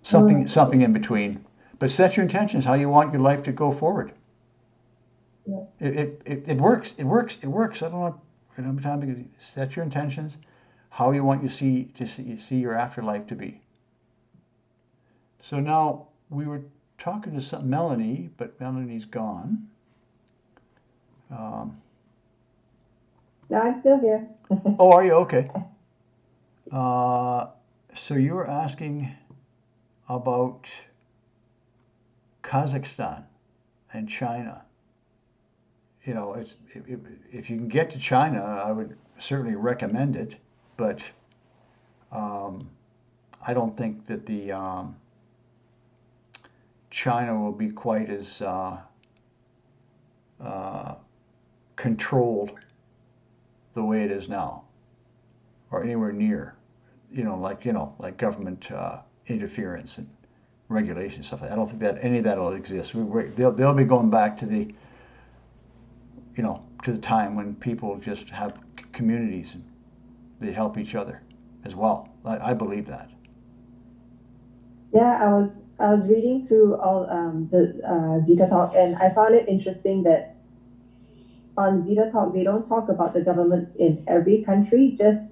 Something in between. But set your intentions how you want your life to go forward. Yeah. It works. It works. I don't know how much time to set your intentions, how you want to see your afterlife to be. So now we were talking to Melanie, but Melanie's gone. No, I'm still here. Oh, are you? Okay. So you were asking about Kazakhstan and China. If you can get to China, I would certainly recommend it, but I don't think that the China will be quite as controlled the way it is now, or anywhere near, like government interference and regulation stuff. I don't think that any of that will exist. They'll be going back to the to the time when people just have communities and they help each other as well. I believe that. Yeah, I was reading through all the Zeta Talk, and I found it interesting that on Zeta Talk they don't talk about the governments in every country, just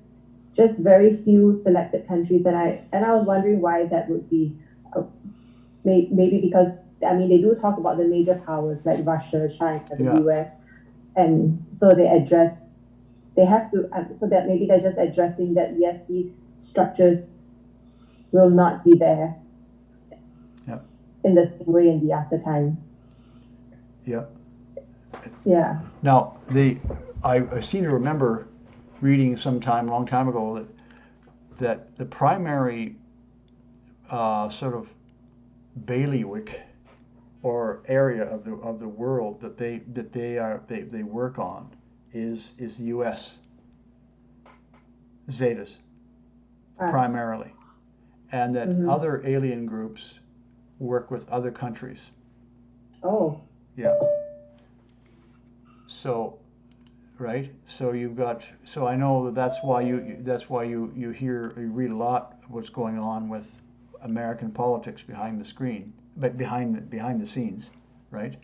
very few selected countries, and I was wondering why that would be. Maybe because they do talk about the major powers like Russia, China, the US, and so they have to, so that maybe they're just addressing that yes, these structures will not be there in the same way in the after time. Yeah. Now I seem to remember reading a long time ago that the primary sort of bailiwick or area of the world that they work on is the U.S. Zetas primarily, and that other alien groups work with other countries. Oh. Yeah. So, right. So you've got. So I know that's why you read a lot of what's going on with American politics behind the screen, but behind the scenes, right?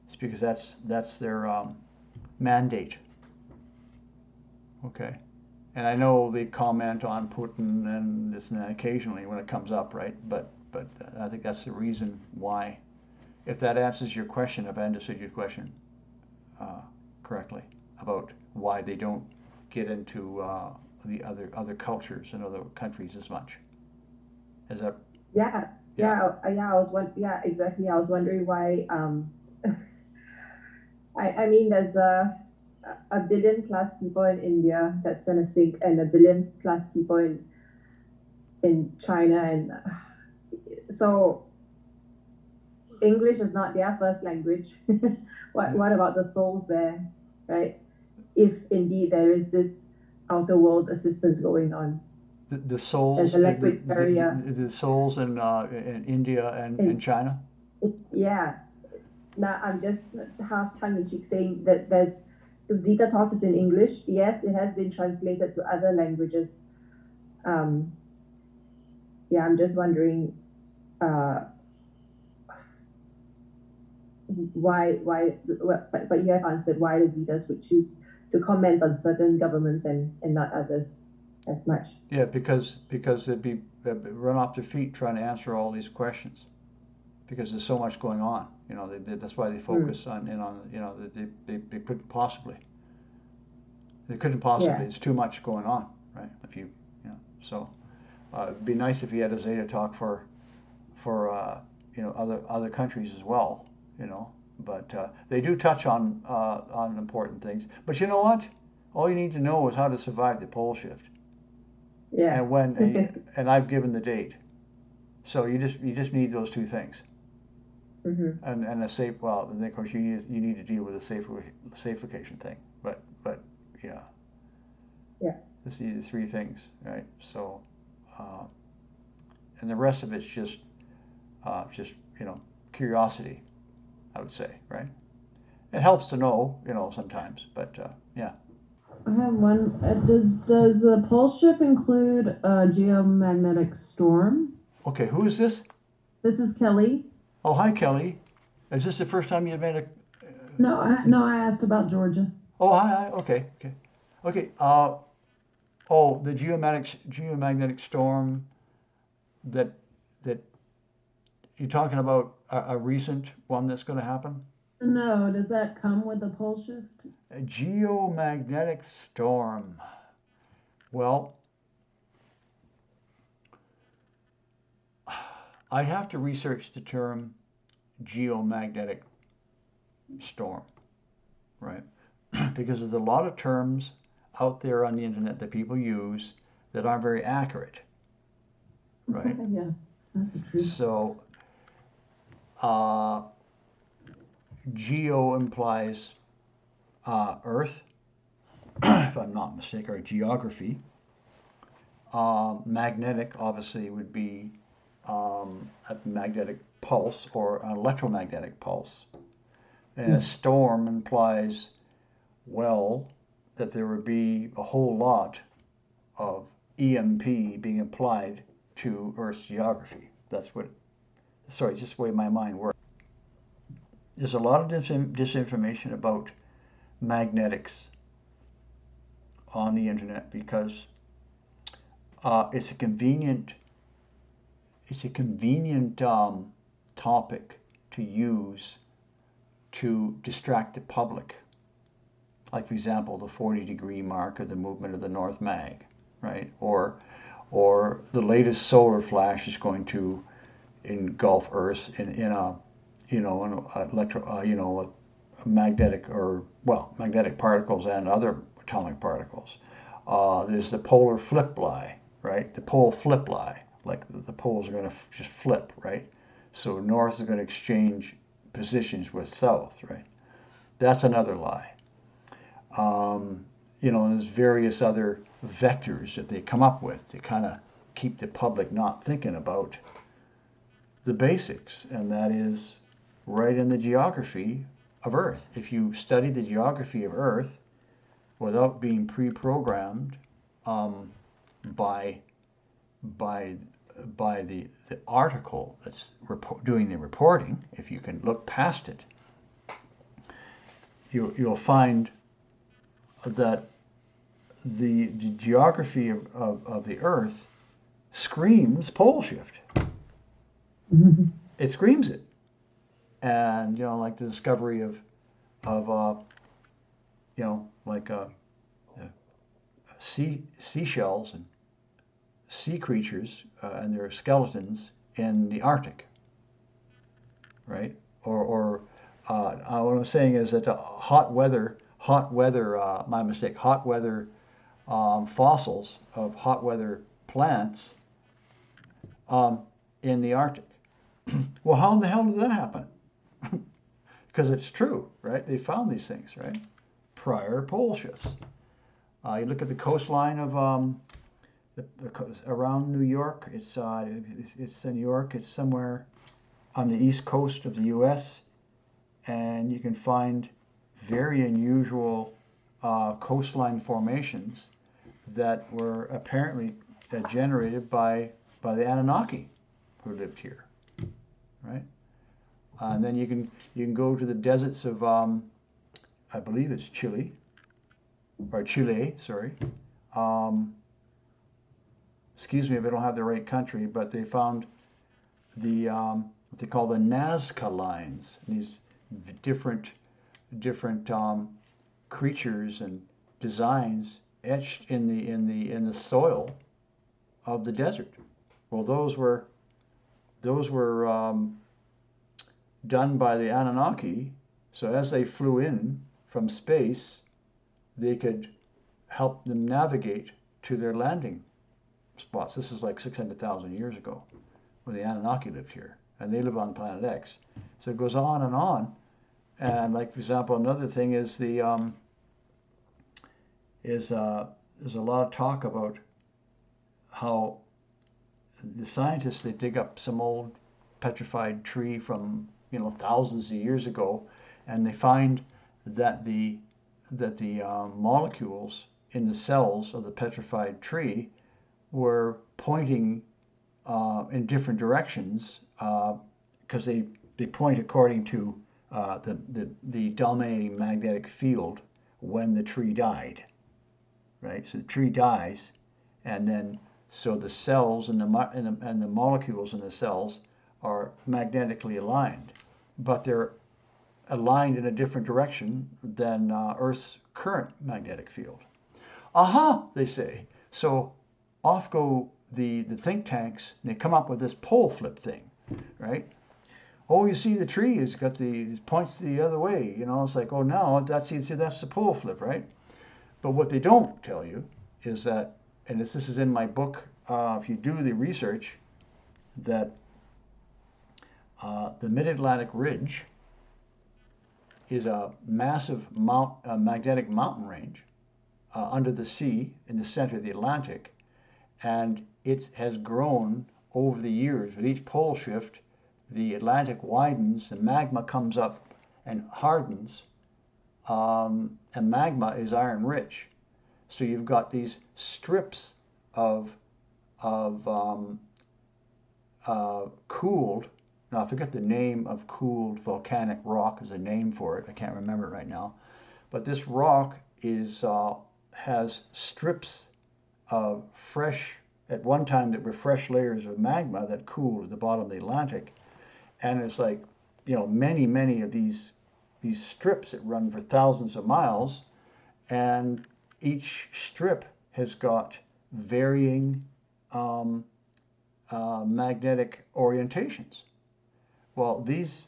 It's because that's their mandate. Okay. And I know they comment on Putin and this and that occasionally when it comes up, right? But I think that's the reason why. If that answers your question, if I understood your question correctly about why they don't get into the other cultures and other countries as much. Is that? Yeah. Exactly. I was wondering why. There's a billion plus people in India that's going to sink, and a billion plus people in China, and so English is not their first language. What about the souls there, right? If indeed there is this outer world assistance going on. The souls, the souls in India and China. Yeah. Now I'm just half tongue in cheek saying that there's Zeta Talk is in English. Yes, it has been translated to other languages. I'm just wondering why. But you have answered why the Zetas would choose comment on certain governments and not others as much. Yeah, because they'd run off their feet trying to answer all these questions, because there's so much going on. You know, that's why they focus on you know, they couldn't possibly. They couldn't possibly. Yeah. It's too much going on, right? If you know, so it'd be nice if you had a Zeta talk for you know, other countries as well. You know, but they do touch on important things. But you know what? All you need to know is how to survive the pole shift. Yeah. And when and I've given the date. So you just need those two things. Mm-hmm. And a safe, well, and then of course you need to deal with the safe location thing. But yeah. Yeah. These are the three things, right? So, and the rest of it's just you know, curiosity, I would say, right? It helps to know, you know, sometimes, but yeah. I have one. Does the pole shift include a geomagnetic storm? Okay, who is this? This is Kelly. Oh, hi, Kelly. Is this the first time you've made a? No, I asked about Georgia. Oh, hi. Okay. Oh, the geomagnetic storm that you're talking about, a recent one that's going to happen? No, does that come with the pole shift? A geomagnetic storm. Well, I'd have to research the term geomagnetic storm, right? Because there's a lot of terms out there on the internet that people use that aren't very accurate, right? Yeah, that's the truth. So, geo implies Earth, if I'm not mistaken, or geography. Magnetic, obviously, would be a magnetic pulse or an electromagnetic pulse. And a storm implies, well, that there would be a whole lot of EMP being applied to Earth's geography. That's what, sorry, just the way my mind works. There's a lot of disinformation about magnetics on the internet because it's a convenient topic to use to distract the public. Like, for example, the 40-degree mark of the movement of the North Mag, right? Or the latest solar flash is going to engulf Earth in a magnetic particles and other atomic particles. There's the polar flip lie, right? The pole flip lie, like the poles are going to just flip, right? So north is going to exchange positions with south, right? That's another lie. There's various other vectors that they come up with to kind of keep the public not thinking about the basics, and that is right in the geography of Earth. If you study the geography of Earth without being pre-programmed by the article that's doing the reporting, if you can look past it, you'll find that the geography of the Earth screams pole shift. It screams it. And, like the discovery of seashells and sea creatures and their skeletons in the Arctic, right? Or what I'm saying is that hot weather, fossils of hot weather plants in the Arctic. Well, how in the hell did that happen? Because it's true, right? They found these things, right? Prior pole shifts. You look at the coastline of around New York. It's in New York. It's somewhere on the east coast of the U.S. And you can find very unusual coastline formations that were apparently generated by the Anunnaki who lived here, right? And then you can go to the deserts of I believe it's Chile, or Chile, sorry. Excuse me if I don't have the right country, but they found the what they call the Nazca lines, these different creatures and designs etched in the soil of the desert. Well, those were done by the Anunnaki. So as they flew in from space, they could help them navigate to their landing spots. This is like 600,000 years ago when the Anunnaki lived here, and they live on planet X. So it goes on and on. And like, for example, another thing is there's a lot of talk about how the scientists, they dig up some old petrified tree from thousands of years ago, and they find that the molecules in the cells of the petrified tree were pointing in different directions because they point according to the dominating magnetic field when the tree died, right? So the tree dies, and then so the cells and the molecules in the cells are magnetically aligned, but they're aligned in a different direction than Earth's current magnetic field. Aha, they say. So off go the think tanks, and they come up with this pole flip thing, right? Oh, you see the tree has got it points the other way. It's like, oh, no, that's the pole flip, right? But what they don't tell you is that, and this is in my book, if you do the research, that the Mid-Atlantic Ridge is a massive magnetic mountain range under the sea in the center of the Atlantic, and it has grown over the years. With each pole shift, the Atlantic widens, the magma comes up and hardens, and magma is iron rich. So you've got these strips of cooled, now I forget the name of cooled volcanic rock, is a name for it, I can't remember it right now, but this rock has strips of fresh, at one time that were fresh layers of magma that cooled at the bottom of the Atlantic, and it's like, many of these strips that run for thousands of miles, and each strip has got varying magnetic orientations. Well, these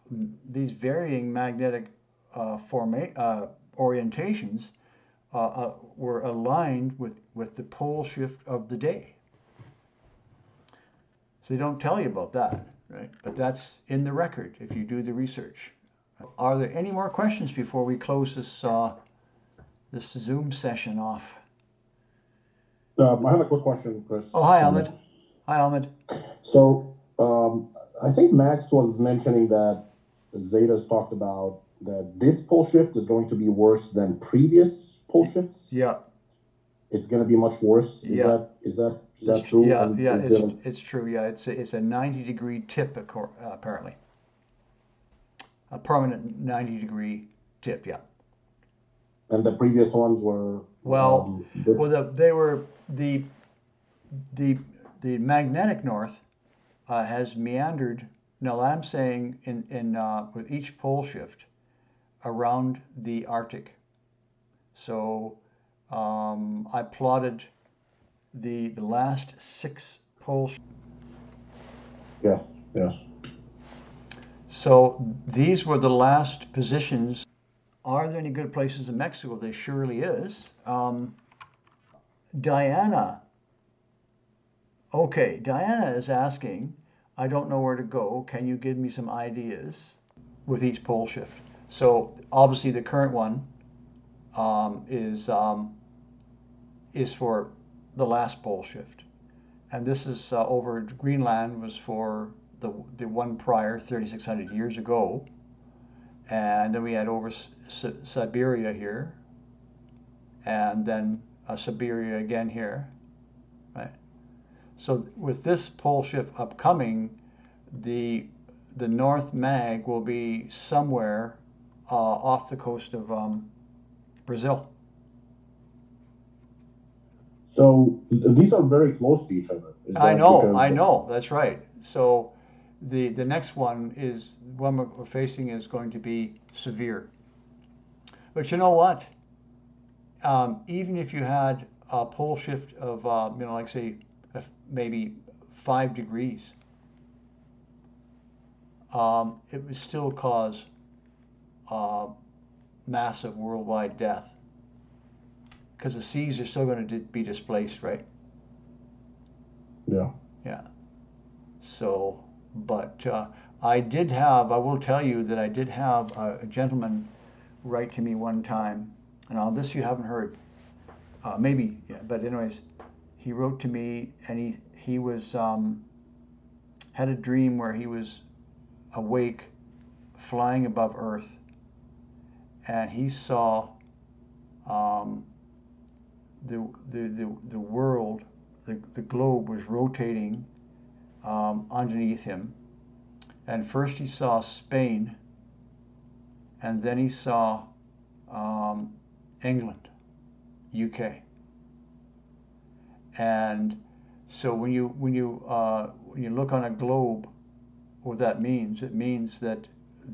varying magnetic orientations were aligned with the pole shift of the day. So they don't tell you about that, right? But that's in the record if you do the research. Are there any more questions before we close this Zoom session off? I have a quick question, Chris. Oh, hi, Ahmed. Hi, Ahmed. So, I think Max was mentioning that Zeta's talked about that this pole shift is going to be worse than previous pole shifts. Yeah. It's going to be much worse. Is that true? Yeah, it's true. Yeah, it's a 90-degree tip, apparently. A permanent 90-degree tip. Yeah. And the previous ones were they were the magnetic north has meandered. Now I'm saying in with each pole shift around the Arctic. So I plotted the last 6 poles. Yes. So these were the last positions. Are there any good places in Mexico? There surely is. Diana. Okay, Diana is asking, I don't know where to go. Can you give me some ideas with each pole shift? So obviously the current one is for the last pole shift. And this is over Greenland was for the one prior 3,600 years ago. And then we had over Siberia here, and then Siberia again here, right? So with this pole shift upcoming, the North Mag will be somewhere off the coast of Brazil. So these are very close to each other. Is I that know, because I know, that's right. So the next one is, one we're facing is going to be severe. But you know what? Even if you had a pole shift of, like say, maybe 5 degrees, it would still cause massive worldwide death because the seas are still going to be displaced, right? Yeah. Yeah. So, but I will tell you that I did have a gentleman write to me one time, and all this you haven't heard, maybe, yeah, but anyways, he wrote to me, and he was had a dream where he was awake, flying above Earth, and he saw the world, the globe was rotating underneath him, and first he saw Spain, and then he saw England, UK, and so when you look on a globe, what that means, it means that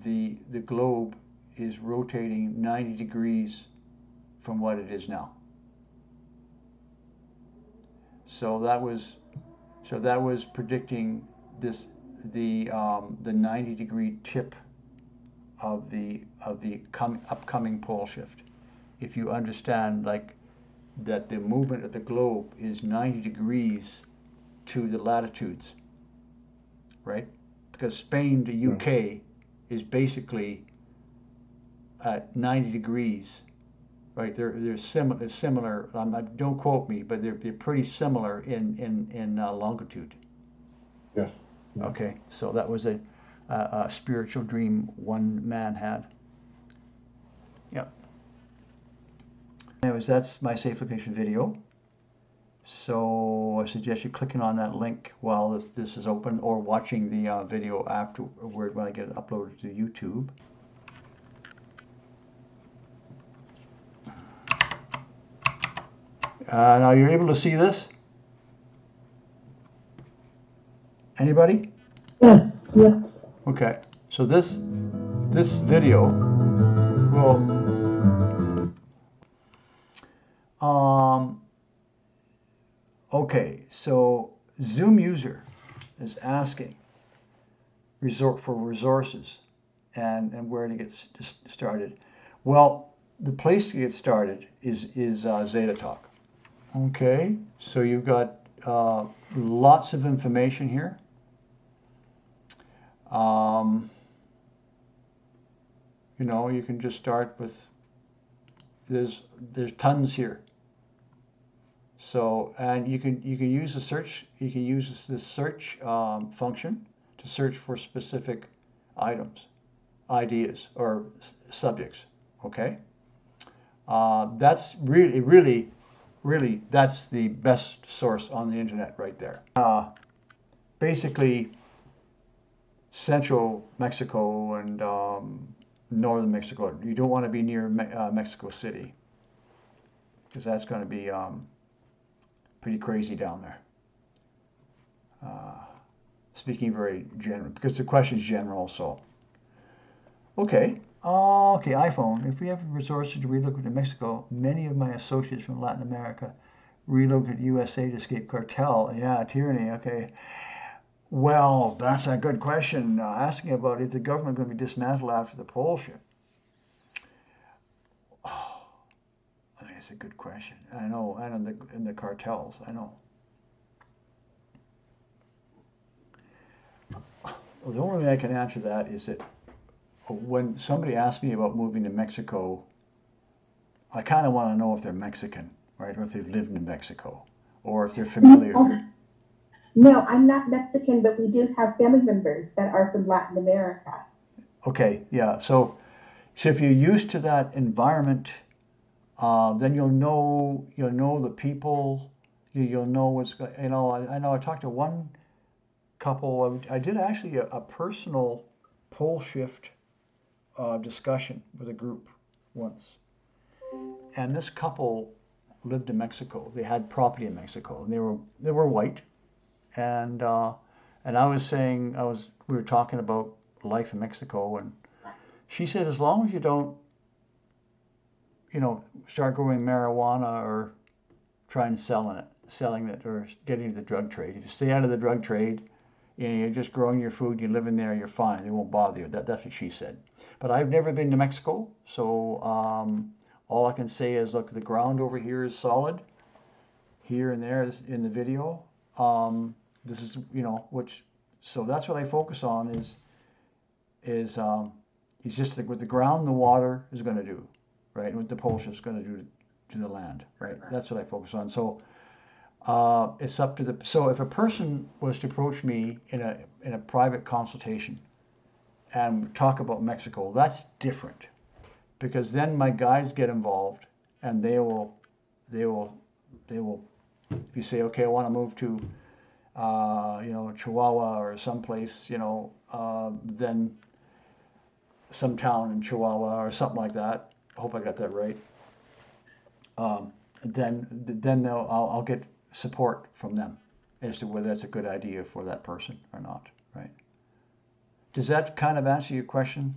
the globe is rotating 90 degrees from what it is now. So that was predicting the 90-degree tip of the upcoming pole shift. If you understand like that the movement of the globe is 90 degrees to the latitudes, right? Because Spain to UK is basically at 90 degrees, right? They're similar. Don't quote me, but they're pretty similar in longitude. Yes. Okay, so that was a spiritual dream one man had. Yep. Anyways, that's my safe location video. So I suggest you clicking on that link while this is open, or watching the video afterward when I get it uploaded to YouTube. Now you're able to see this? Anybody? Yes, yes. Okay, so this video will okay, so Zoom user is asking for resources and where to get started. Well, the place to get started is Zeta Talk. Okay, so you've got lots of information here. You can just start with, there's tons here. So, and you can use the search. You can use this search function to search for specific items, ideas, or subjects. Okay, that's really that's the best source on the internet right there. Basically, central Mexico and northern Mexico. You don't want to be near Mexico City, because that's going to be pretty crazy down there. Speaking very general, because the question is general, so. Okay, iPhone. If we have resources to relocate to Mexico, many of my associates from Latin America relocate to USA to escape cartel. Yeah, tyranny, okay. Well, that's a good question. Asking about if the government is going to be dismantled after the pole shift. Oh, I think it's a good question. I know, and in the cartels, I know. Well, the only way I can answer that is that when somebody asks me about moving to Mexico, I kind of want to know if they're Mexican, right? Or if they've lived in Mexico, or if they're familiar. No, I'm not Mexican, but we do have family members that are from Latin America. Okay, yeah. So if you're used to that environment, then you'll know the people. You'll know what's going. I know. I talked to one couple. I did actually a personal pole shift discussion with a group once, and this couple lived in Mexico. They had property in Mexico, and they were white. And I was saying, we were talking about life in Mexico, and she said, as long as you don't, start growing marijuana or trying selling it or getting into the drug trade. If you stay out of the drug trade, you're just growing your food, you're living there, you're fine. They won't bother you. That's what she said. But I've never been to Mexico, so all I can say is, look, the ground over here is solid. Here and there is in the video. This is, so that's what I focus on is just like what the ground and the water is going to do, right? And what the pole shift's going to do to the land, right? That's what I focus on. So it's up to so if a person was to approach me in a private consultation and talk about Mexico, that's different, because then my guides get involved, and they will, if you say, okay, I want to move to, Chihuahua or someplace, then some town in Chihuahua or something like that. I hope I got that right. Then I'll get support from them as to whether that's a good idea for that person or not, right? Does that kind of answer your question?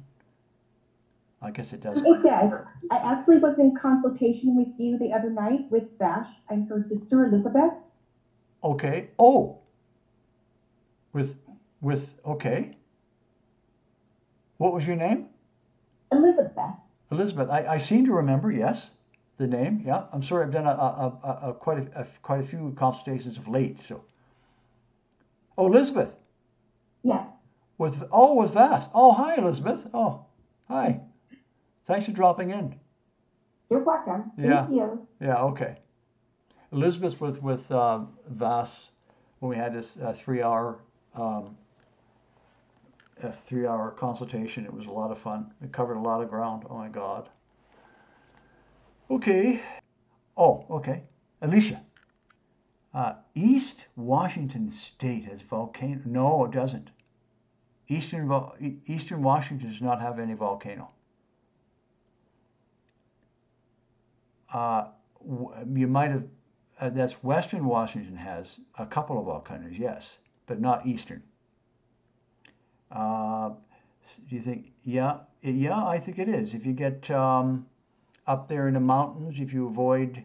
I guess it does. It does. I actually was in consultation with you the other night with Vash and her sister Elizabeth. Okay. Oh. Okay. What was your name? Elizabeth. Elizabeth. I seem to remember, yes, the name. Yeah. I'm sorry, I've done quite a few consultations of late. So. Oh, Elizabeth. Yes. With Vass. Oh, hi, Elizabeth. Oh, hi. Thanks for dropping in. You're welcome. Yeah. Thank you. Yeah. Okay. Elizabeth with Vass, when we had this 3-hour consultation. It was a lot of fun. It covered a lot of ground. Oh my God. Okay. Oh, okay. Alicia. East Washington State has volcano. No, it doesn't. Eastern Washington does not have any volcano. You might have. That's Western Washington has a couple of volcanoes, yes, but not Eastern. Do you think? Yeah, I think it is. If you get up there in the mountains, if you avoid,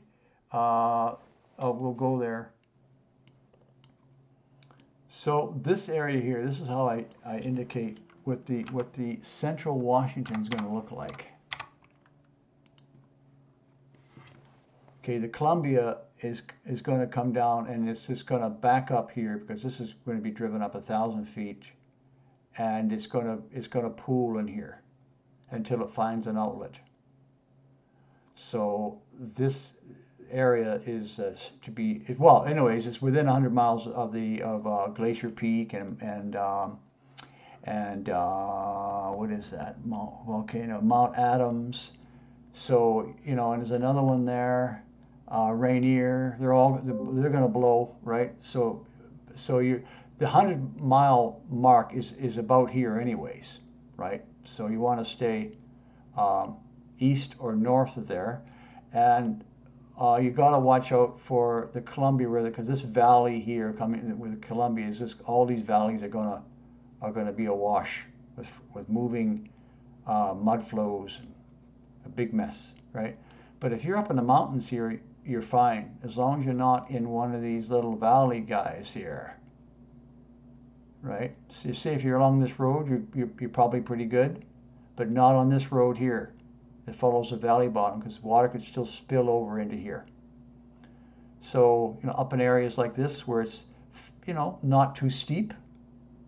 we'll go there. So this area here, this is how I indicate what the central Washington is going to look like. Okay, the Columbia is going to come down, and it's just going to back up here, because this is going to be driven up 1,000 feet, and it's going to pool in here until it finds an outlet. So this area is to be, well, anyways, it's within 100 miles of Glacier Peak and what is that volcano? Mount Adams. So and there's another one there, Rainier. They're going to blow, right? So the 100-mile mark is about here, anyways, right? So you want to stay east or north of there, and you got to watch out for the Columbia River, because this valley here coming with Columbia is just, all these valleys are going to be awash with moving mud flows, a big mess, right? But if you're up in the mountains here, you're fine, as long as you're not in one of these little valley guys here, right? So say if you're along this road, you're probably pretty good, but not on this road here. It follows the valley bottom, because water could still spill over into here. So up in areas like this where it's not too steep,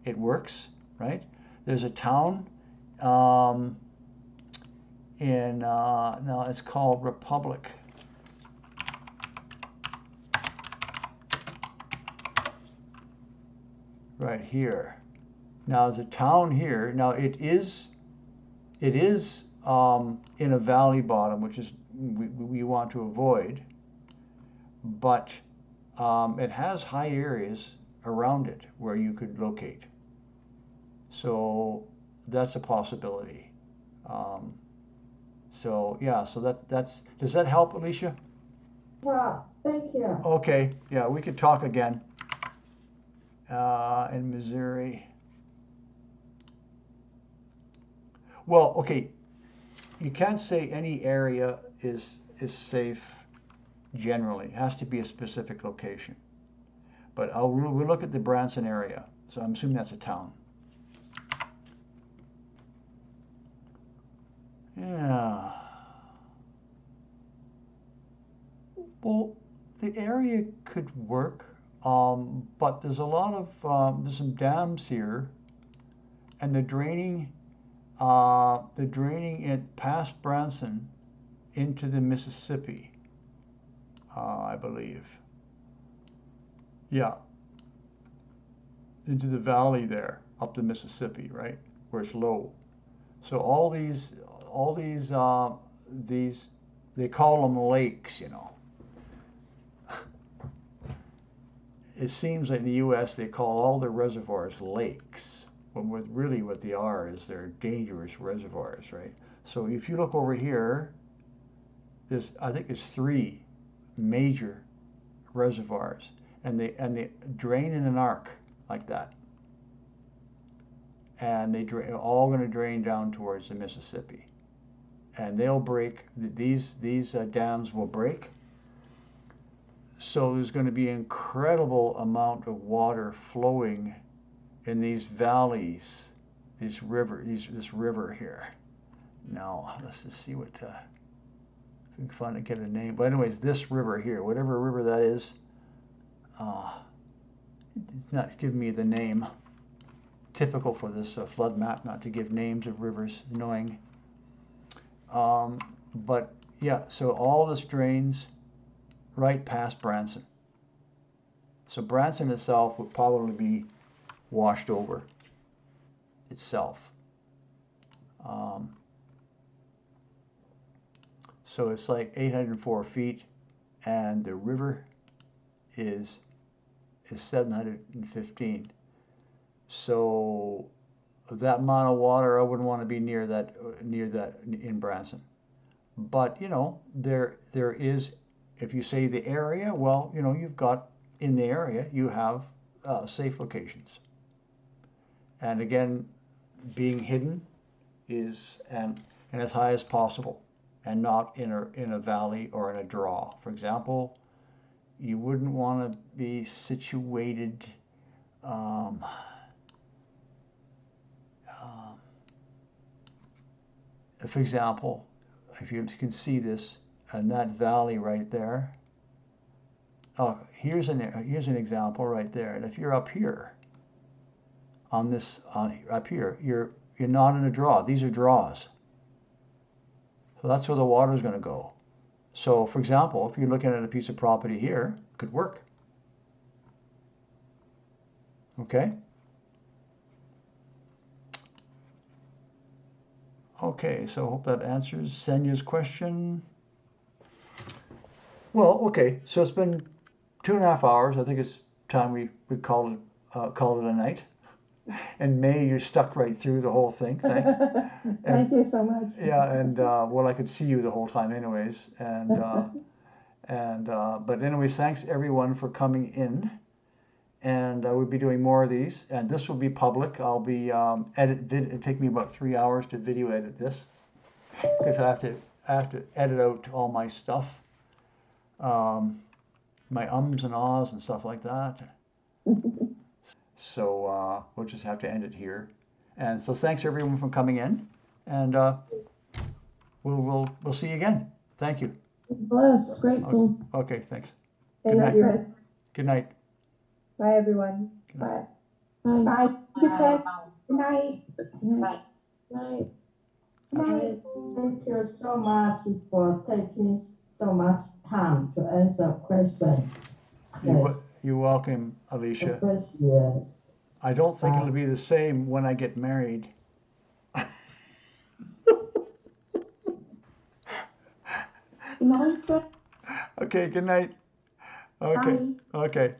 it works, right? There's a town in now it's called Republic. Right here. Now there's a town here. Now it is in a valley bottom, which is we want to avoid, but it has high areas around it where you could locate. So that's a possibility. So yeah, so that's does that help, Alicia? Yeah, thank you. Okay, yeah, we could talk again. In Missouri. Well, okay, you can't say any area is safe generally. It has to be a specific location. But we'll look at the Branson area. So I'm assuming that's a town. Yeah. Well, the area could work, but there's a lot of there's some dams here, and the draining it past Branson into the Mississippi, I believe. Yeah, into the valley there, up the Mississippi, right, where it's low. So these, they call them lakes, you know. It seems like in the U.S. they call all the reservoirs lakes, when really what they are is they're dangerous reservoirs, right? So if you look over here, I think it's 3 major reservoirs, and they drain in an arc like that, and they're all going to drain down towards the Mississippi, and they'll break. These dams will break. So there's going to be an incredible amount of water flowing in these valleys, this river here. Now let's just see what if we can find get a name. But anyways, this river here, whatever river that is, it's not giving me the name. Typical for this flood map, not to give names of rivers, annoying. But yeah, so all this drains right past Branson. So Branson itself would probably be washed over itself. So it's like 804 feet, and the river is 715. So that amount of water, I wouldn't want to be near that in Branson. But you know, there is. If you say the area, well, you know, you've got in the area, you have safe locations. And again, being hidden is and as high as possible, and not in a valley or in a draw. For example, you wouldn't want to be situated. For example, if you can see this, and that valley right there. Oh, here's an example right there. And if you're up here, up here, you're not in a draw. These are draws. So that's where the water is going to go. So, for example, if you're looking at a piece of property here, it could work. Okay. Okay, so I hope that answers Senya's question. Well, okay, so it's been 2.5 hours. I think it's time we call it a night. And May, you're stuck right through the whole thing. Thank you so much. Yeah, and well, I could see you the whole time, anyways. And but anyways, thanks everyone for coming in. And I will be doing more of these, and this will be public. I'll be it'll take me about 3 hours to video edit this, because I have to edit out all my stuff. My ums and ahs and stuff like that. So we'll just have to end it here. And so thanks everyone for coming in, and we'll see you again. Thank you. Blessed, grateful. Okay, thanks. Thank night. you, Chris. Good night. Bye, everyone. Good night. Bye. Bye. Thank you, Chris. Good night. Night. Good night. Thank you so much for taking so much time to answer questions. You're welcome, Alicia. Appreciate. I don't think it'll be the same when I get married. Good night, Chris. Okay, good night. Okay, Bye. okay.